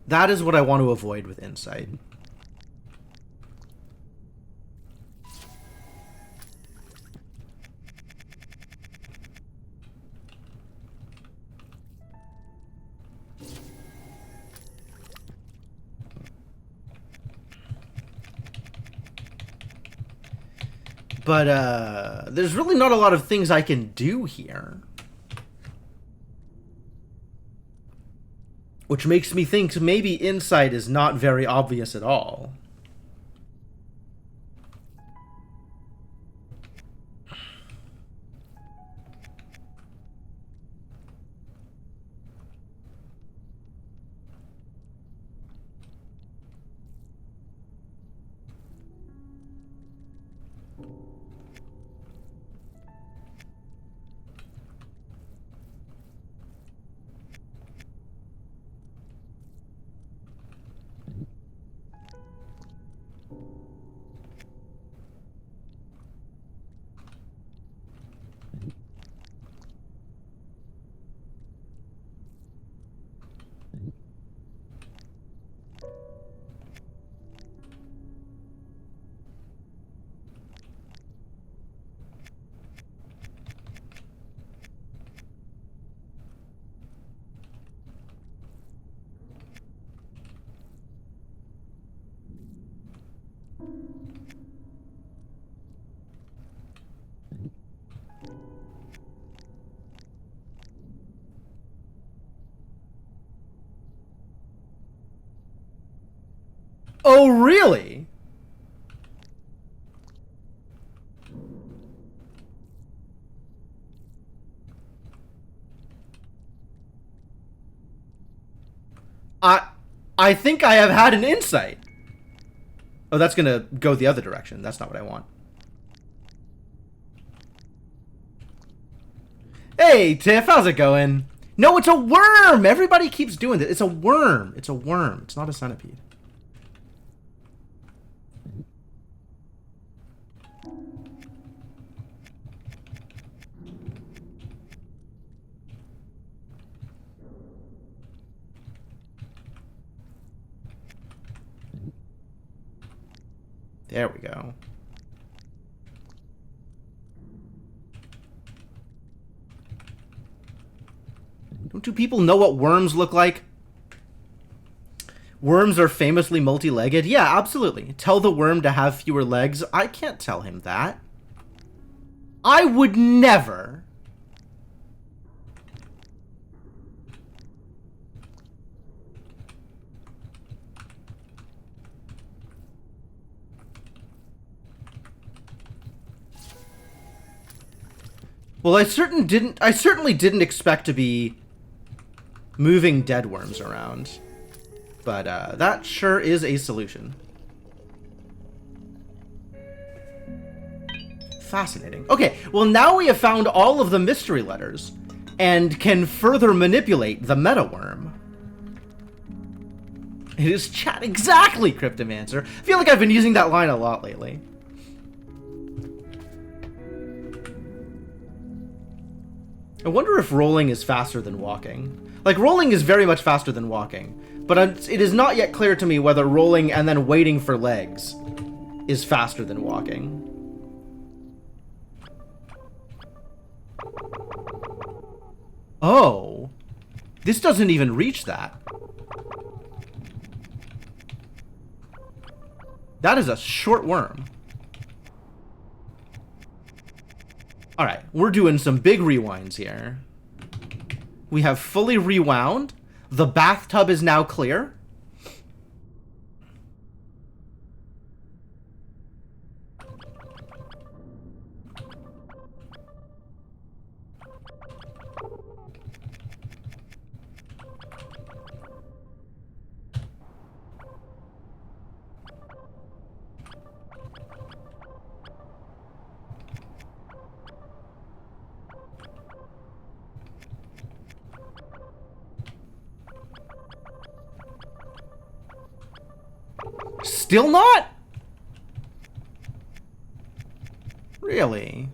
That is what I want to avoid with insight. But, there's really not a lot of things I can do here. Which makes me think maybe insight is not very obvious at all. Oh, really? I think I have had an insight. Oh, that's gonna go the other direction. That's not what I want. Hey, Tiff, how's it going? No, it's a worm! Everybody keeps doing this. It's a worm. It's a worm. It's not a centipede. There we go. Don't you people know what worms look like? Worms are famously multi-legged. Yeah, absolutely. Tell the worm to have fewer legs. I can't tell him that. I would never. Well, I certainly didn't expect to be moving dead worms around. But that sure is a solution. Fascinating. Okay, well now we have found all of the mystery letters and can further manipulate the meta worm. It is chat exactly, Cryptomancer. I feel like I've been using that line a lot lately. I wonder if rolling is faster than walking. Like, rolling is very much faster than walking, but it is not yet clear to me whether rolling and then waiting for legs is faster than walking. Oh, this doesn't even reach that. That is a short worm. Alright, we're doing some big rewinds here. We have fully rewound. The bathtub is now clear. Still not? Really?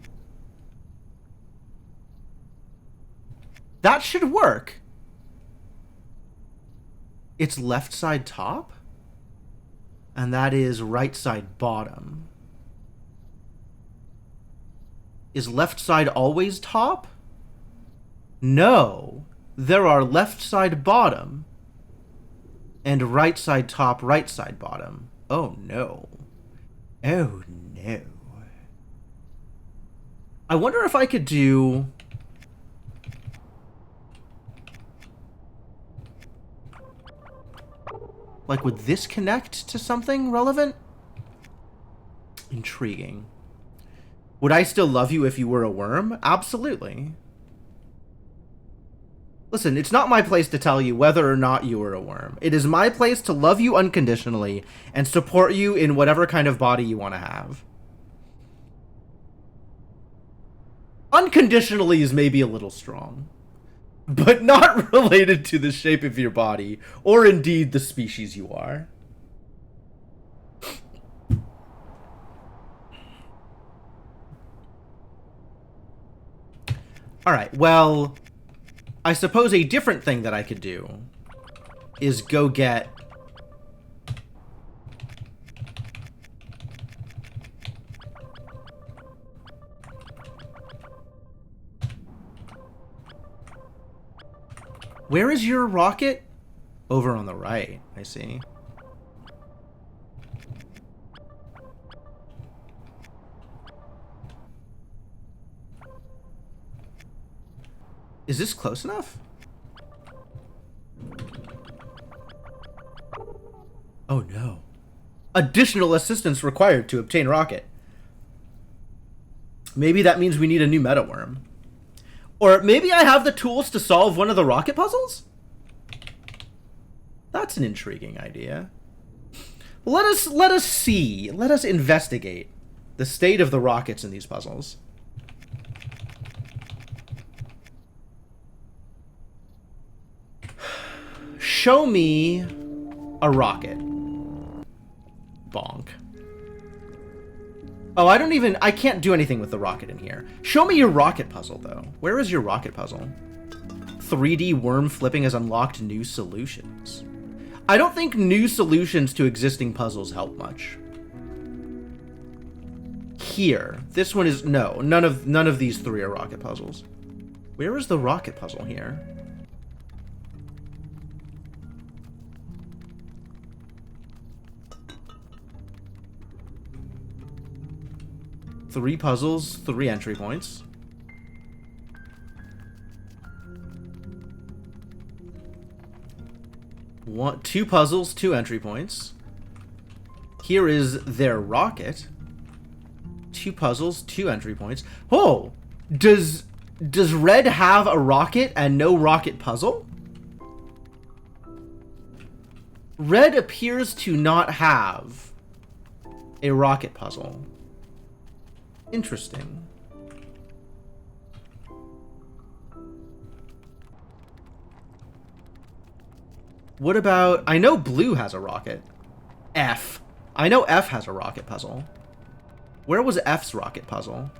That should work. It's left side top? And that is right side bottom. Is left side always top? No. There are left side bottom and right side top, right side bottom. Oh no. Oh no. I wonder if I could do... Like, would this connect to something relevant? Intriguing. Would I still love you if you were a worm? Absolutely. Listen, it's not my place to tell you whether or not you are a worm. It is my place to love you unconditionally and support you in whatever kind of body you want to have. Unconditionally is maybe a little strong, but not related to the shape of your body or indeed the species you are. All right, well, I suppose a different thing that I could do is go get... Where is your rocket? Over on the right, I see. Is this close enough? Oh no. Additional assistance required to obtain rocket. Maybe that means we need a new meta worm. Or maybe I have the tools to solve one of the rocket puzzles? That's an intriguing idea. Let us see. Let us investigate the state of the rockets in these puzzles. Show me a rocket. Bonk. Oh, I can't do anything with the rocket in here. Show me your rocket puzzle, though. Where is your rocket puzzle? 3D worm flipping has unlocked new solutions. I don't think new solutions to existing puzzles help much. Here. This one is... No, none of these three are rocket puzzles. Where is the rocket puzzle here? 3 puzzles, 3 entry points. Two puzzles, 2 entry points. Here is their rocket. 2 puzzles, 2 entry points. Oh! Does red have a rocket and no rocket puzzle? Red appears to not have a rocket puzzle. Interesting. What about... I know blue has a rocket. F. I know F has a rocket puzzle. Where was F's rocket puzzle?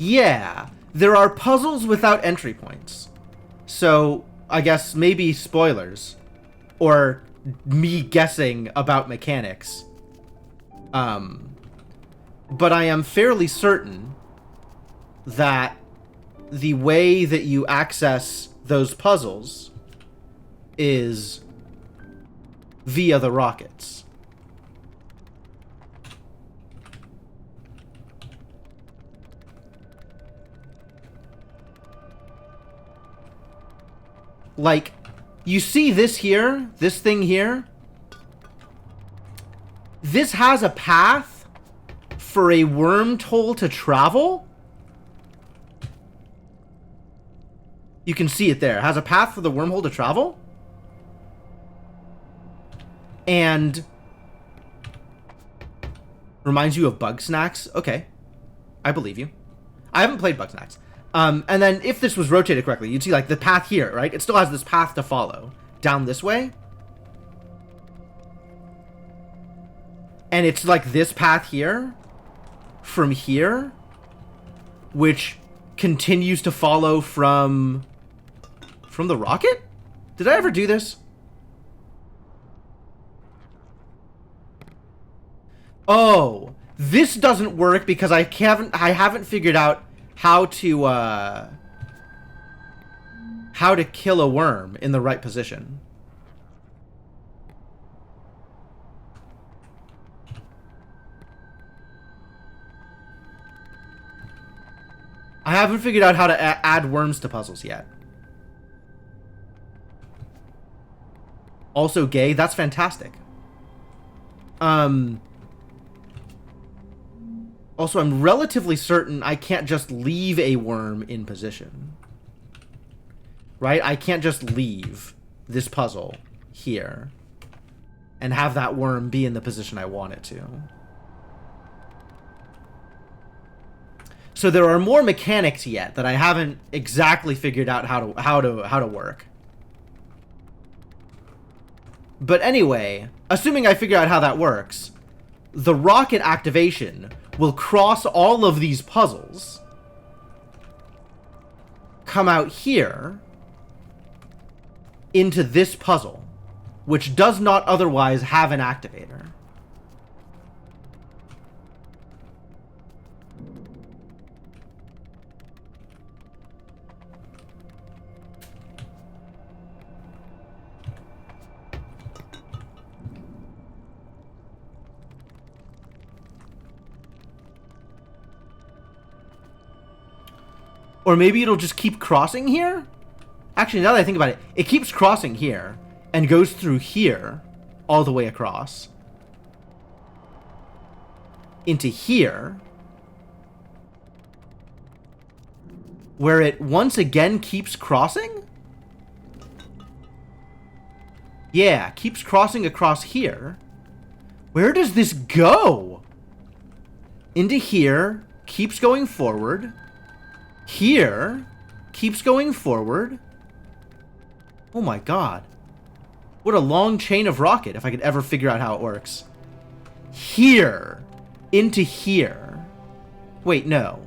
Yeah, there are puzzles without entry points. So, I guess maybe spoilers. Or me guessing about mechanics. But I am fairly certain that the way that you access those puzzles is via the rockets. Like, you see this here, this thing here? This has a path for a wormhole to travel. You can see it there. It has a path for the wormhole to travel. And reminds you of Bug Snacks. Okay. I believe you. I haven't played Bug Snacks. And then if this was rotated correctly, you'd see like the path here, right? It still has this path to follow down this way. And it's like this path here from here, which continues to follow from the rocket? Did I ever do this? Oh, this doesn't work because I haven't figured out how to kill a worm in the right position. I haven't figured out how to add worms to puzzles yet. Also gay, that's fantastic. Also, I'm relatively certain I can't just leave a worm in position. Right? I can't just leave this puzzle here and have that worm be in the position I want it to. So there are more mechanics yet that I haven't exactly figured out how to work. But anyway, assuming I figure out how that works, the rocket activation will cross all of these puzzles, come out here into this puzzle, which does not otherwise have an activator. Or maybe it'll just keep crossing here? Actually, now that I think about it, it keeps crossing here and goes through here all the way across into here, where it once again keeps crossing? Yeah, keeps crossing across here. Where does this go? Into here, keeps going forward. Here, keeps going forward. Oh my god. What a long chain of rocket, if I could ever figure out how it works. Here. Into here. Wait, no.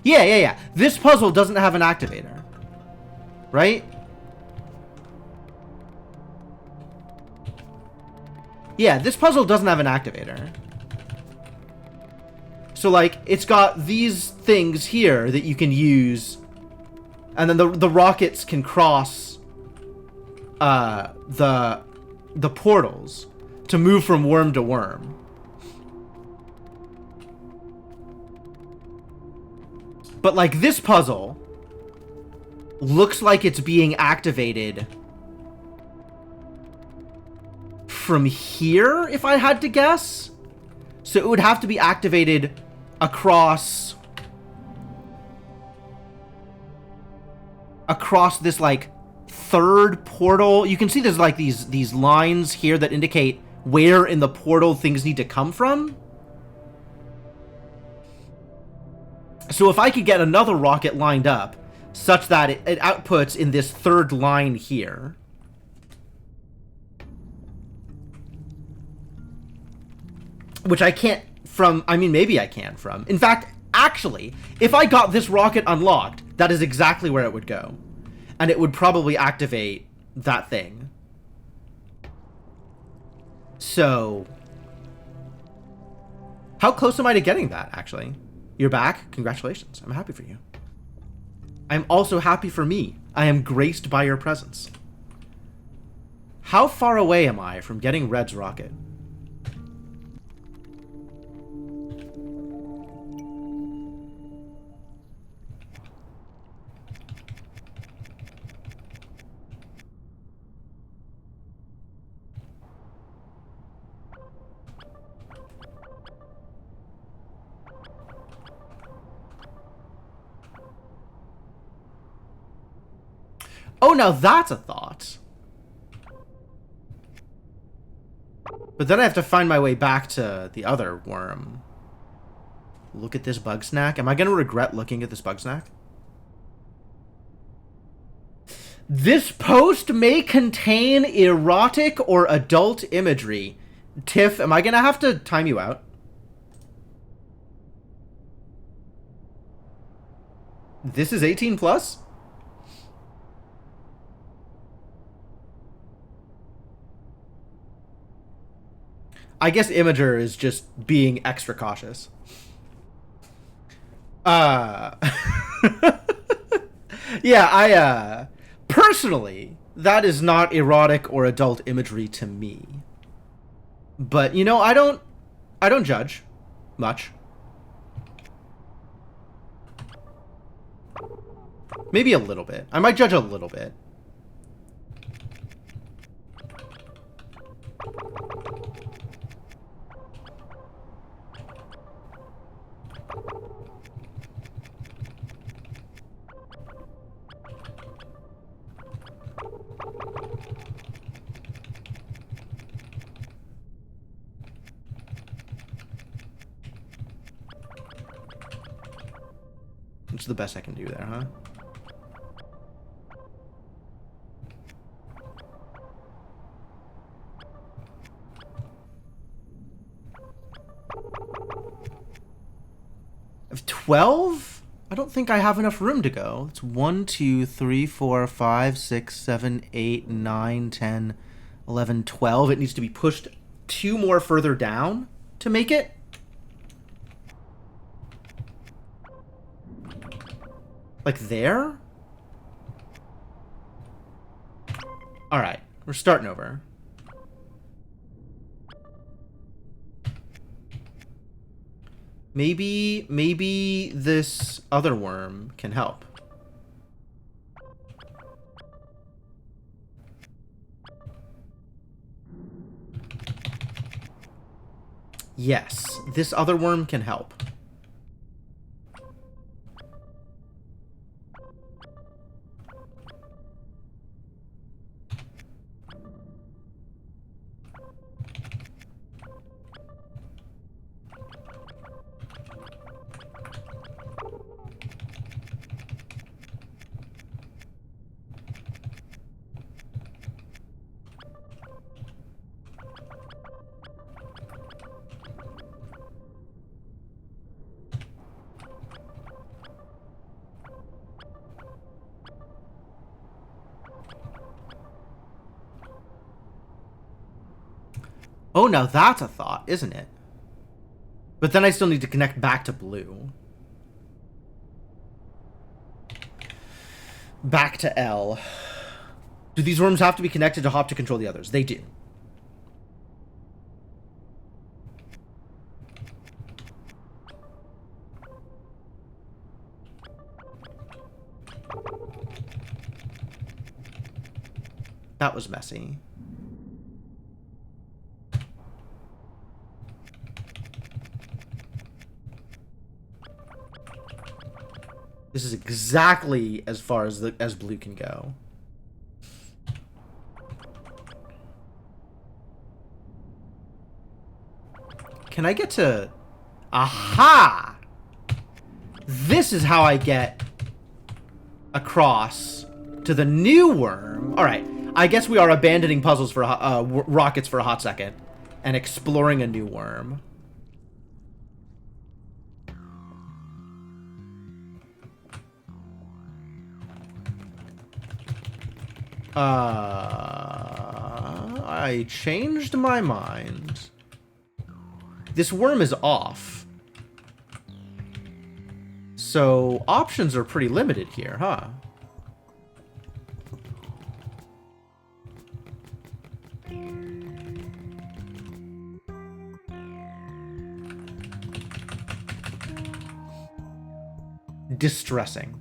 Yeah. This puzzle doesn't have an activator. Right? Yeah, this puzzle doesn't have an activator. So, like, it's got these things here that you can use, and then the rockets can cross the portals to move from worm to worm. But, like, this puzzle looks like it's being activated from here, if I had to guess. So it would have to be activated across this, like, third portal. You can see there's, like, these lines here that indicate where in the portal things need to come from. So if I could get another rocket lined up such that it outputs in this third line here. Which I can't from, I mean, maybe I can from. In fact, actually, if I got this rocket unlocked, that is exactly where it would go. And it would probably activate that thing. So, how close am I to getting that, actually? You're back? Congratulations. I'm happy for you. I'm also happy for me. I am graced by your presence. How far away am I from getting Red's rocket? Oh, now that's a thought. But then I have to find my way back to the other worm. Look at this bug snack. Am I going to regret looking at this bug snack? This post may contain erotic or adult imagery. Tiff, am I going to have to time you out? This is 18 plus? I guess Imager is just being extra cautious. Yeah, personally, that is not erotic or adult imagery to me. But, you know, I don't judge much. Maybe a little bit. I might judge a little bit. It's the best I can do there, huh? Of 12? I don't think I have enough room to go. It's 1, 2, 3, 4, 5, 6, 7, 8, 9, 10, 11, 12. It needs to be pushed 2 more further down to make it. Like there? Alright, we're starting over. Maybe this other worm can help. Yes, this other worm can help. Oh, now that's a thought, isn't it? But then I still need to connect back to blue. Back to L. Do these worms have to be connected to hop to control the others? They do. That was messy. This is exactly as far as blue can go. Can I get to... Aha! This is how I get across to the new worm. All right. I guess we are abandoning puzzles for rockets for a hot second and exploring a new worm. I changed my mind. This worm is off. So options are pretty limited here, huh? Distressing.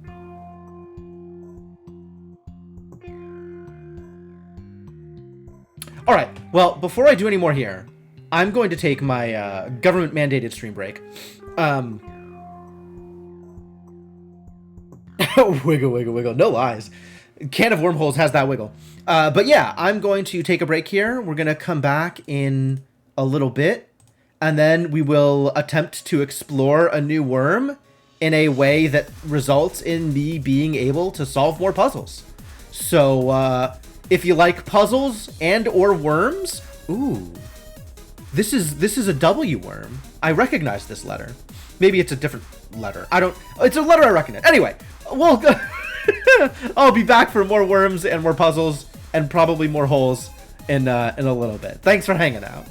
All right. Well, before I do any more here, I'm going to take my government-mandated stream break. Wiggle, wiggle, wiggle. No lies. Can of Wormholes has that wiggle. But yeah, I'm going to take a break here. We're going to come back in a little bit, and then we will attempt to explore a new worm in a way that results in me being able to solve more puzzles. So, if you like puzzles and or worms, ooh, this is a W worm. I recognize this letter. Maybe it's a different letter. It's a letter I recognize. Anyway, we'll go. I'll be back for more worms and more puzzles and probably more holes in a little bit. Thanks for hanging out.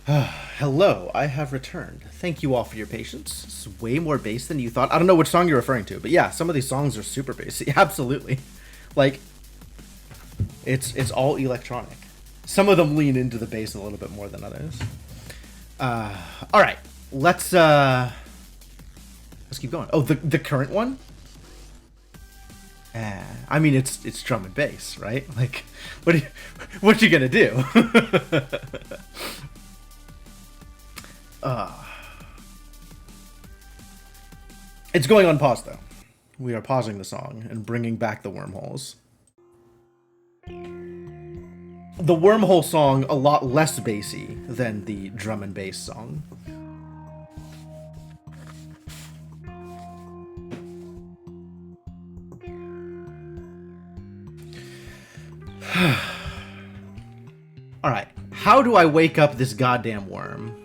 Hello, I have returned. Thank you all for your patience. It's way more bass than you thought. I don't know which song you're referring to, but yeah, some of these songs are super bassy. Absolutely. Like, it's all electronic. Some of them lean into the bass a little bit more than others. All right, let's keep going. Oh, the current one. I mean, it's drum and bass, right? Like, what you gonna do? It's going on pause though. We are pausing the song and bringing back the Wormholes. The Wormhole song a lot less bassy than the drum and bass song. All right, how do I wake up this goddamn worm?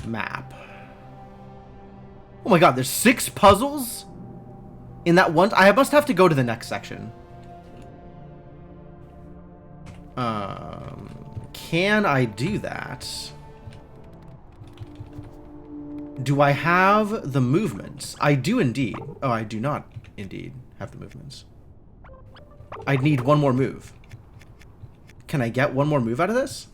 Map. Oh my god, there's 6 puzzles in that one. I must have to go to the next section. Can I do that? Do I have the movements? I do indeed. Oh, I do not indeed have the movements. I need one more move. Can I get one more move out of this?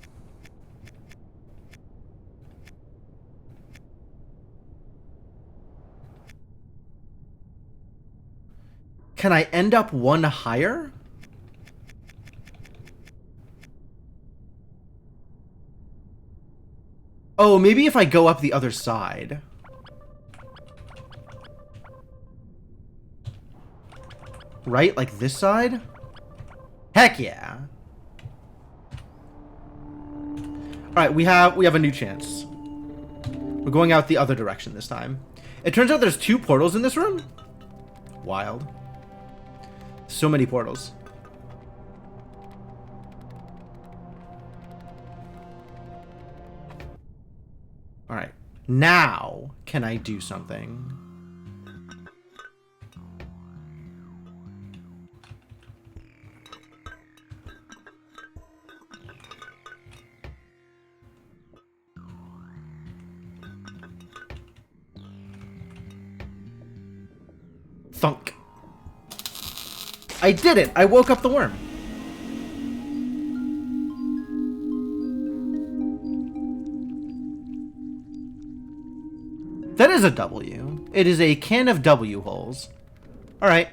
Can I end up one higher? Oh, maybe if I go up the other side. Right? Like this side? Heck yeah. Alright, we have a new chance. We're going out the other direction this time. It turns out there's 2 portals in this room. Wild. So many portals. Alright. Now, can I do something? Thunk. I did it! I woke up the worm. That is a W. It is a can of W holes. Alright.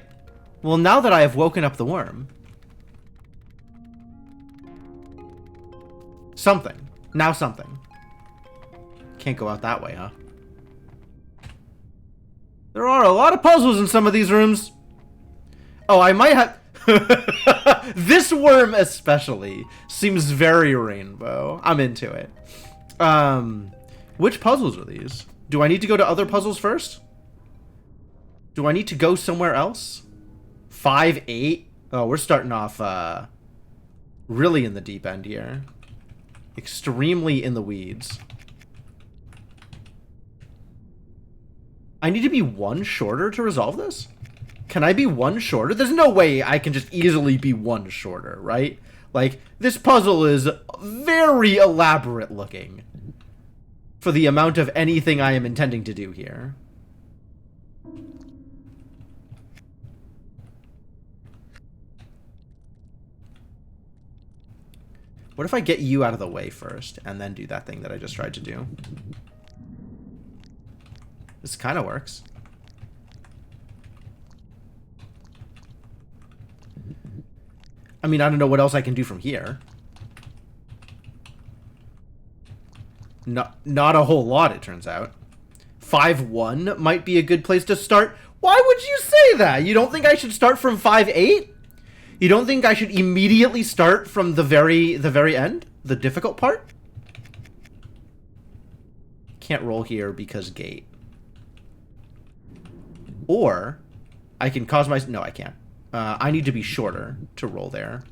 Well, now that I have woken up the worm. Something. Now something. Can't go out that way, huh? There are a lot of puzzles in some of these rooms. Oh, I might have... This worm especially seems very rainbow. I'm into it. Which puzzles are these? Do I need to go to other puzzles first? Do I need to go somewhere else? 5, 8? Oh, we're starting off really in the deep end here. Extremely in the weeds. I need to be 1 shorter to resolve this? Can I be 1 shorter? There's no way I can just easily be 1 shorter, right? Like, this puzzle is very elaborate looking for the amount of anything I am intending to do here. What if I get you out of the way first and then do that thing that I just tried to do? This kind of works. I mean, I don't know what else I can do from here. Not a whole lot, it turns out. 5-1 might be a good place to start. Why would you say that? You don't think I should start from 5-8? You don't think I should immediately start from the very end? The difficult part? Can't roll here because gate. Or I can cause my... No, I can't. I need to be shorter to roll there.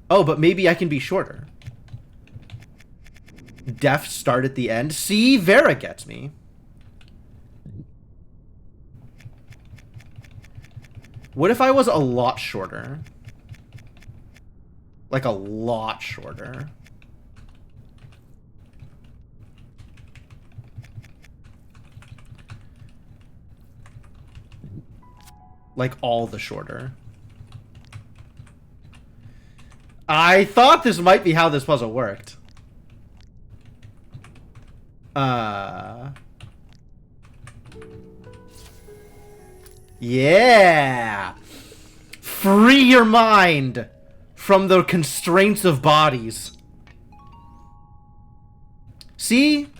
Oh, but maybe I can be shorter. Def start at the end. See, Vera gets me. What if I was a lot shorter? Like a lot shorter. Like all the shorter. I thought this might be how this puzzle worked. Yeah! Free your mind from the constraints of bodies. See?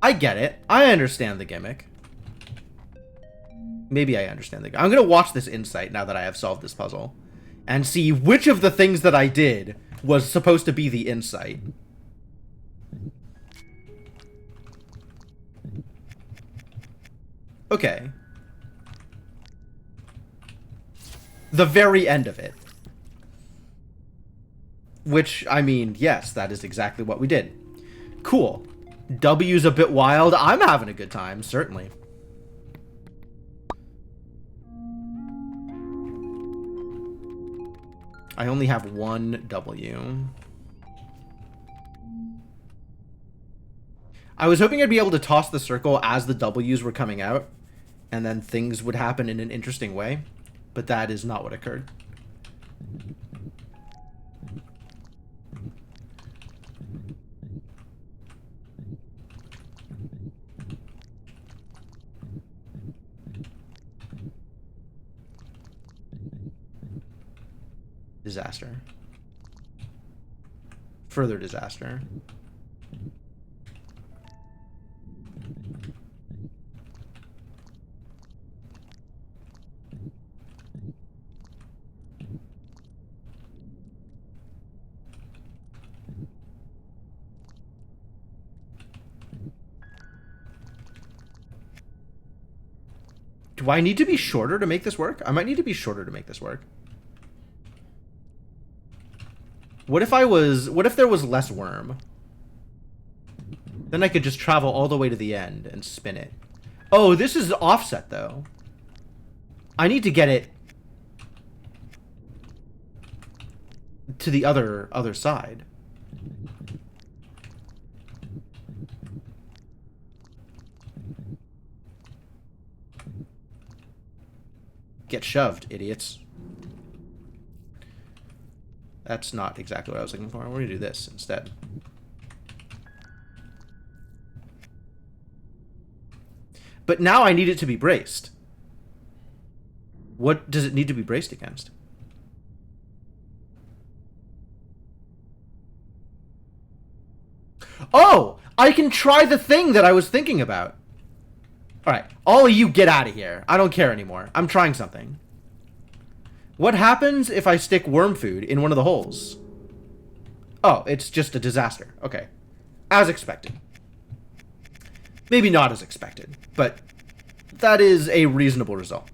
I get it. I understand the gimmick. Maybe I understand the gimmick. I'm gonna watch this insight now that I have solved this puzzle. And see which of the things that I did was supposed to be the insight. Okay. The very end of it. Which, I mean, yes, that is exactly what we did. Cool. W's a bit wild. I'm having a good time, certainly. I only have one W. I was hoping I'd be able to toss the circle as the W's were coming out, and then things would happen in an interesting way, but that is not what occurred. Disaster. Further disaster. Do I need to be shorter to make this work? I might need to be shorter to make this work. What if there was less worm? Then I could just travel all the way to the end and spin it. Oh, this is offset, though. I need to get it to the other side. Get shoved, idiots. That's not exactly what I was looking for. We're going to do this instead. But now I need it to be braced. What does it need to be braced against? Oh! I can try the thing that I was thinking about. Alright, all of you get out of here. I don't care anymore. I'm trying something. What happens if I stick worm food in one of the holes? Oh, it's just a disaster. Okay. As expected. Maybe not as expected, but that is a reasonable result.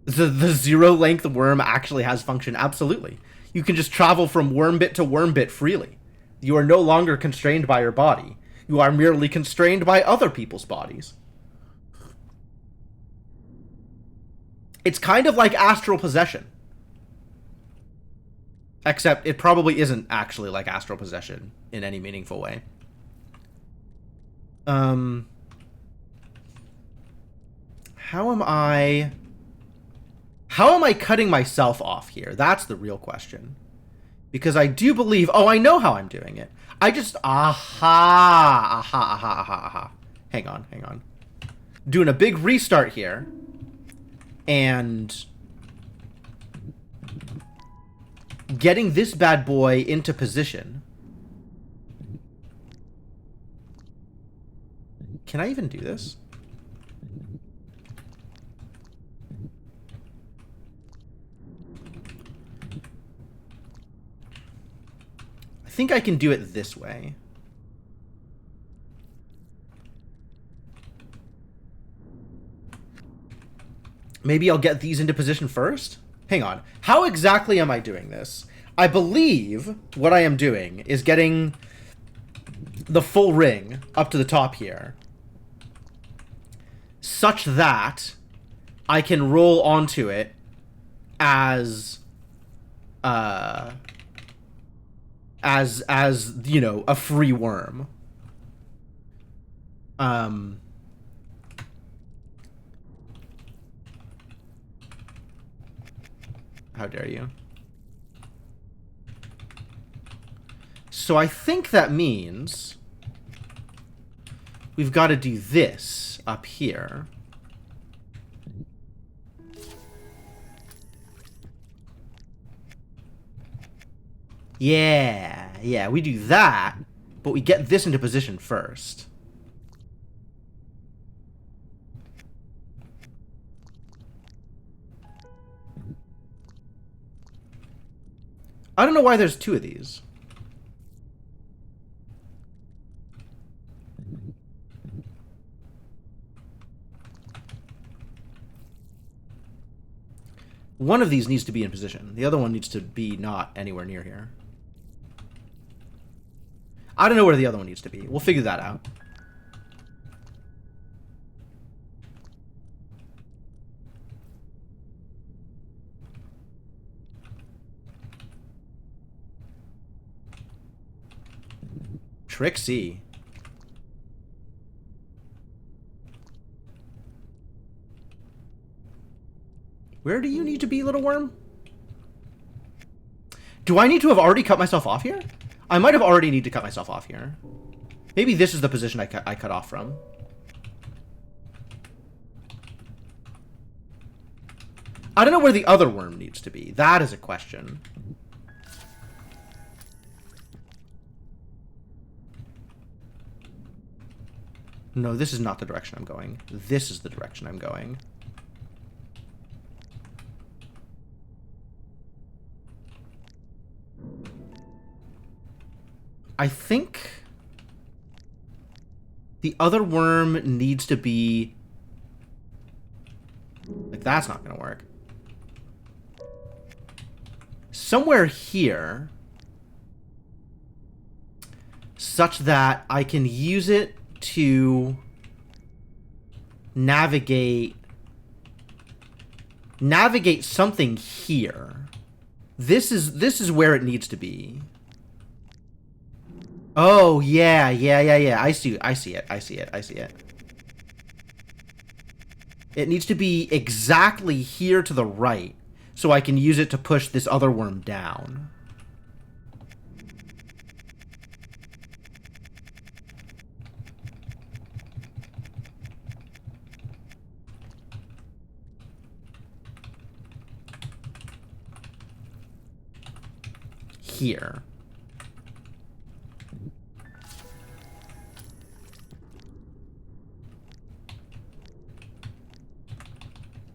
The zero-length worm actually has function. Absolutely. You can just travel from worm bit to worm bit freely. You are no longer constrained by your body. You are merely constrained by other people's bodies. It's kind of like astral possession. Except it probably isn't actually like astral possession in any meaningful way. How am I cutting myself off here? That's the real question. Because I do believe... Oh, I know how I'm doing it. I just... Aha. Hang on. Doing a big restart here. And... getting this bad boy into position. Can I even do this? I think I can do it this way. Maybe I'll get these into position first? Hang on. How exactly am I doing this? I believe what I am doing is getting the full ring up to the top here, such that I can roll onto it as you know, a free worm. How dare you? So I think that means we've got to do this up here. Yeah, we do that, but we get this into position first. I don't know why there's 2 of these. One of these needs to be in position. The other one needs to be not anywhere near here. I don't know where the other one needs to be. We'll figure that out. Trixie. Where do you need to be, little worm? Do I need to have already cut myself off here? I might have already need to cut myself off here. Maybe this is the position I cut off from. I don't know where the other worm needs to be. That is a question. No, this is not the direction I'm going. This is the direction I'm going. I think the other worm needs to be... Like, that's not going to work. Somewhere here, such that I can use it to navigate something here. This is where it needs to be. Oh, yeah. I see it. It needs to be exactly here to the right, so I can use it to push this other worm down. Here.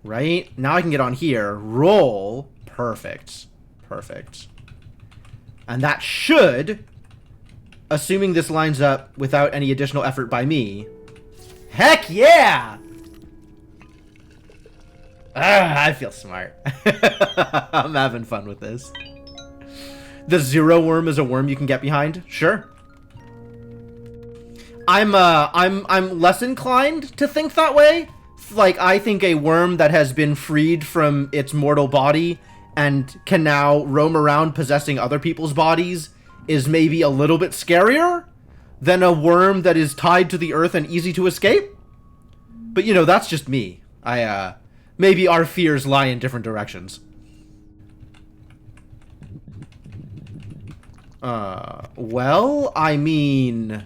Right? Now I can get on here. Roll. Perfect. Perfect. And that should, assuming this lines up without any additional effort by me... Heck yeah! I feel smart. I'm having fun with this. The 0 worm is a worm you can get behind? Sure. I'm less inclined to think that way. Like, I think a worm that has been freed from its mortal body and can now roam around possessing other people's bodies is maybe a little bit scarier than a worm that is tied to the earth and easy to escape. But, you know, that's just me. Maybe our fears lie in different directions. Well, I mean...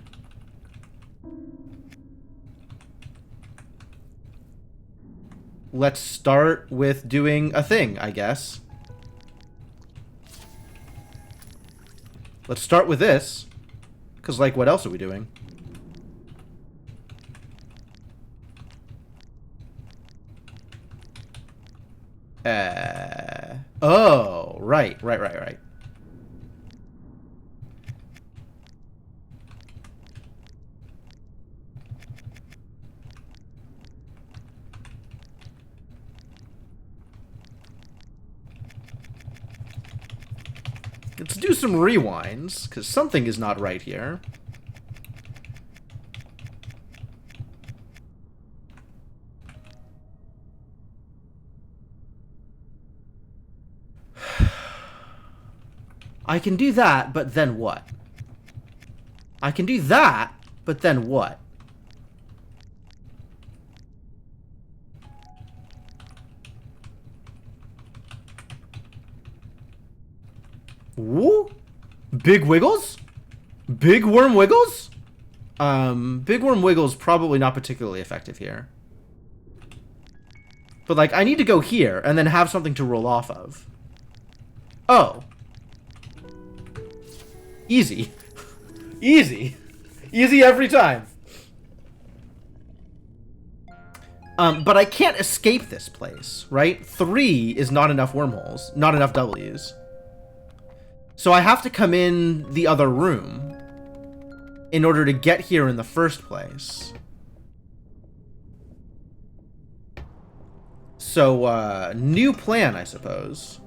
Let's start with doing a thing, I guess. Let's start with this. Because, like, what else are we doing? Oh, right. Let's do some rewinds, because something is not right here. I can do that, but then what? I can do that, but then what? Woo? Big wiggles? Big worm wiggles? Big worm wiggles probably not particularly effective here. But, like, I need to go here and then have something to roll off of. Oh. Easy. Easy. Easy every time. But I can't escape this place, right? 3 is not enough wormholes. Not enough W's. So I have to come in the other room in order to get here in the first place. So, new plan, I suppose.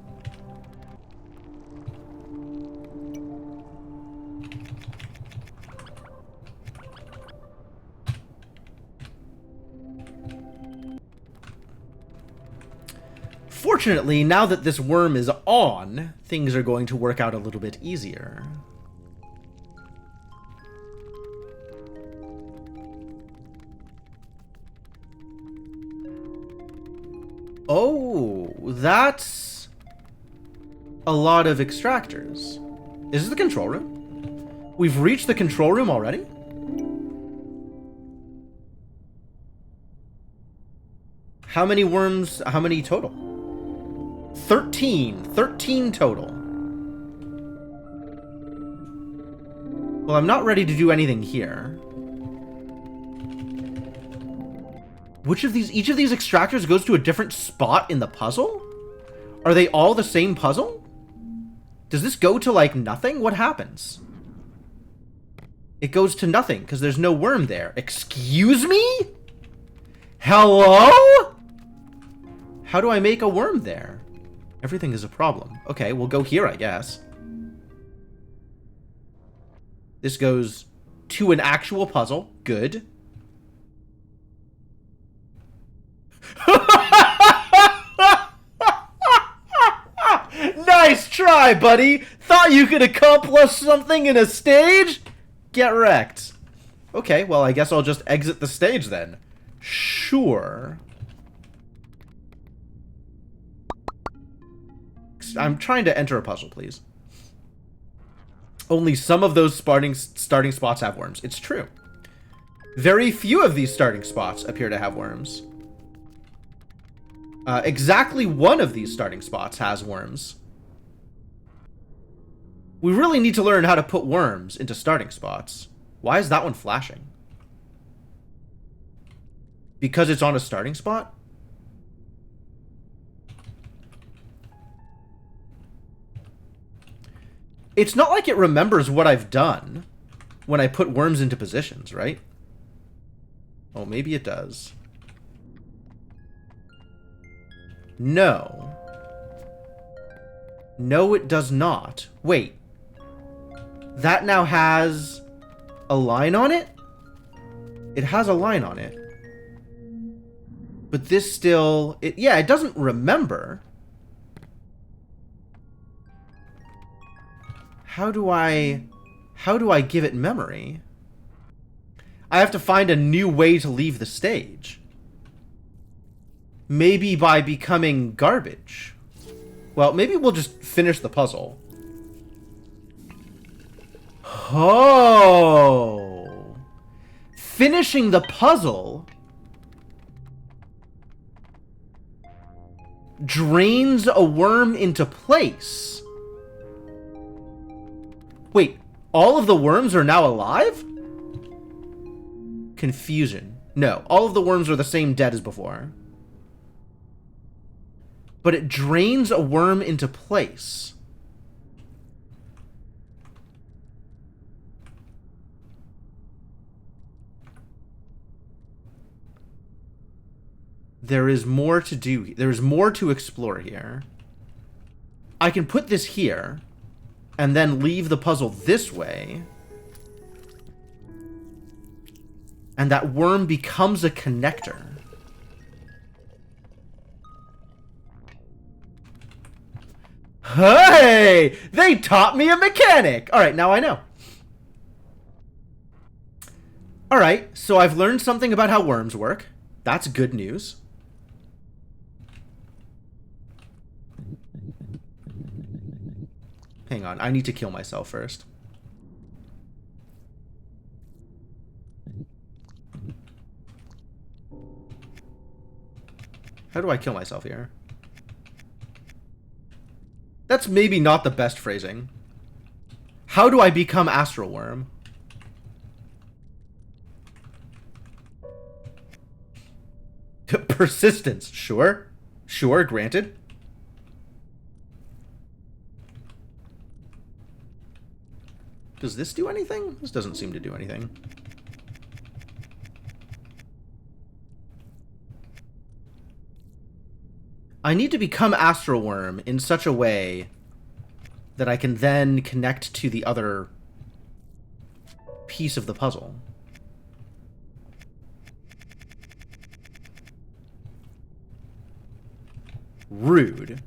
Fortunately, now that this worm is on, things are going to work out a little bit easier. Oh, that's a lot of extractors. Is this the control room? We've reached the control room already? How many worms? How many total? 13. 13 total. Well, I'm not ready to do anything here. Which of these, each of these extractors goes to a different spot in the puzzle? Are they all the same puzzle? Does this go to, like, nothing? What happens? It goes to nothing, because there's no worm there. Excuse me? Hello? How do I make a worm there? Everything is a problem. Okay, we'll go here, I guess. This goes to an actual puzzle. Good. Nice try, buddy! Thought you could accomplish something in a stage? Get wrecked. Okay, well, I guess I'll just exit the stage then. Sure. I'm trying to enter a puzzle, please. Only some of those starting spots have worms. It's true. Very few of these starting spots appear to have worms. Exactly one of these starting spots has worms. We really need to learn how to put worms into starting spots. Why is that one flashing? Because it's on a starting spot? It's not like it remembers what I've done when I put worms into positions, right? Oh, maybe it does. No. No, it does not. Wait. That now has a line on it? It has a line on it. But this still... yeah, it doesn't remember. How do I give it memory? I have to find a new way to leave the stage. Maybe by becoming garbage. Well, maybe we'll just finish the puzzle. Oh. Finishing the puzzle drains a worm into place. Wait, all of the worms are now alive? Confusion. No, all of the worms are the same dead as before. But it drains a worm into place. There is more to do. There is more to explore here. I can put this here and then leave the puzzle this way. And that worm becomes a connector. Hey! They taught me a mechanic! Alright, now I know. Alright, so I've learned something about how worms work. That's good news. Hang on, I need to kill myself first. How do I kill myself here? That's maybe not the best phrasing. How do I become Astral Worm? Persistence. Sure. Sure, granted. Does this do anything? This doesn't seem to do anything. I need to become Astral Worm in such a way that I can then connect to the other piece of the puzzle. Rude.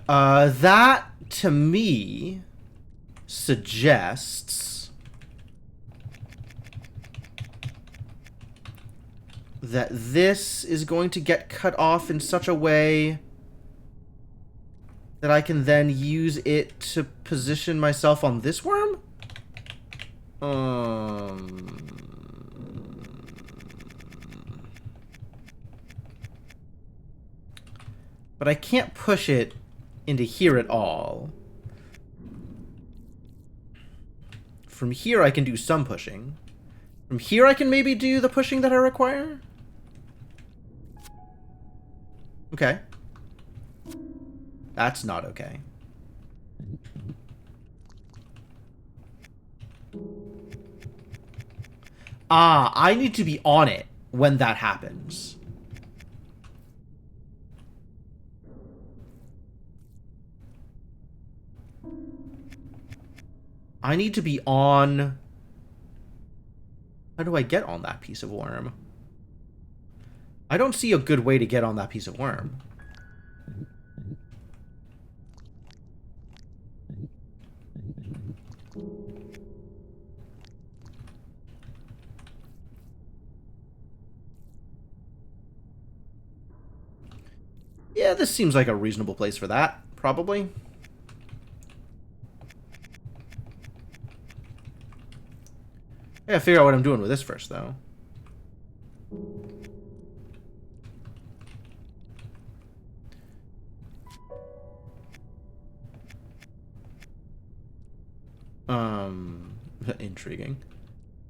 That, to me, suggests that this is going to get cut off in such a way that I can then use it to position myself on this worm? But I can't push it into here at all. From here I can do some pushing. From here I can maybe do the pushing that I require? Okay. That's not okay. Ah, I need to be on it when that happens. I need to be on... How do I get on that piece of worm? I don't see a good way to get on that piece of worm. Yeah, this seems like a reasonable place for that, probably. I gotta figure out what I'm doing with this first, though. Intriguing.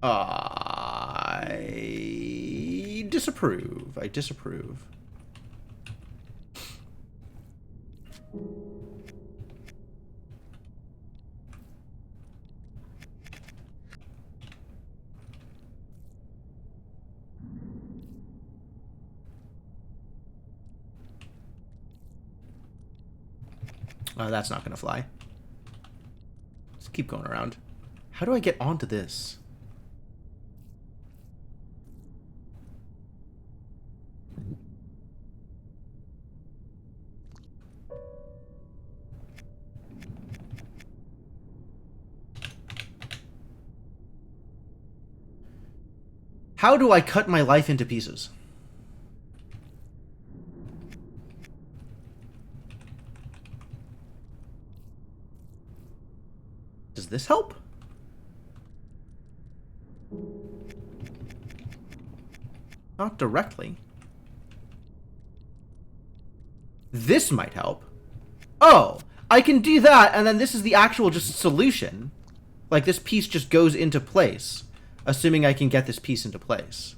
I disapprove. I disapprove. That's not gonna fly. Let's keep going around. How do I get onto this? How do I cut my life into pieces? Does this help? Not directly. This might help. Oh, I can do that, and then this is the actual just solution. Like, this piece just goes into place, assuming I can get this piece into place.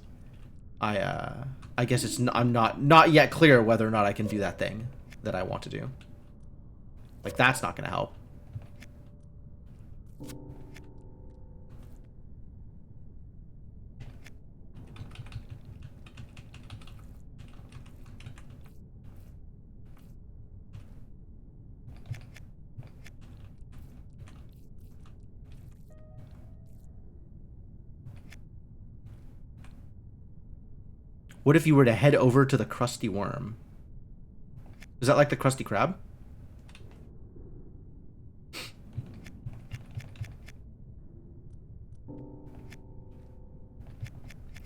I guess it's I'm not yet clear whether or not I can do that thing that I want to do. Like, that's not gonna help. What if you were to head over to the Krusty Worm? Is that like the Krusty Krab?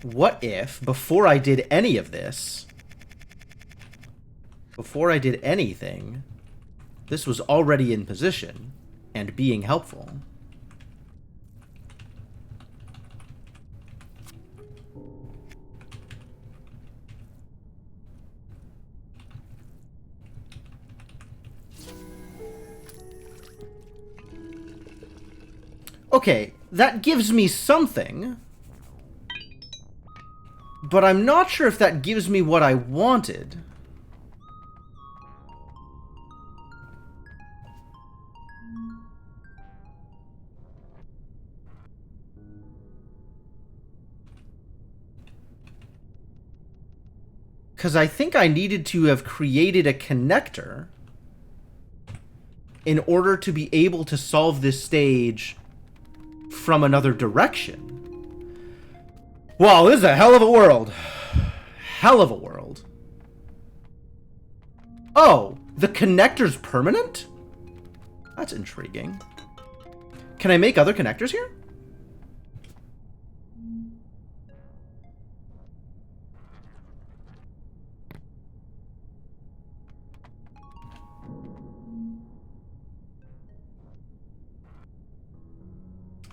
What if, before I did any of this, before I did anything, this was already in position and being helpful? Okay, that gives me something, but I'm not sure if that gives me what I wanted. Because I think I needed to have created a connector in order to be able to solve this stage from another direction. Wow, this is a hell of a world. Hell of a world. Oh, the connector's permanent? That's intriguing. Can I make other connectors here?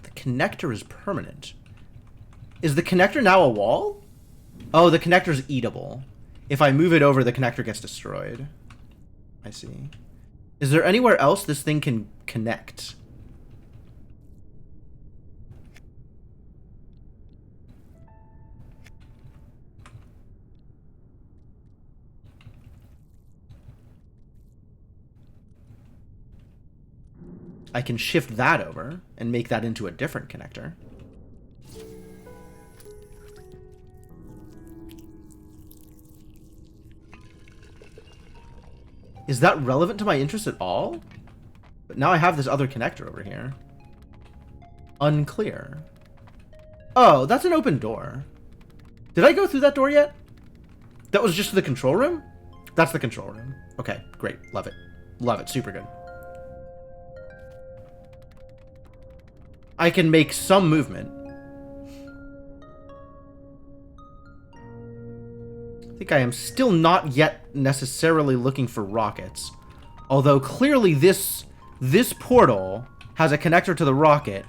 The connector is permanent. Is the connector now a wall? Oh, the connector's eatable. If I move it over, the connector gets destroyed. I see. Is there anywhere else this thing can connect? I can shift that over and make that into a different connector. Is that relevant to my interest at all? But now I have this other connector over here. Unclear. Oh, that's an open door. Did I go through that door yet? That was just the control room? That's the control room. Okay, great. Love it. Love it. Super good. I can make some movement. I think I am still not yet necessarily looking for rockets. Although clearly this portal has a connector to the rocket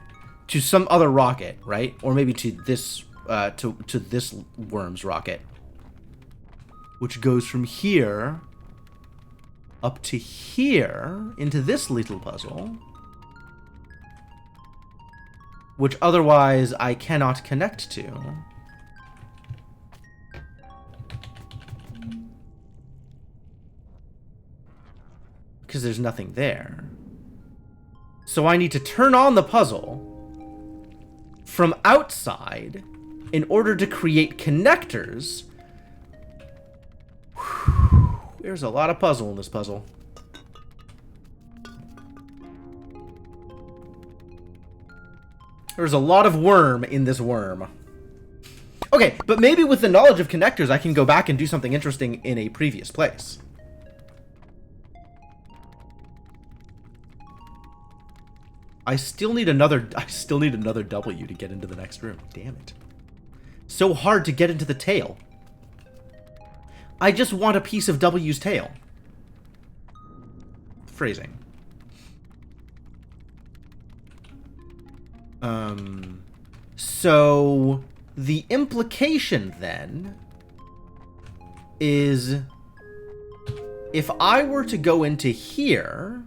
to some other rocket, right? Or maybe to this to this worm's rocket. Which goes from here up to here into this little puzzle. Which otherwise I cannot connect to. Because there's nothing there. So I need to turn on the puzzle from outside in order to create connectors. Whew. There's a lot of puzzle in this puzzle. There's a lot of worm in this worm. Okay, but maybe with the knowledge of connectors, I can go back and do something interesting in a previous place. I still need another W to get into the next room. Damn it. So hard to get into the tail. I just want a piece of W's tail. Phrasing. So the implication then is if I were to go into here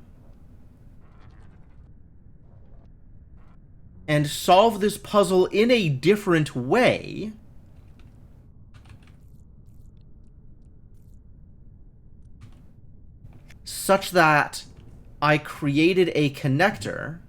and solve this puzzle in a different way, such that I created a connector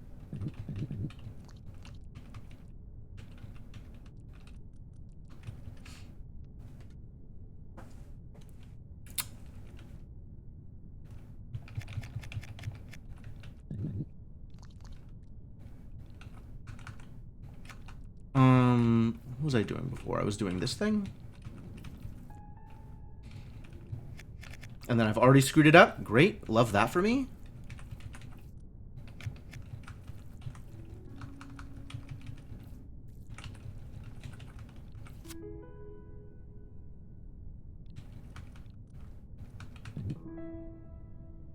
what was I doing before? I was doing this thing? And then I've already screwed it up. Great. Love that for me.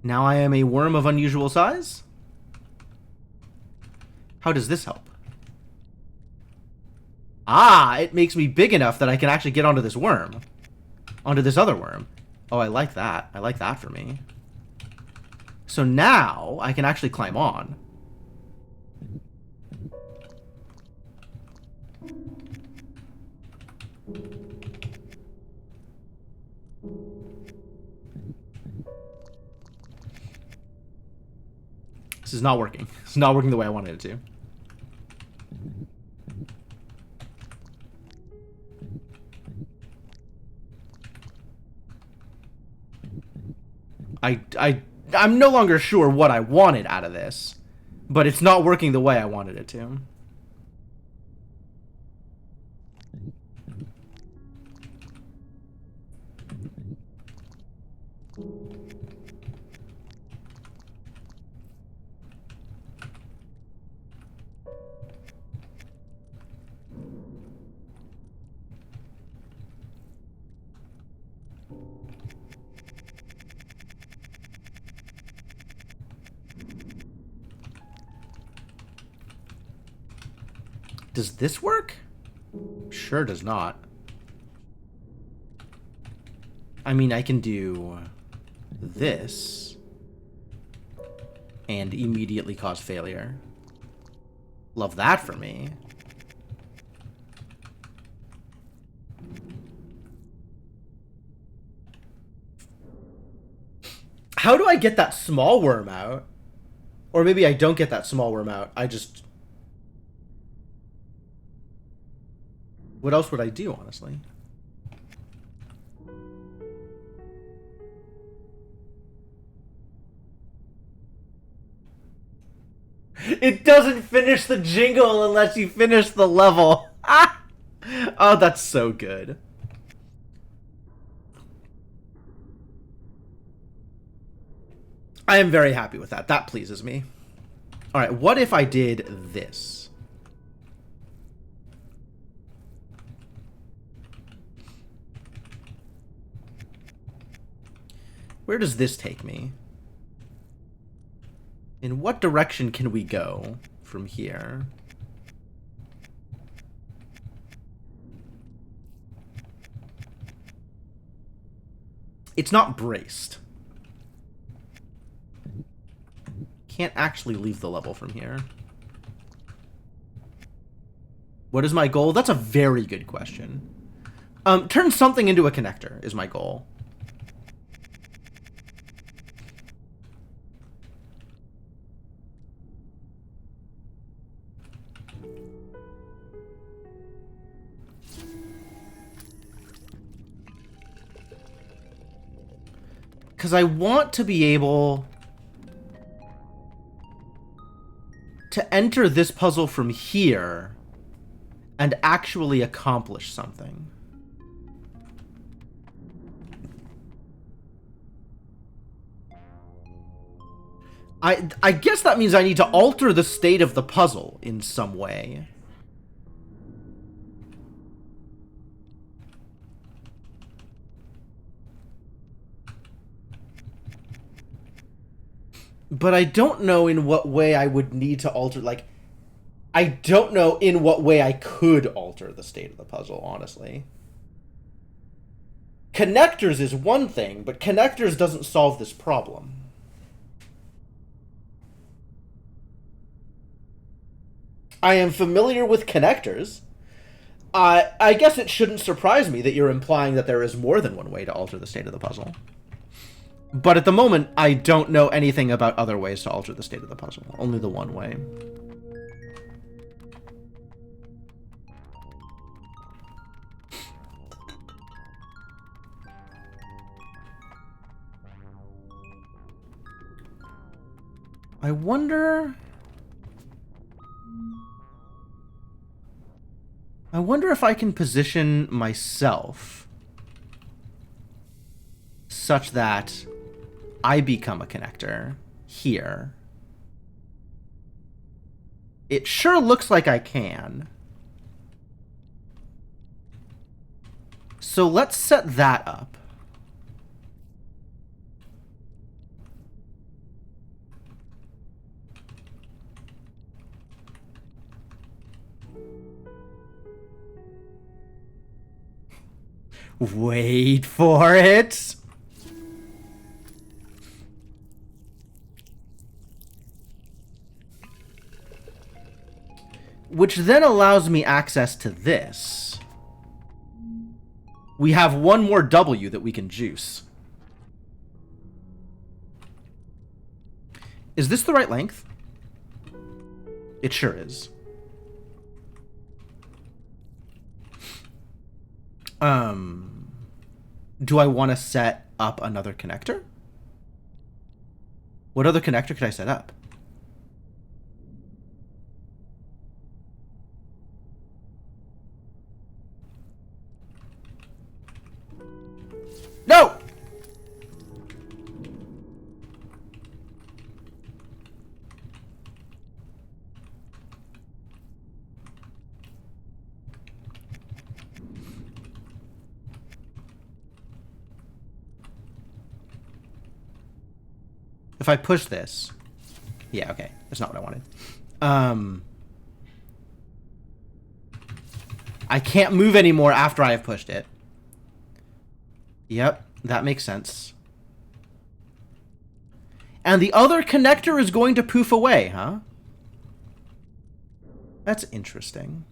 Now I am a worm of unusual size. How does this help? Ah, it makes me big enough that I can actually get onto this worm. Onto this other worm. Oh, I like that. I like that for me. So now I can actually climb on. This is not working. It's not working the way I wanted it to. I'm no longer sure what I wanted out of this, but it's not working the way I wanted it to. Does this work? Sure does not. I mean, I can do this and immediately cause failure. Love that for me. How do I get that small worm out? Or maybe I don't get that small worm out. I just... What else would I do, honestly? It doesn't finish the jingle unless you finish the level. Oh, that's so good. I am very happy with that. That pleases me. All right, what if I did this? Where does this take me? In what direction can we go from here? It's not braced. Can't actually leave the level from here. What is my goal? That's a very good question. Turn something into a connector is my goal. Because I want to be able to enter this puzzle from here and actually accomplish something. I guess that means I need to alter the state of the puzzle in some way. But I don't know in what way I would need to alter, like, I don't know in what way I could alter the state of the puzzle, honestly. Connectors is one thing, but connectors doesn't solve this problem. I am familiar with connectors. I guess it shouldn't surprise me that you're implying that there is more than one way to alter the state of the puzzle. But at the moment, I don't know anything about other ways to alter the state of the puzzle. Only the one way. I wonder if I can position myself such that I become a connector here. It sure looks like I can. So let's set that up. Wait for it. Which then allows me access to this. We have one more W that we can juice. Is this the right length? It sure is. Do I want to set up another connector? What other connector could I set up? No! If I push this... Yeah, okay. That's not what I wanted. I can't move anymore after I have pushed it. Yep, that makes sense. And the other connector is going to poof away, huh? That's interesting.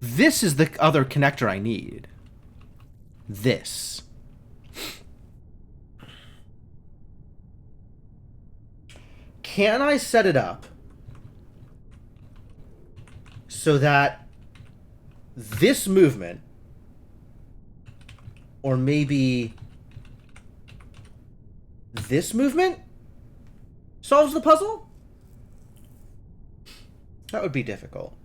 This is the other connector I need. This. Can I set it up so that this movement, or maybe this movement, solves the puzzle? That would be difficult.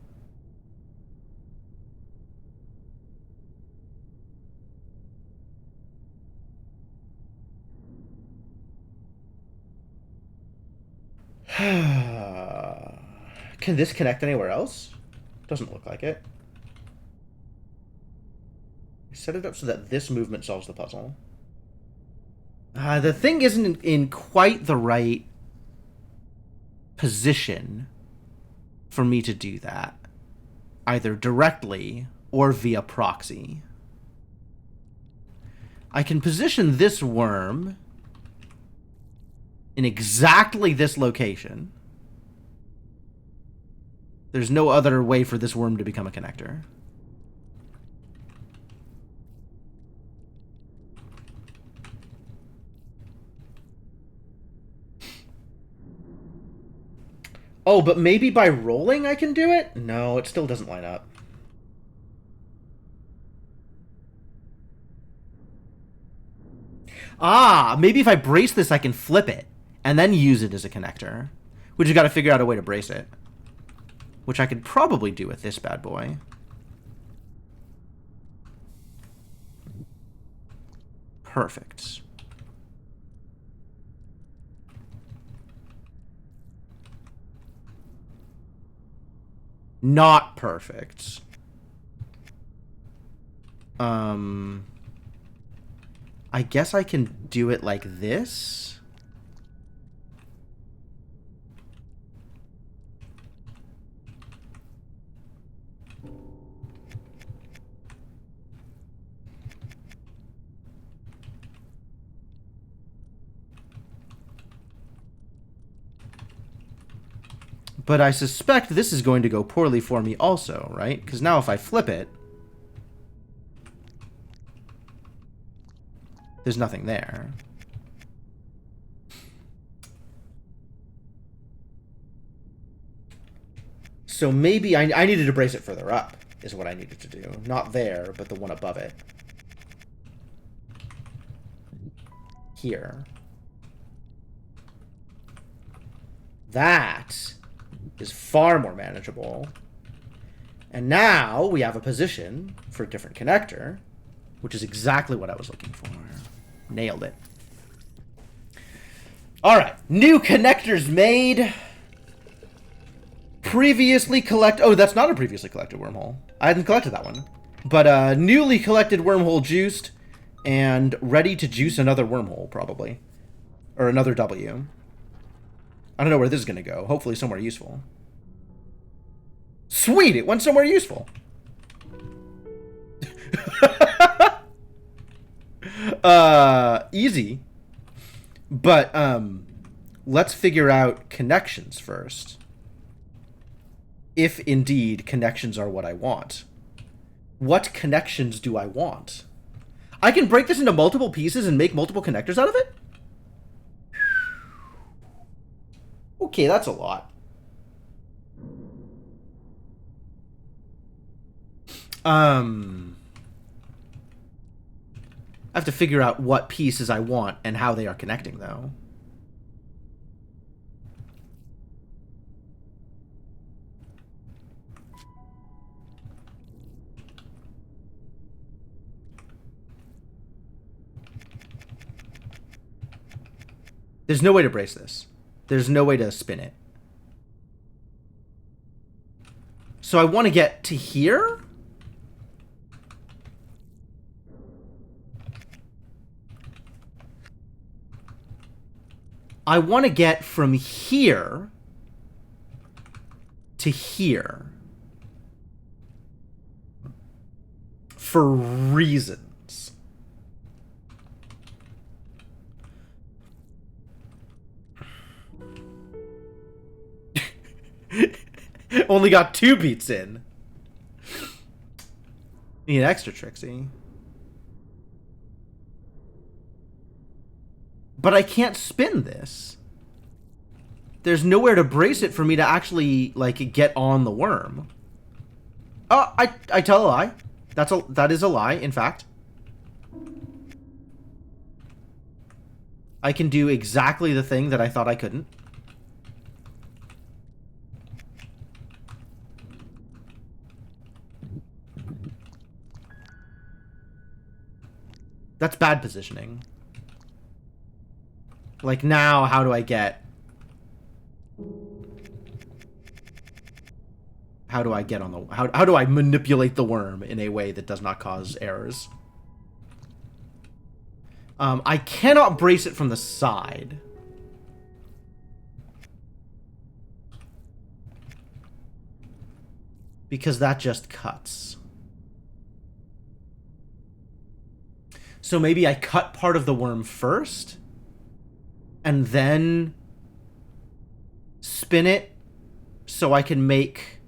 Can this connect anywhere else? Doesn't look like it. Set it up so that this movement solves the puzzle. The thing isn't in quite the right position for me to do that, either directly or via proxy. I can position this worm in exactly this location. There's no other way for this worm to become a connector. Oh, but maybe by rolling I can do it? No, it still doesn't line up. Ah, maybe if I brace this I can flip it and then use it as a connector. We just got to figure out a way to brace it. Which I could probably do with this bad boy. Perfect. Not perfect. I guess I can do it like this. But I suspect this is going to go poorly for me also, right? Because now if I flip it, there's nothing there. So maybe I needed to brace it further up, is what I needed to do. Not there, but the one above it. here. That is far more manageable. And now we have a position for a different connector, which is exactly what I was looking for. Nailed it. All right, new connectors made. Previously collect. Oh, that's not a previously collected wormhole. I hadn't collected that one. But newly collected wormhole juiced and ready to juice another wormhole, probably. Or another W. I don't know where this is going to go. Hopefully somewhere useful. Sweet, it went somewhere useful. Easy. But, let's figure out connections first. If indeed connections are what I want. What connections do I want? I can break this into multiple pieces and make multiple connectors out of it? Okay, that's a lot. I have to figure out what pieces I want and how they are connecting, though. There's no way to brace this. There's no way to spin it. So I want to get to here? I want to get from here to here. For reasons. Only got 2 beats in. Need extra Trixie. But I can't spin this. There's nowhere to brace it for me to actually, like, get on the worm. Oh, I tell a lie. That is a lie, in fact. I can do exactly the thing that I thought I couldn't. That's bad positioning. Like, now, how do I get... How do I get on the... How do I manipulate the worm in a way that does not cause errors? I cannot brace it from the side. Because that just cuts. So maybe I cut part of the worm first, and then spin it so I can make...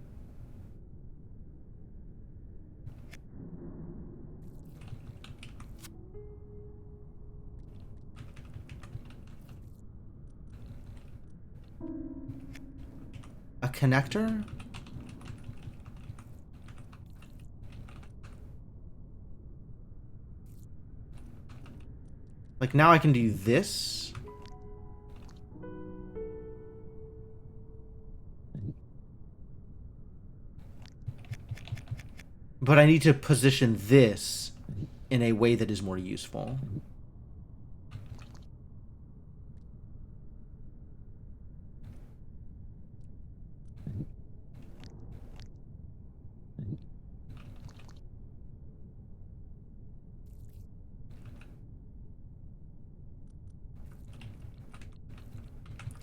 a connector? Like, now I can do this. But I need to position this in a way that is more useful.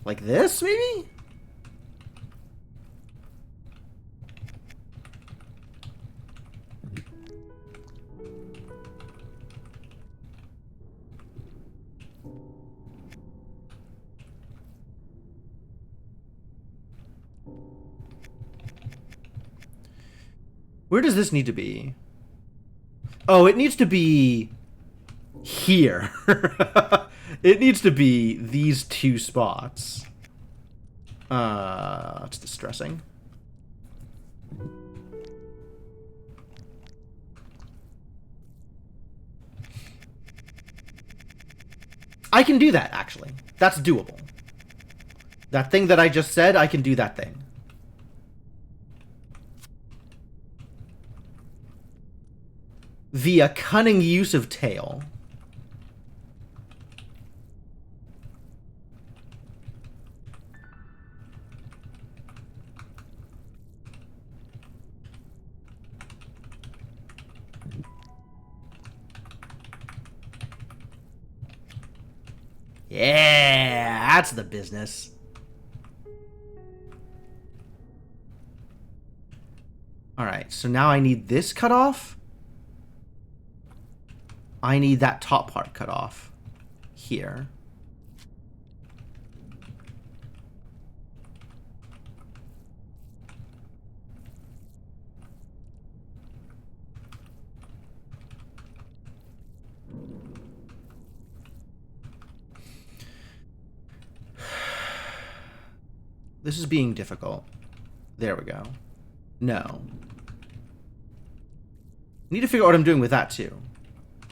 Like this, maybe? Where does this need to be? Oh, it needs to be here. It needs to be these 2 spots. It's distressing. I can do that, actually. That's doable. That thing that I just said, I can do that thing. Via cunning use of tail. Yeah, that's the business. Alright, so now I need this cut off. I need that top part cut off. Here. This is being difficult. There we go. No. Need to figure out what I'm doing with that too.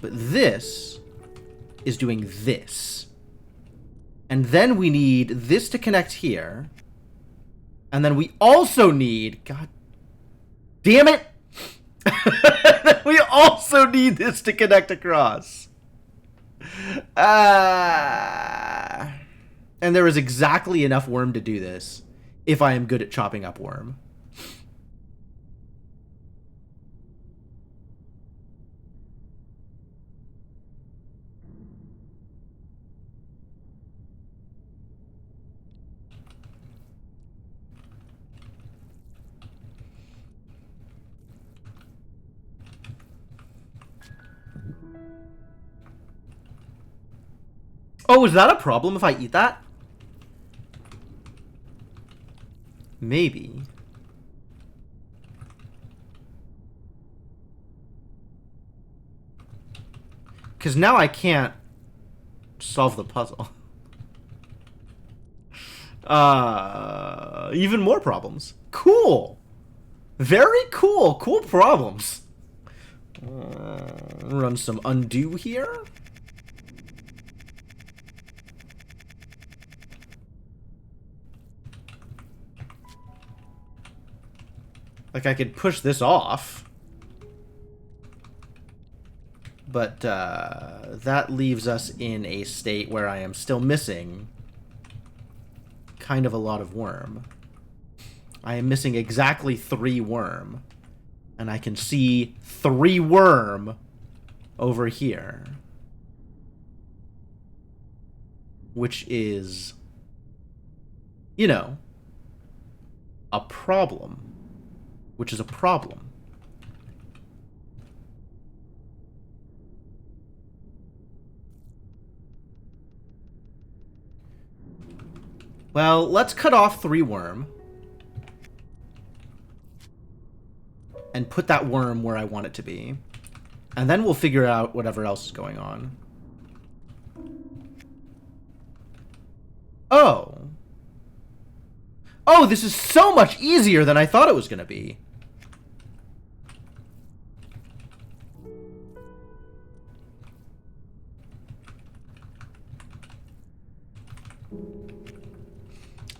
But this is doing this. And then we need this to connect here. And then we also need... God damn it! We also need this to connect across. And there is exactly enough worm to do this if I am good at chopping up worm. Oh, is that a problem if I eat that? Maybe. Because now I can't solve the puzzle. Even more problems. Cool. Very cool. Cool problems. Run some undo here. Like, I could push this off. But, that leaves us in a state where I am still missing kind of a lot of worm. I am missing exactly 3 worm. And I can see 3 worm over here. Which is, you know, a problem. Which is a problem. Well, let's cut off 3 worm. And put that worm where I want it to be. And then we'll figure out whatever else is going on. Oh. Oh, this is so much easier than I thought it was going to be.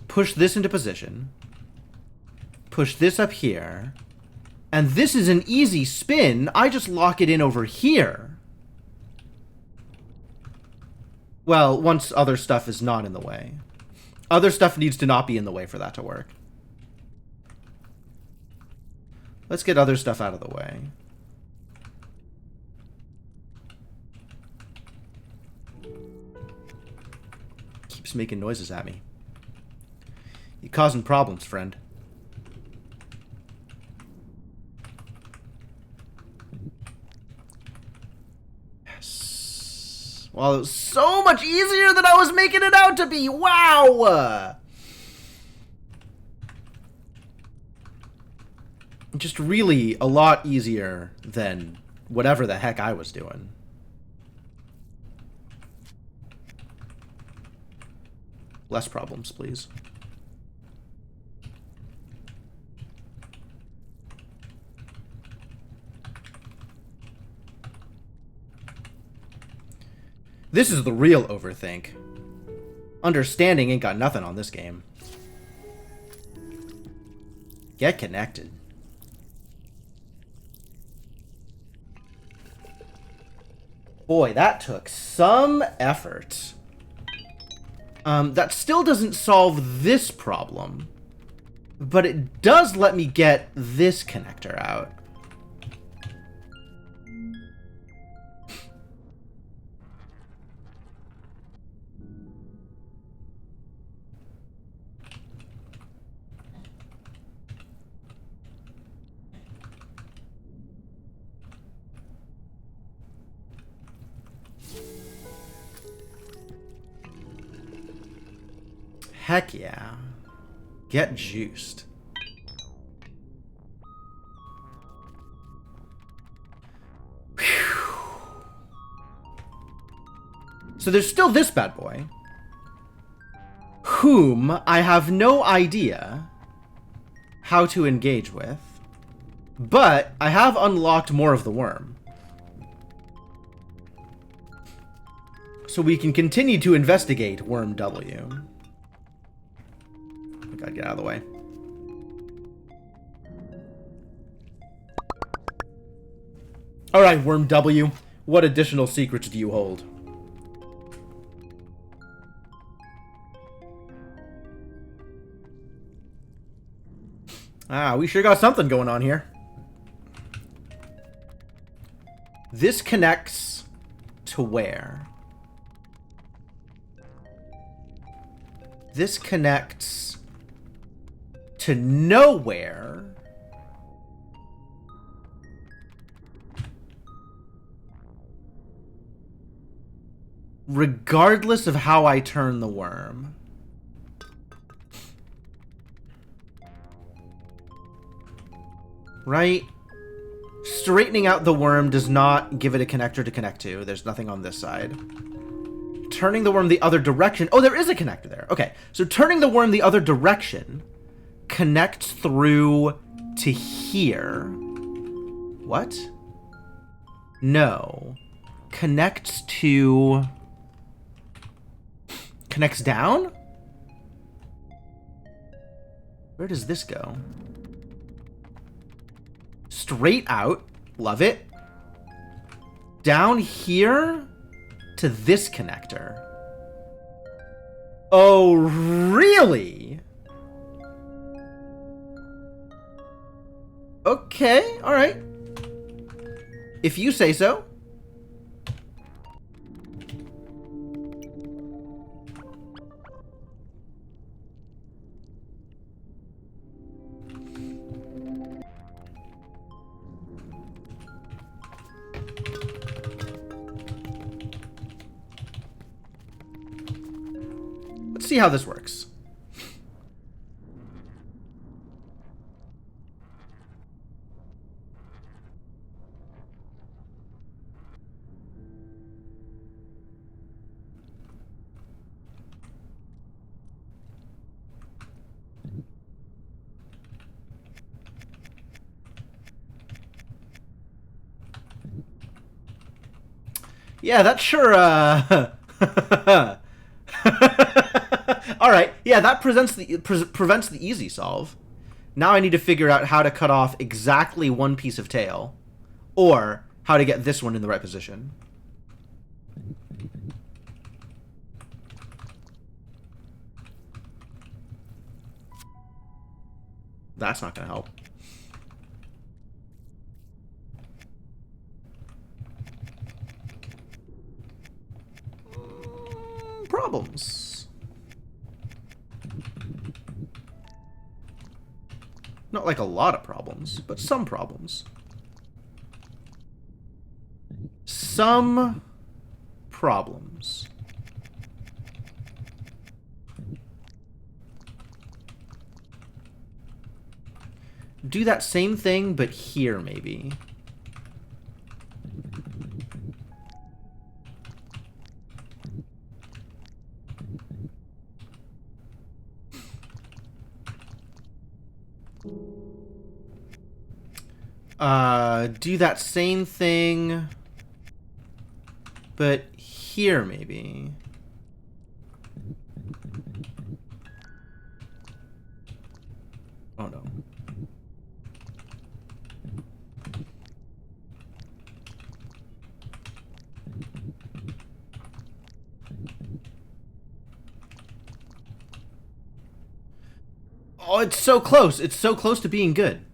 Push this into position. Push this up here. And this is an easy spin. I just lock it in over here. Well, once other stuff is not in the way. Other stuff needs to not be in the way for that to work. Let's get other stuff out of the way. Keeps making noises at me. You're causing problems, friend. Yes. Well, it was so much easier than I was making it out to be. Wow! Just really a lot easier than whatever the heck I was doing. Less problems, please. This is the real overthink. Understanding ain't got nothing on this game. Get connected. Boy, that took some effort. That still doesn't solve this problem. But it does let me get this connector out. Heck yeah. Get juiced. Whew. So there's still this bad boy, whom I have no idea how to engage with, but I have unlocked more of the worm. So we can continue to investigate Worm W. Gotta get out of the way. Alright, Worm W. What additional secrets do you hold? Ah, we sure got something going on here. This connects to where? This connects to nowhere. Regardless of how I turn the worm. Right? Straightening out the worm does not give it a connector to connect to. There's nothing on this side. Turning the worm the other direction. Oh, there is a connector there. Okay, so turning the worm the other direction connects through to here. What? No. Connects to... Connects down? Where does this go? Straight out. Love it. Down here to this connector. Oh, really? Okay, alright. If you say so. Let's see how this works. Yeah, that's sure, Alright, yeah, that prevents the easy solve. Now I need to figure out how to cut off exactly one piece of tail, or how to get this one in the right position. That's not going to help. Problems. Not like a lot of problems, but some problems. Some problems. Do that same thing, but here, maybe. Do that same thing, but here, maybe. Oh, no. Oh, it's so close. It's so close to being good.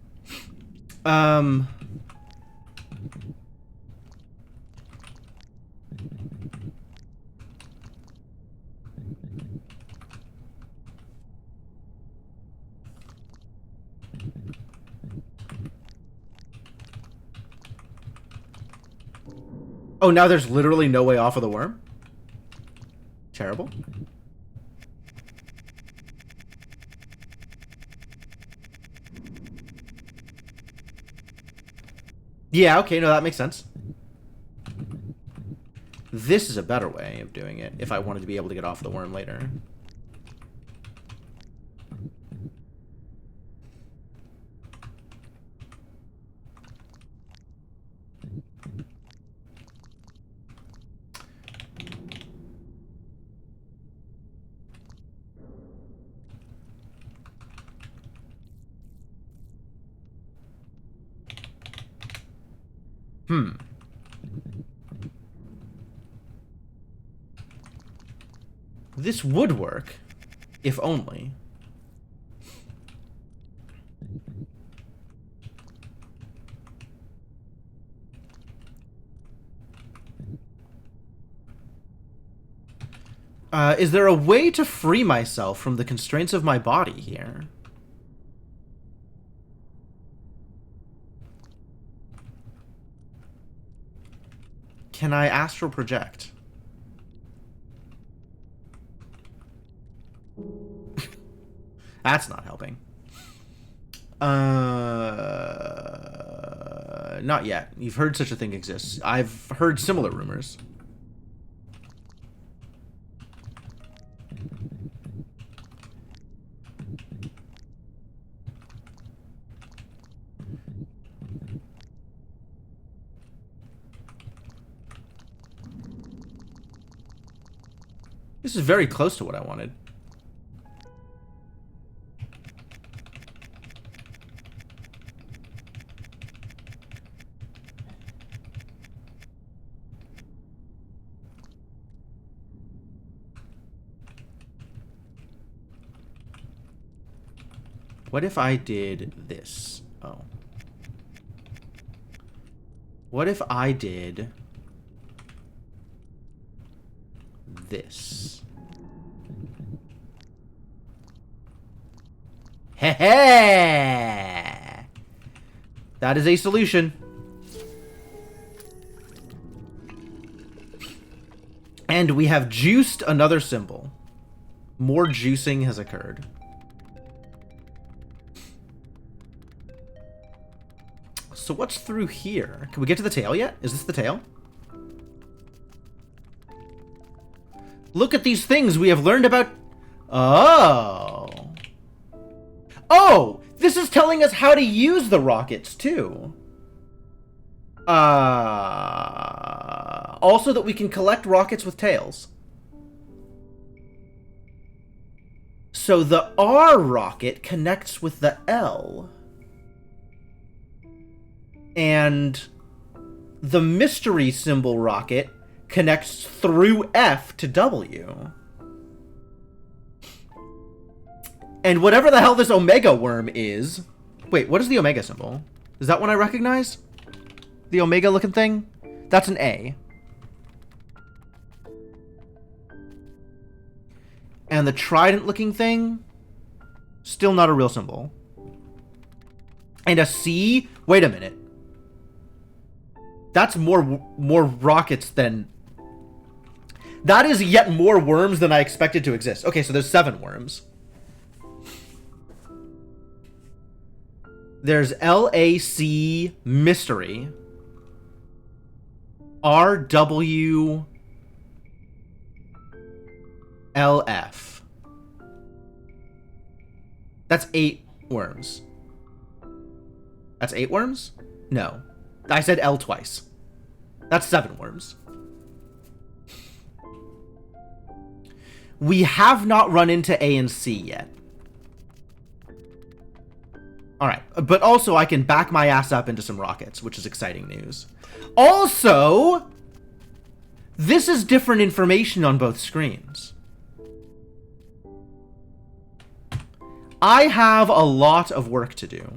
Oh, now there's literally no way off of the worm? Terrible. Yeah, okay, no, that makes sense. This is a better way of doing it, if I wanted to be able to get off the worm later. This would work, if only. Is there a way to free myself from the constraints of my body here? Can I astral project? That's not helping. Not yet. You've heard such a thing exists. I've heard similar rumors. This is very close to what I wanted. What if I did this? Oh. What if I did this? Heh. That is a solution. And we have juiced another symbol. More juicing has occurred. So what's through here? Can we get to the tail yet? Is this the tail? Look at these things we have learned about. Oh. Oh, this is telling us how to use the rockets too. Also that we can collect rockets with tails. So the R rocket connects with the L. And the mystery symbol rocket connects through F to W. And whatever the hell this Omega worm is... Wait, what is the Omega symbol? Is that one I recognize? The Omega looking thing? That's an A. And the trident looking thing? Still not a real symbol. And a C? Wait a minute. That's more rockets than... That is yet more worms than I expected to exist. Okay, so there's 7 worms. There's LAC mystery. RW LF. That's 8 worms. That's 8 worms? No. I said L twice. That's 7 worms. We have not run into A and C yet. Alright, but also I can back my ass up into some rockets, which is exciting news. Also, this is different information on both screens. I have a lot of work to do.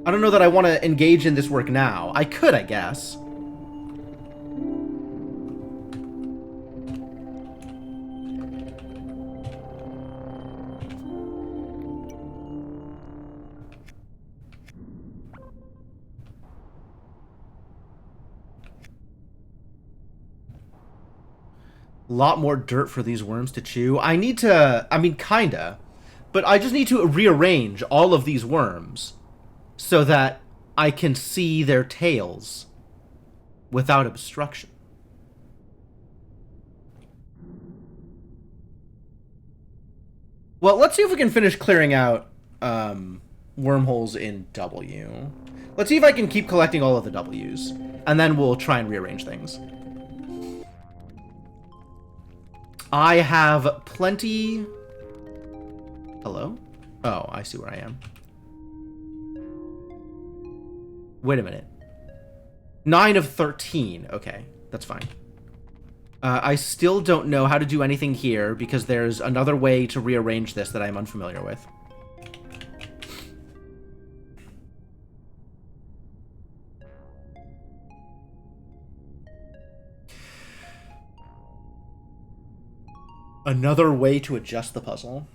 I don't know that I want to engage in this work now. I could, I guess. A lot more dirt for these worms to chew. I need to... I mean, kinda. But I just need to rearrange all of these worms so that I can see their tails without obstruction. Well, let's see if we can finish clearing out wormholes in W. Let's see if I can keep collecting all of the W's, and then we'll try and rearrange things. I have plenty... Hello? Oh, I see where I am. Wait a minute. 9 of 13. Okay, that's fine. I still don't know how to do anything here because there's another way to rearrange this that I'm unfamiliar with. Another way to adjust the puzzle.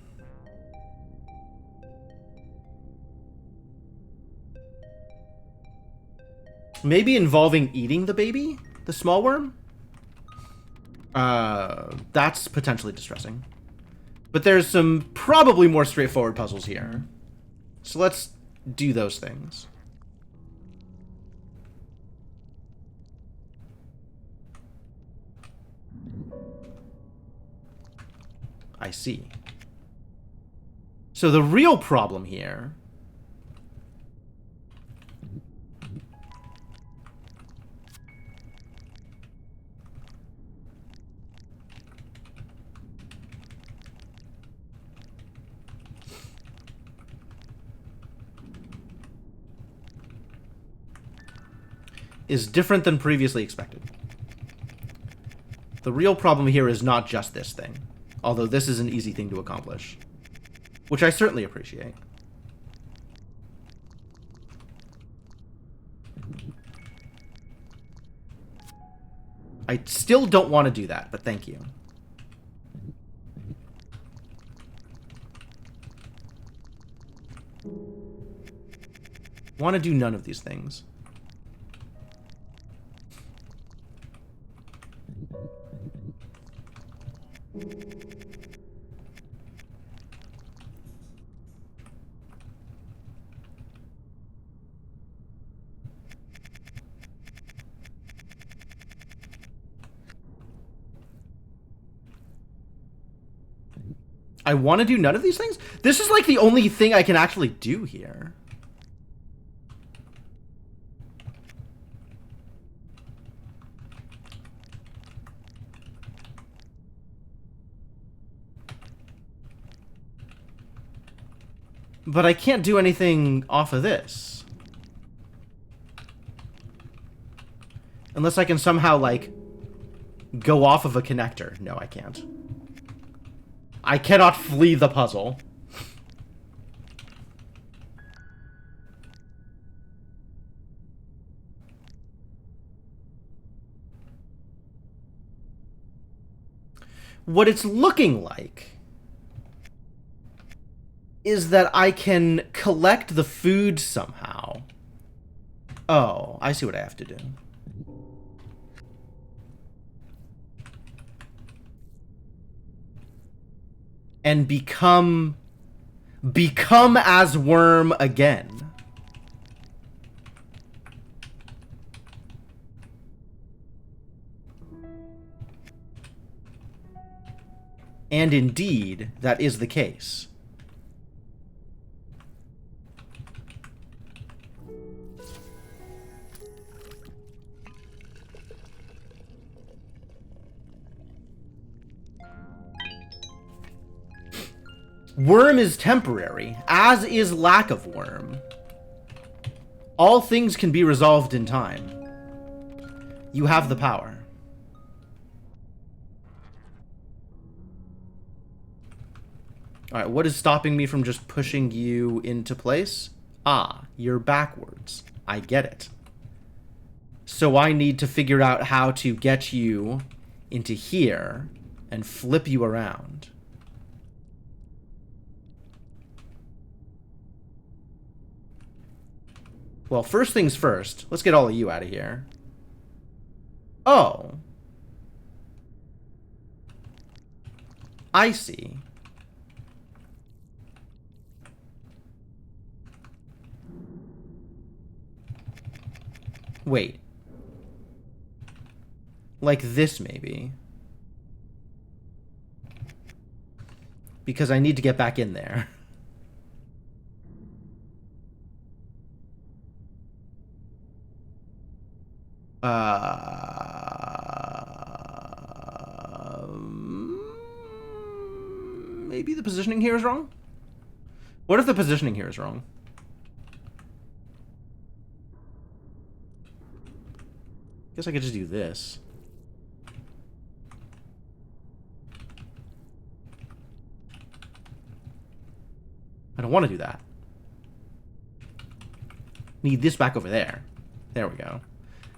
Maybe involving eating the baby? The small worm? That's potentially distressing. But there's some probably more straightforward puzzles here. So let's do those things. I see. So the real problem here is different than previously expected. The real problem here is not just this thing, although this is an easy thing to accomplish, which I certainly appreciate. I still don't want to do that, but thank you. Want to do none of these things. I want to do none of these things? This is like the only thing I can actually do here. But I can't do anything off of this. Unless I can somehow, like, go off of a connector. No, I can't. I cannot flee the puzzle. What it's looking like is that I can collect the food somehow. Oh, I see what I have to do. And become as worm again. And indeed, that is the case. Worm is temporary, as is lack of worm. All things can be resolved in time. You have the power. Alright, what is stopping me from just pushing you into place? Ah, you're backwards. I get it. So I need to figure out how to get you into here and flip you around. Well, first things first, let's get all of you out of here. Oh. I see. Wait. Like this, maybe. Because I need to get back in there. Maybe the positioning here is wrong? What if the positioning here is wrong? Guess I could just do this. I don't want to do that. Need this back over there. There we go.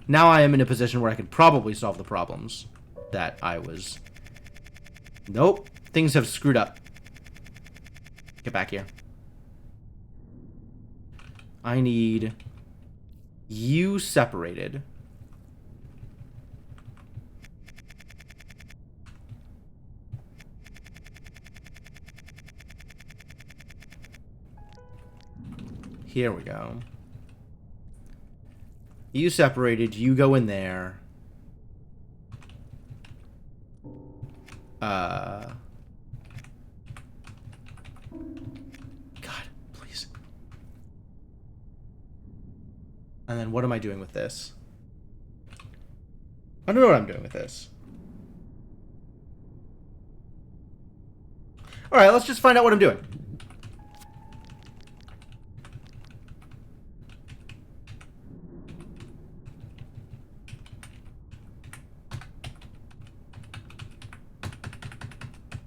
Now I am in a position where I could probably solve the problems that I was... Nope. Things have screwed up. Get back here. I need you separated. Here we go. You separated, you go in there. God, please. And then what am I doing with this? I don't know what I'm doing with this. Alright, let's just find out what I'm doing.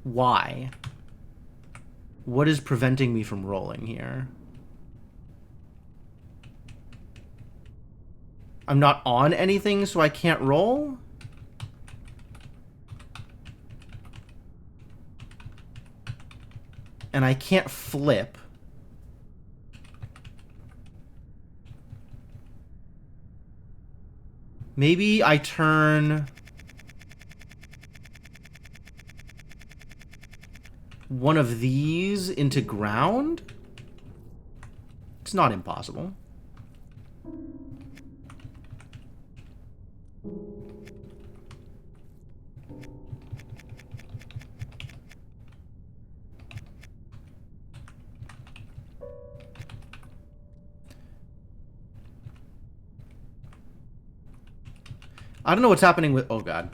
Why? What is preventing me from rolling here? I'm not on anything, so I can't roll? And I can't flip. Maybe I turn... one of these into ground? It's not impossible. I don't know what's happening with... Oh, God.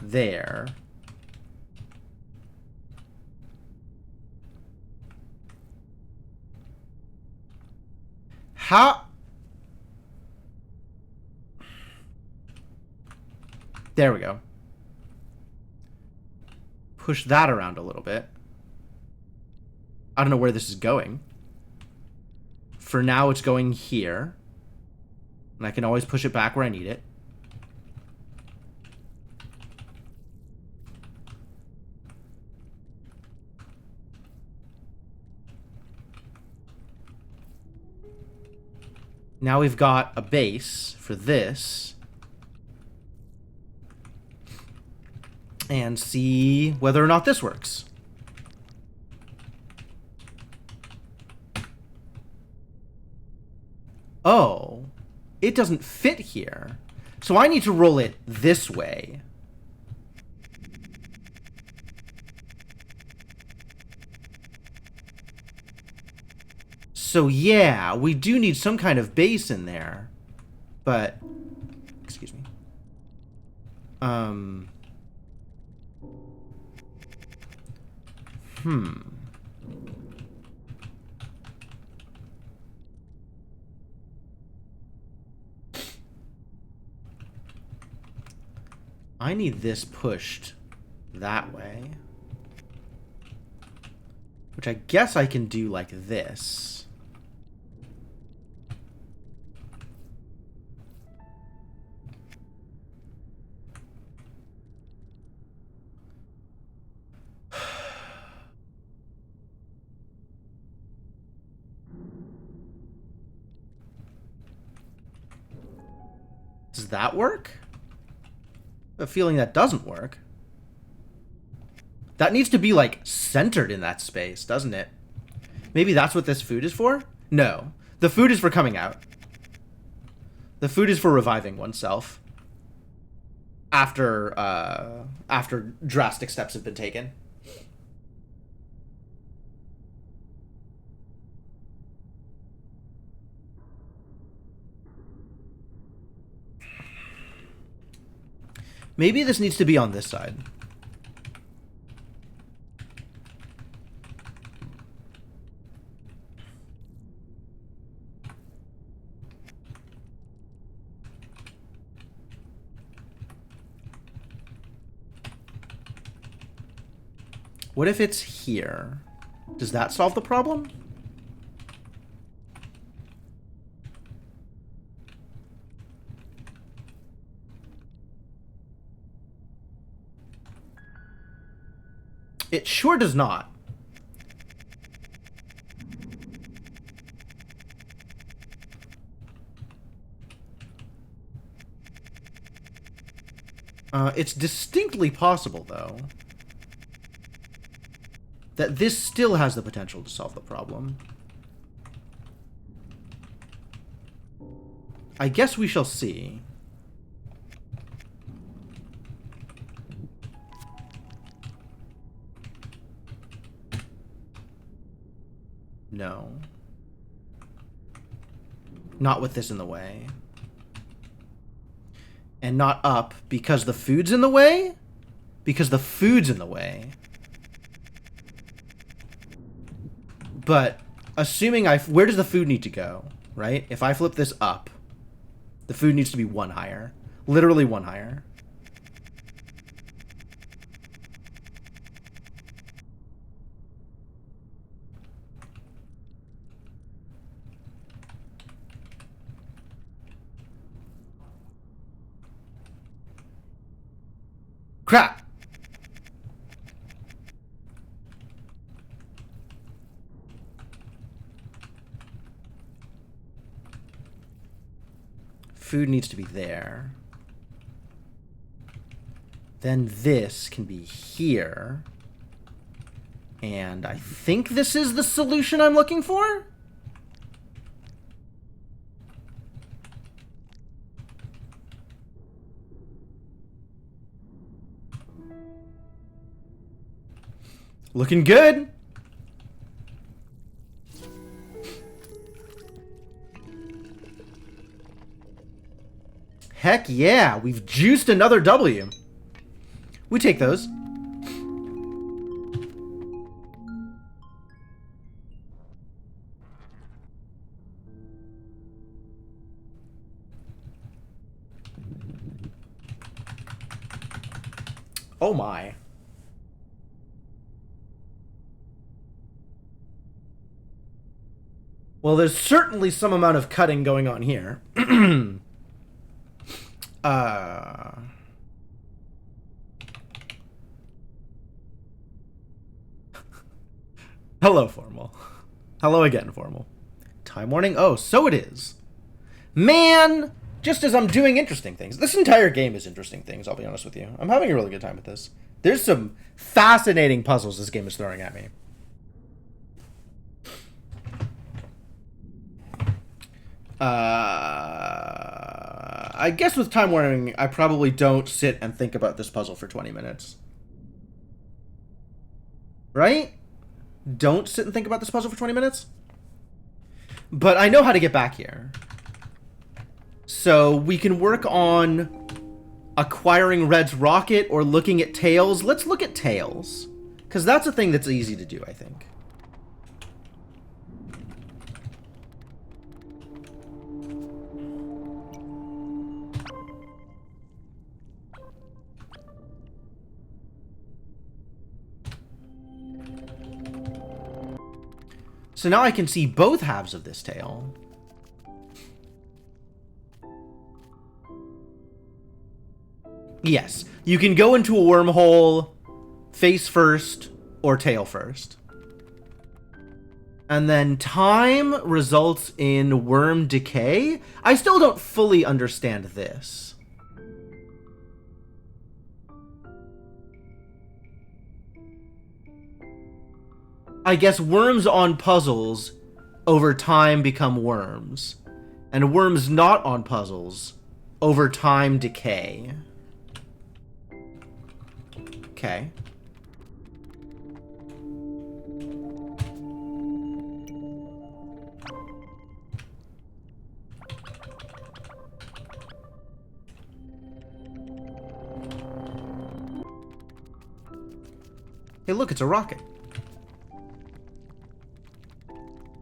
There. How? There we go. Push that around a little bit. I don't know where this is going. For now, it's going here. And I can always push it back where I need it. Now we've got a base for this. And see whether or not this works. Oh, it doesn't fit here. So I need to roll it this way. So yeah, we do need some kind of base in there. But Hmm. I need this pushed that way. Which I guess I can do like this. Does that work? I have a feeling that doesn't work. That needs to be, like, centered in that space, doesn't it? Maybe that's what this food is for? No. The food is for coming out. The food is for reviving oneself. After drastic steps have been taken. Maybe this needs to be on this side. What if it's here? Does that solve the problem? It sure does not. It's distinctly possible, though, that this still has the potential to solve the problem. I guess we shall see. No. Not with this in the way. And not up because the food's in the way? Because the food's in the way. But assuming where does the food need to go, right? If I flip this up, the food needs to be one higher. Literally one higher. Crap! Food needs to be there. Then this can be here. And I think this is the solution I'm looking for? Looking good. Heck yeah, we've juiced another W. We take those. Oh my. Well, there's certainly some amount of cutting going on here. Hello, Formal. Hello again, Formal. Time warning? Oh, so it is. Man! Just as I'm doing interesting things. This entire game is interesting things, I'll be honest with you. I'm having a really good time with this. There's some fascinating puzzles this game is throwing at me. I guess with time warning, I probably don't sit and think about this puzzle for 20 minutes. Right? Don't sit and think about this puzzle for 20 minutes? But I know how to get back here. So we can work on acquiring Red's rocket or looking at Tails. Let's look at Tails. Because that's a thing that's easy to do, I think. So now I can see both halves of this tail. Yes, you can go into a wormhole face first or tail first. And then time results in worm decay. I still don't fully understand this. I guess worms on puzzles over time become worms. And worms not on puzzles over time decay. Okay. Hey, look, it's a rocket.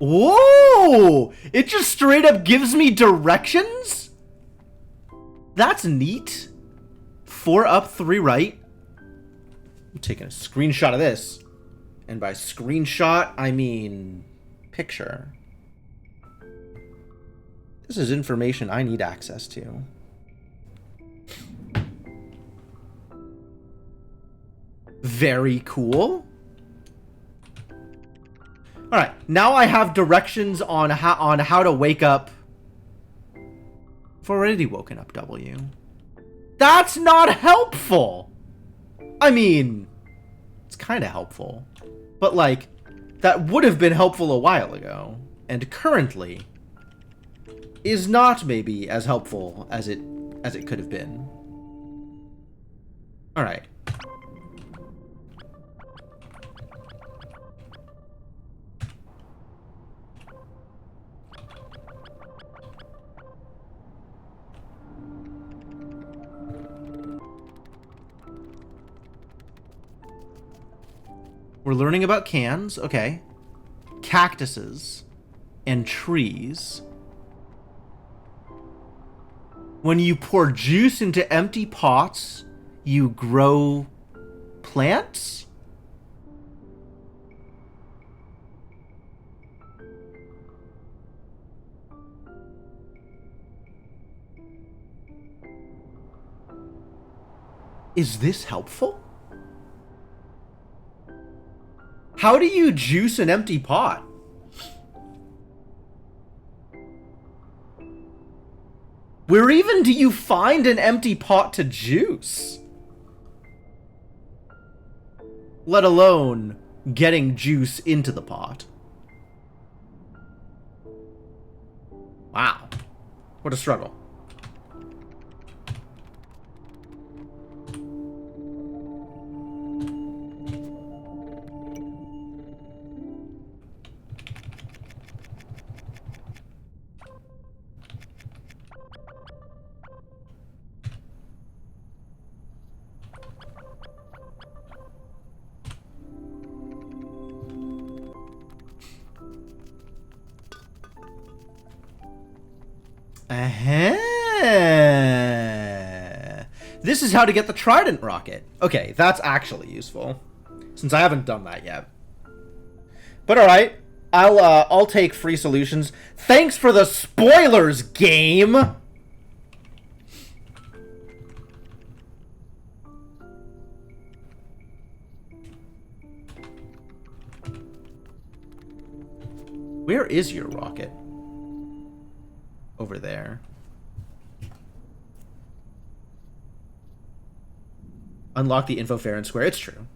Whoa! It just straight up gives me directions? That's neat. 4 up, 3 right. I'm taking a screenshot of this. And by screenshot, I mean picture. This is information I need access to. Very cool. All right, now I have directions on how to wake up. I've already woken up W. That's not helpful. I mean, it's kind of helpful, but like that would have been helpful a while ago, and currently is not maybe as helpful as it could have been. All right. We're learning about cans, okay. Cactuses and trees. When you pour juice into empty pots, you grow plants? Is this helpful? How do you juice an empty pot? Where even do you find an empty pot to juice? Let alone getting juice into the pot. Wow. What a struggle. This is how to get the Trident rocket. Okay, that's actually useful, since I haven't done that yet. But all right, I'll take free solutions. Thanks for the spoilers, game. Where is your rocket? Over there. Unlock the info fair and square. It's true.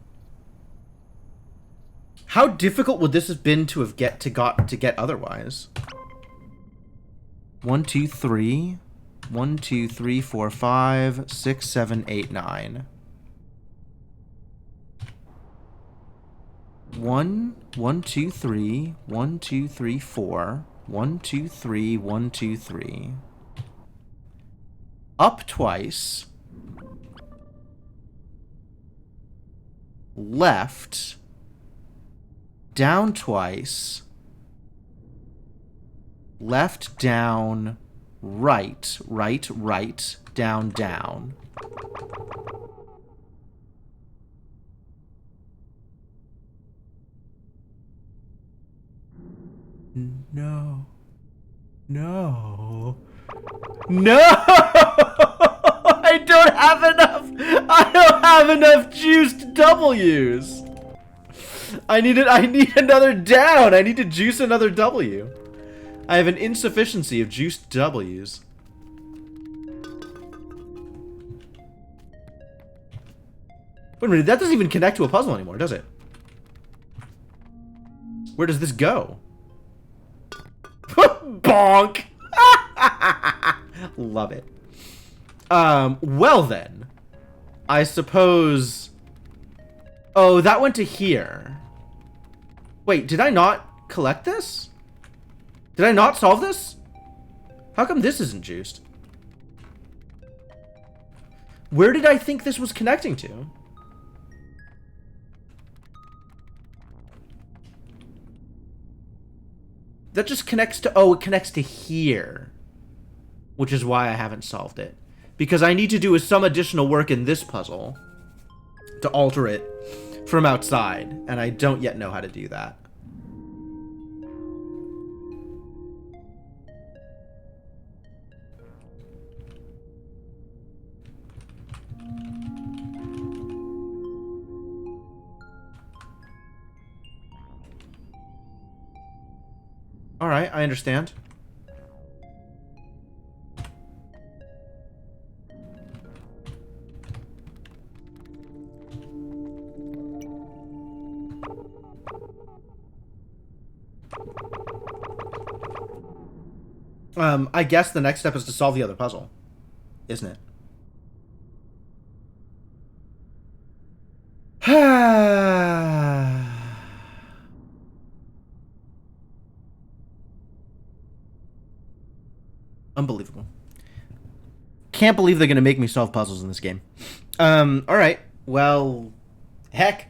How difficult would this have been to get otherwise? 1, 2, 3. 1, 2, 3, 4, 5, 6, 7, 8, 9. 1, 1, 2, 3. 1, 2, 3, 4. 1, 2, 3. 1, 2, 3. Up twice. left, down twice, left, down, right, right, right, down, down. No. No. No! I don't have enough! I don't have enough juiced W's! I need another down! I need to juice another W. I have an insufficiency of juiced W's. Wait a minute, that doesn't even connect to a puzzle anymore, does it? Where does this go? Bonk! Love it. Well then. I suppose... Oh, that went to here. Wait, did I not collect this? Did I not solve this? How come this isn't juiced? Where did I think this was connecting to? That just connects to... Oh, it connects to here. Which is why I haven't solved it. Because I need to do some additional work in this puzzle to alter it from outside. And I don't yet know how to do that. Alright, I understand. I guess the next step is to solve the other puzzle, isn't it? Unbelievable. Can't believe they're gonna make me solve puzzles in this game. Alright. Well, heck.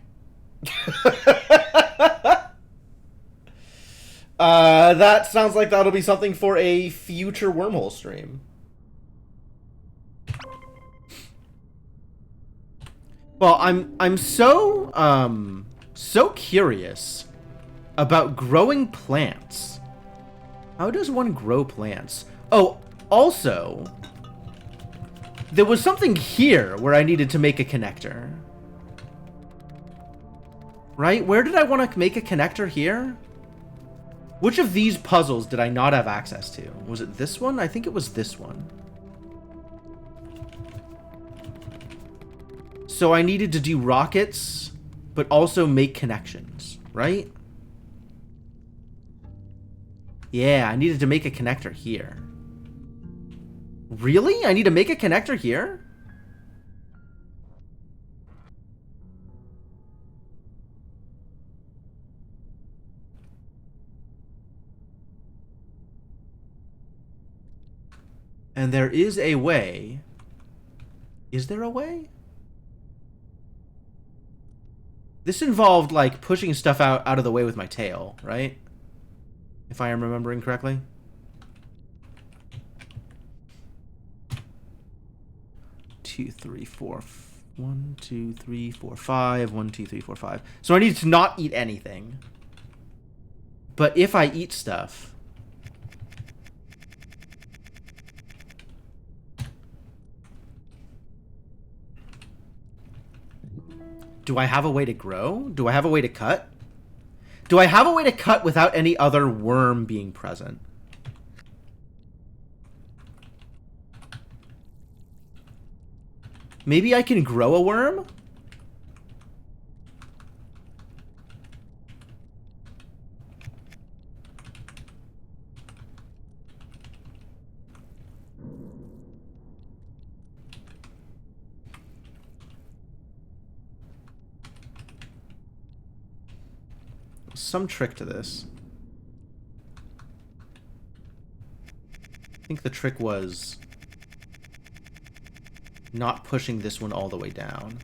That sounds like that'll be something for a future Wormhole stream. Well, I'm so curious about growing plants. How does one grow plants? Oh, also, there was something here where I needed to make a connector. Right? Where did I want to make a connector here? Which of these puzzles did I not have access to? Was it this one? I think it was this one. So I needed to do rockets, but also make connections, right? Yeah, I needed to make a connector here. Really? I need to make a connector here? And there is a way. Is there a way? This involved, like, pushing stuff out of the way with my tail, right? If I am remembering correctly. 2, 3, 4. 1, 2, 3, 4, 5. 1, 2, 3, 4, 5. So I need to not eat anything. But if I eat stuff... Do I have a way to grow? Do I have a way to cut? Do I have a way to cut without any other worm being present? Maybe I can grow a worm? Some trick to this. I think the trick was not pushing this one all the way down.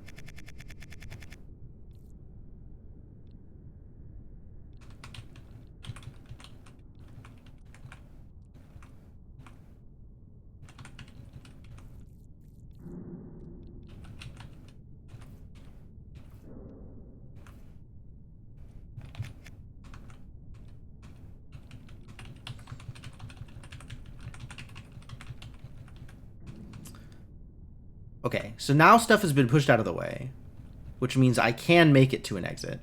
Okay, so now stuff has been pushed out of the way, which means I can make it to an exit.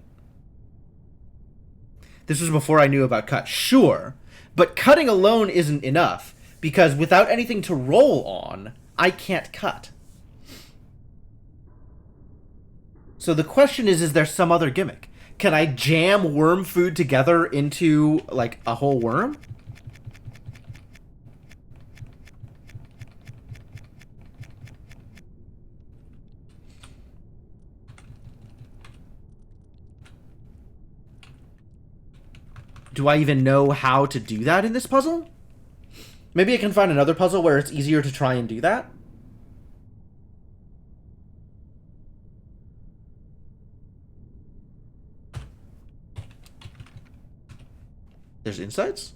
This was before I knew about cut. Sure, but cutting alone isn't enough, because without anything to roll on, I can't cut. So the question is there some other gimmick? Can I jam worm food together into, like, a whole worm? Do I even know how to do that in this puzzle? Maybe I can find another puzzle where it's easier to try and do that? There's insights?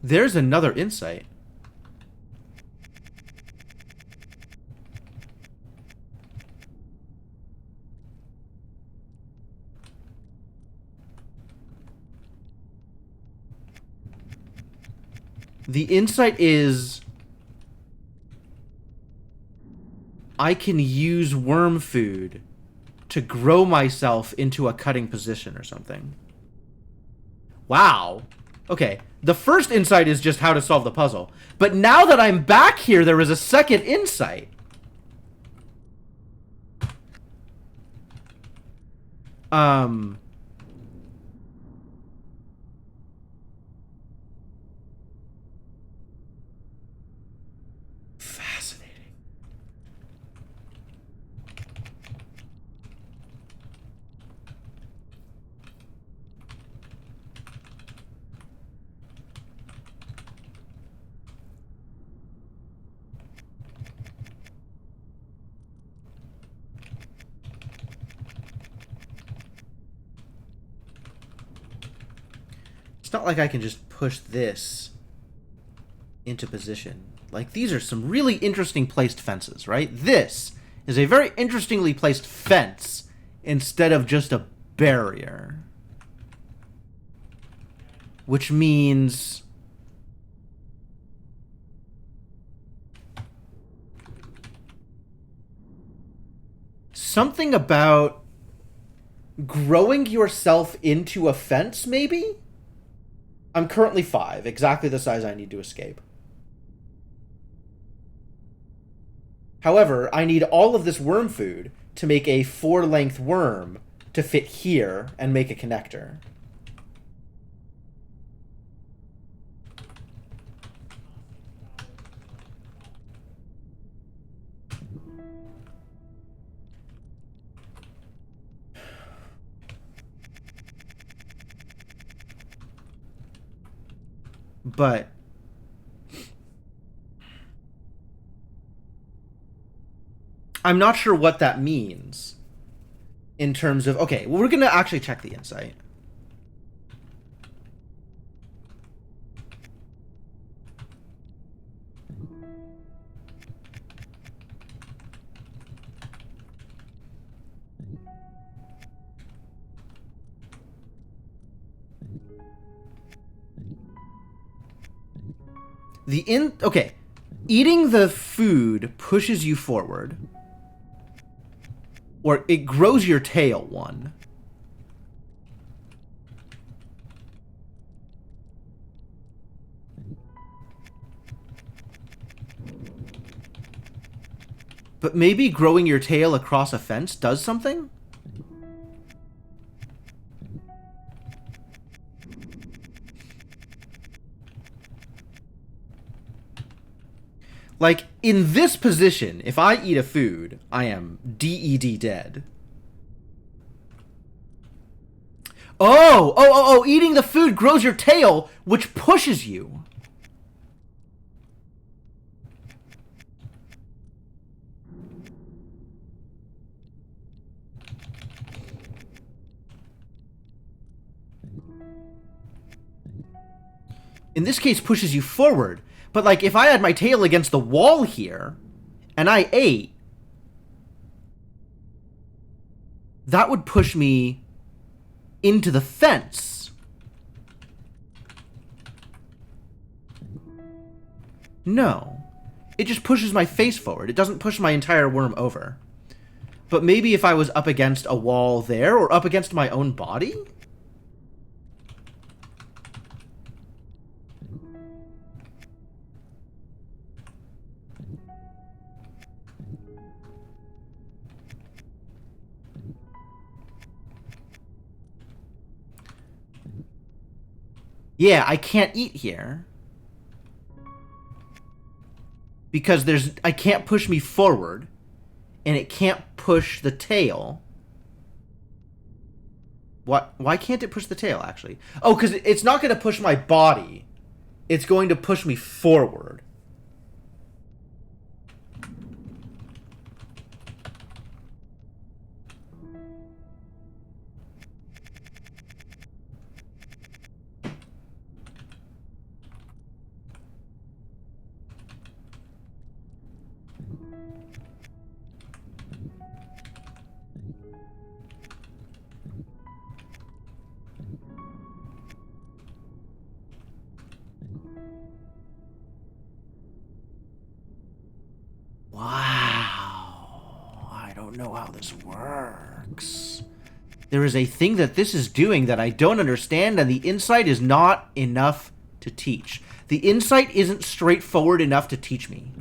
There's another insight. The insight is I can use worm food to grow myself into a cutting position or something. Wow. Okay, the first insight is just how to solve the puzzle. But now that I'm back here, there is a second insight. Fascinating. It's not like I can just push this into position. Like, these are some really interesting placed fences, right? This is a very interestingly placed fence instead of just a barrier. Which means something about growing yourself into a fence, maybe? I'm currently 5, exactly the size I need to escape. However, I need all of this worm food to make a 4-length worm to fit here and make a connector. But I'm not sure what that means in terms of... Okay, well, we're going to actually check the insight. Okay, eating the food pushes you forward. Or it grows your tail, 1. But maybe growing your tail across a fence does something? Like, in this position, if I eat a food, I am DED dead. Oh, eating the food grows your tail, which pushes you. In this case, pushes you forward. But, like, if I had my tail against the wall here, and I ate, that would push me into the fence. No. It just pushes my face forward. It doesn't push my entire worm over. But maybe if I was up against a wall there, or up against my own body? Yeah, I can't eat here. Because I can't push me forward. And it can't push the tail. What? Why can't it push the tail, actually? Oh, because it's not going to push my body. It's going to push me forward. Wow. I don't know how this works. There is a thing that this is doing that I don't understand, and the insight is not enough to teach. The insight isn't straightforward enough to teach me.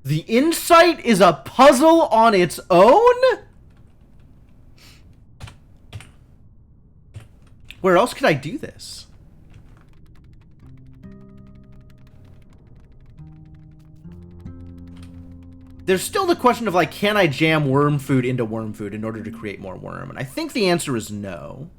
The insight is a puzzle on its own? Where else could I do this? There's still the question of, like, can I jam worm food into worm food in order to create more worm? And I think the answer is no.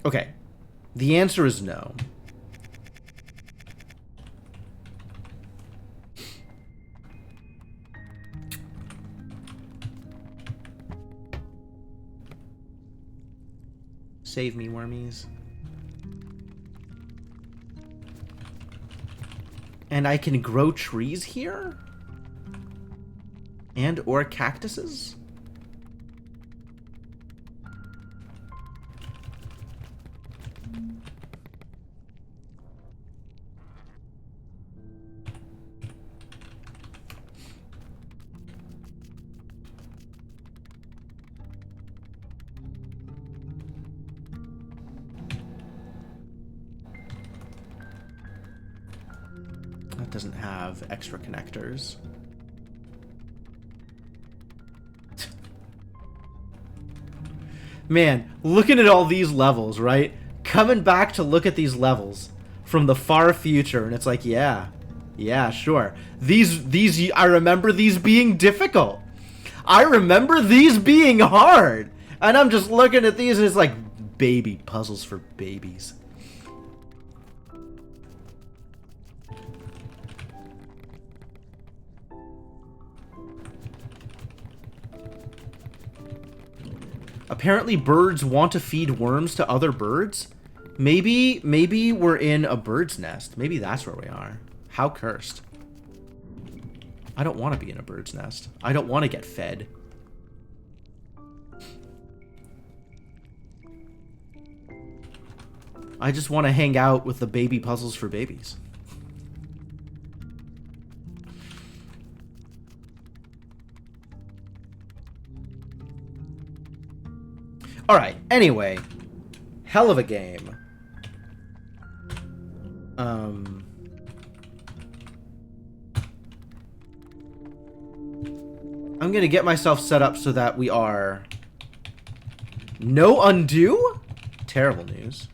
Okay. The answer is no. Save me, wormies. And I can grow trees here? And or cactuses? Doesn't have extra connectors. Man, looking at all these levels, right? Coming back to look at these levels from the far future, and it's like, yeah, sure. These, I remember these being difficult. I remember these being hard. And I'm just looking at these, and it's like baby puzzles for babies. Apparently birds want to feed worms to other birds. Maybe we're in a bird's nest. Maybe that's where we are. How cursed. I don't want to be in a bird's nest. I don't want to get fed. I just want to hang out with the baby puzzles for babies. Alright, anyway. Hell of a game. I'm gonna get myself set up so that we are... No undo? Terrible news.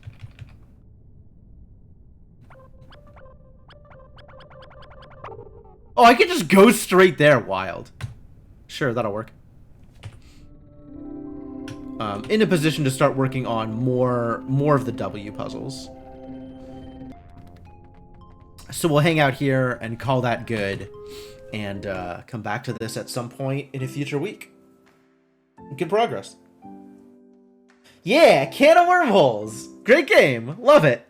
Oh, I could just go straight there. Wild. Sure, that'll work. In a position to start working on more of the W puzzles. So we'll hang out here and call that good, and come back to this at some point in a future week. Good progress. Yeah, can of wormholes. Great game. Love it.